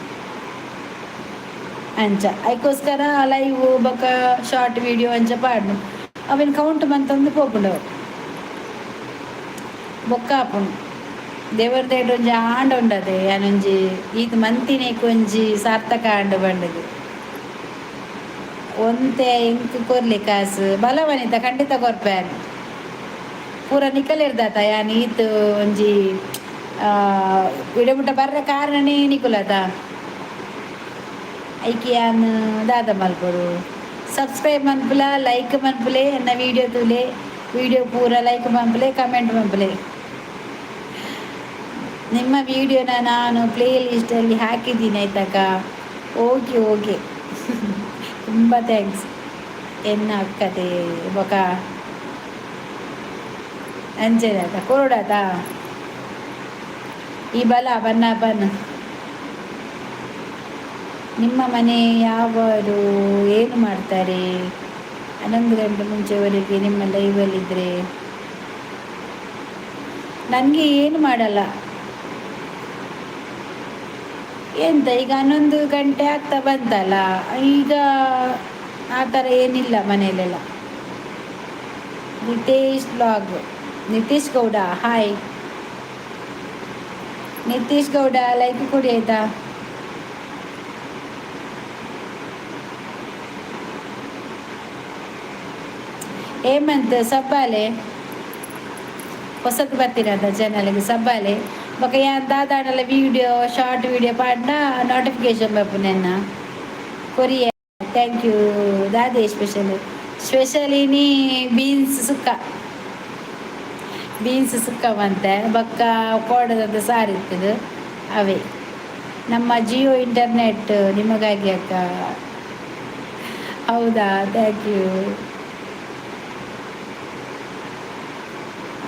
ಅಂಚ ಅದಕ್ಕೋಸ್ಕರ ಲೈವ್ ಬೊಕ್ಕ ಶಾರ್ಟ್ ವಿಡಿಯೋ ಅಂಚ ಪಾಡ್ನು ಅವೇನು ಕೌಂಟ್ ಮಂತಂದು ಪೋಪುಂಡು ಅವು ಬೊಕ್ಕ ಆಪುಂಡು ದೇವರ ದೇಡ್ ಒಂಜಿ ಆಂಡ ಉಂಡದೆ ಯಾನೊಂಜಿ ಈತ್ ಮಂತಿನೇಕ್ ಒಂಜಿ ಸಾರ್ಥಕ ಆಂಡ ಬಂಡದು ಒಂತೆ ಎಂಕ್ ಕೊರ್ಲಿ ಕಾಸು ಬಲವನಿತ ಖಂಡಿತ ಕೊರ್ಪೇನು ಪೂರ ನಿಕಲಿರ್ದಾತ ಯಾನ್ ಈತ್ ಒಂಜಿ ವಿಡಮುಟ ಬರ್ರೆ ಕಾರಣನೇ ನಿಕುಲತ ಐಕಿ ಯಾನ್ ದಾದ ಮಲ್ಪೊಡು ಸಬ್ಸ್ಕ್ರೈಬ್ ಮನ್ಪುಲ ಲೈಕ್ ಮನ್ಪುಲೆ ಎನ್ನ ವೀಡಿಯೋ ತೂಲೆ ವೀಡಿಯೋ ಪೂರ ಲೈಕ್ ಮನ್ಪುಲೆ ಕಮೆಂಟ್ ಮನ್ಪುಲೆ ನಿಮ್ಮ ವೀಡಿಯೋನ ನಾನು ಪ್ಲೇ ಲಿಸ್ಟಲ್ಲಿ ಹಾಕಿದ್ದೀನಿ ಆಯ್ತಕ್ಕ ಓಕೆ ಓಕೆ ತುಂಬ ಥ್ಯಾಂಕ್ಸ್ ಎನ್ನ ಅಕ್ಕತೆ ಬೊಕ ಅಂಚೆನಾತ ಕೊರಡಾತ ಈ ಬಲ ಬನ್ನ ಬನ್ನ ನಿಮ್ಮ ಮನೆ ಯಾವರು ಏನು ಮಾಡ್ತಾರೆ 11 ಗಂಟೆ ಮುಂಚೆವರೆಗೆ ನಿಮ್ಮ ಲೈವಲ್ಲಿದ್ದರೆ ನನಗೆ ಏನು ಮಾಡಲ್ಲ ಎಂತ ಈಗ 11 ಗಂಟೆ ಆಗ್ತಾ ಬಂತಲ್ಲ ಈಗ ಆ ಥರ ಏನಿಲ್ಲ ಮನೆಯಲ್ಲೆಲ್ಲ Nitesh blog Nitish Gowda hi Nitish Gowda like ಕೊಡಿ ಆಯ್ತಾ ಹೇಮಂತ್ ಸಬ್ಬಾಲೆ ಹೊಸದು ಬರ್ತೀರಂತ ಚಾನಲ್ಗೆ ಸಬ್ಬಾಲೆ ಬೊಕ ಯಾನ್ ದಾದಾಂಡಲ ವೀಡಿಯೋ ಶಾರ್ಟ್ ವೀಡಿಯೋ ಪಾಡ್ನ ನೋಟಿಫಿಕೇಶನ್ ಬರ್ಪು ನನ್ನ ಕೊರಿಯ ಥ್ಯಾಂಕ್ ಯು ದಾದೆ ಸ್ಪೆಷಲಿ ನೀ ಬೀನ್ಸ್ ಸುಕ್ಕ ಬಂತೆ ಬೊಕ್ಕ ಕೋಡದಂತ ಸಾರಿರ್ತದೆ ಅವೇ ನಮ್ಮ ಜಿಯೋ ಇಂಟರ್ನೆಟ್ ನಿಮಗಾಗಿ ಅಕ್ಕ ಹೌದಾ ಥ್ಯಾಂಕ್ ಯು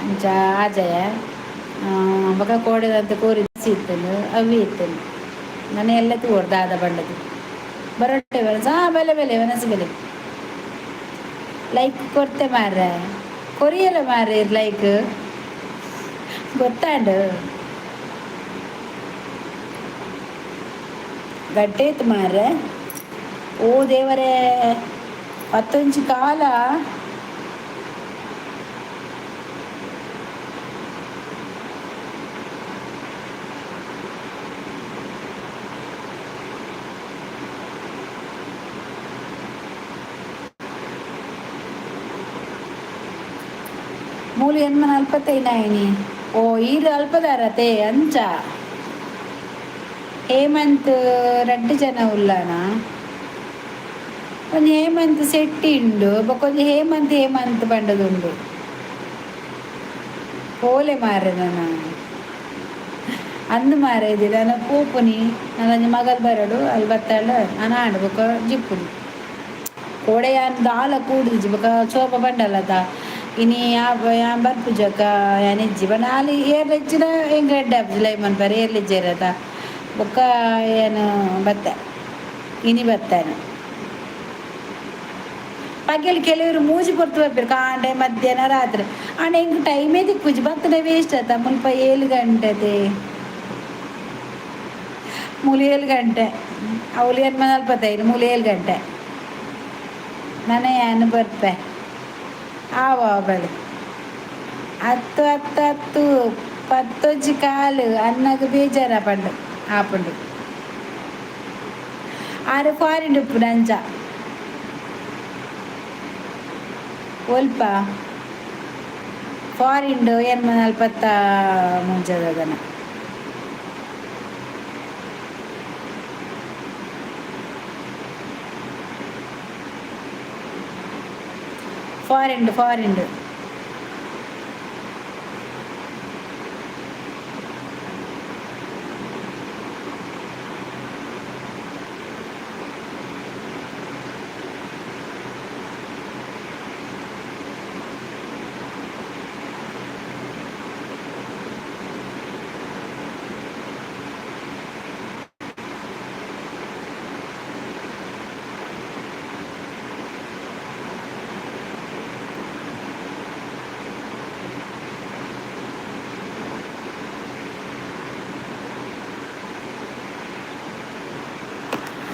ಅಂಚ ಆಜಯ ಬೊಕ ಕೋಡದಂತ ಕೋರಿ ಇತ್ತನು ಅವಿ ಇತ್ತನು ಮನೆ ಎಲ್ಲ ತೋರ್ ದಾದ ಬಂಡದು ಬರೊಟ್ಟೆ ಬೆಲೆ ಮನಸ್ಸು ಬೆಲೆ ಲೈಕ್ ಕೊಡ್ತೆ ಮಾರ್ರೆ ಕೊರಿಯಲ್ಲ ಮಾರ್ರೆ ಲೈಕ್ ಗೊತ್ತಾಂಡು ಗಟ್ಟೇತ್ ಮಾರ್ರೆ ಓ ದೇವರೇ 10 ಕಾಲ ಮೂಲು ಎನ್ಮನ ಅಲ್ಪತ್ತೈನಾಯಿನಿ ಓ ಈರು ಅಲ್ಪದಾರತೆ ಅಂಚ ಹೇಮಂತ್ 2 ಜನ ಉಳ್ಳಾನ ಒಂದು ಹೇಮಂತ್ ಸೆಟ್ಟಿ ಉಂಡು ಬೊಕೊಂದು ಹೇಮಂತ್ ಬಂಡದುಂಡು ಓಲೆ ಮಾರೆ ನಾನು ಅಂದು ಮಾರೆ ಇದೆ ನಾನು ಪೂಪುನಿ ನನ್ನ ಮಗಲ್ ಬರಡು ಅಲ್ಲಿ ಬತ್ತಾಳು ನಾನು ಆಡು ಬೊಕ ಜಿಪ್ಪುನಿ ಕೋಡೆ ಯಾನ್ ದಾಲ ಕೂಡಿಜಿ ಬೊಕ ಚೋಪ ಬಂಡಲ್ಲದ ಇನಿ ಯಾನ್ ಬರ್ಪುಜಕ ಯಾನ್ ಇಜ್ಜಿ ಬಣ್ಣ ಅಲ್ಲಿ ಏರ್ಲೆಜ್ಜಿನ ಹೆಂಗೆ ರೆಡ್ ಆಪುಜಿ ಲೈ ಮನ್ಪಾರೆ ಏರ್ಲೆಜ್ಜೇರದ ಬೊಕ್ಕ ಏನು ಬತ್ತೆ ಇನಿ ಬತ್ತಾನು ಪಗೆಲ್ ಕೆಲವರು ಮೂಜಿ ಪೊರ್ತು ಬರ್ಬೇಕು ಕಾಂಡೆ ಮಧ್ಯಾಹ್ನ ರಾತ್ರಿ ಆಂಡ ಹಿಂಗೆ ಟೈಮೇ ದಿಕ್ಕುಜಿ ಬತ್ತನೆ ವೇಸ್ಟ್ ಆತ ಮುಲ್ಪ 7 ಗಂಟೆದೆ ಮೂಲು 7 ಗಂಟೆ ಅವಳು ಏನು ಮನಲ್ಪತ್ತೈದು ಮೂಲು 7 ಗಂಟೆ ಮನೆ ಏನು ಬರ್ಪೆ ಆವ ಬಳಿ 10 ಕಾಲು ಅನ್ನಗ ಬೇಜಾರ ಪಂಡು ಆಪುಂಡು ಆರು ಫಾರಿನ್ ಉಪ್ಪು ನಂಚ ಒಲ್ಪ ಫಾರಿನ್ ಏನು ಮನಲ್ಪತ್ತ ಮುಂಚದನ foreign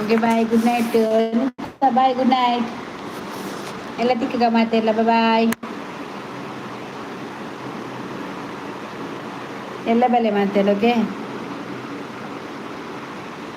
okay bye, good night. Bye, good night. ಎಲ್ಲ ತಿಕ್ಕಗ ಮಾತೆಲ್ಲ ಬಾಯ್. ಎಲ್ಲ ಬಲೆ ಮಾತೆಲ್ಲ ಓಕೆ.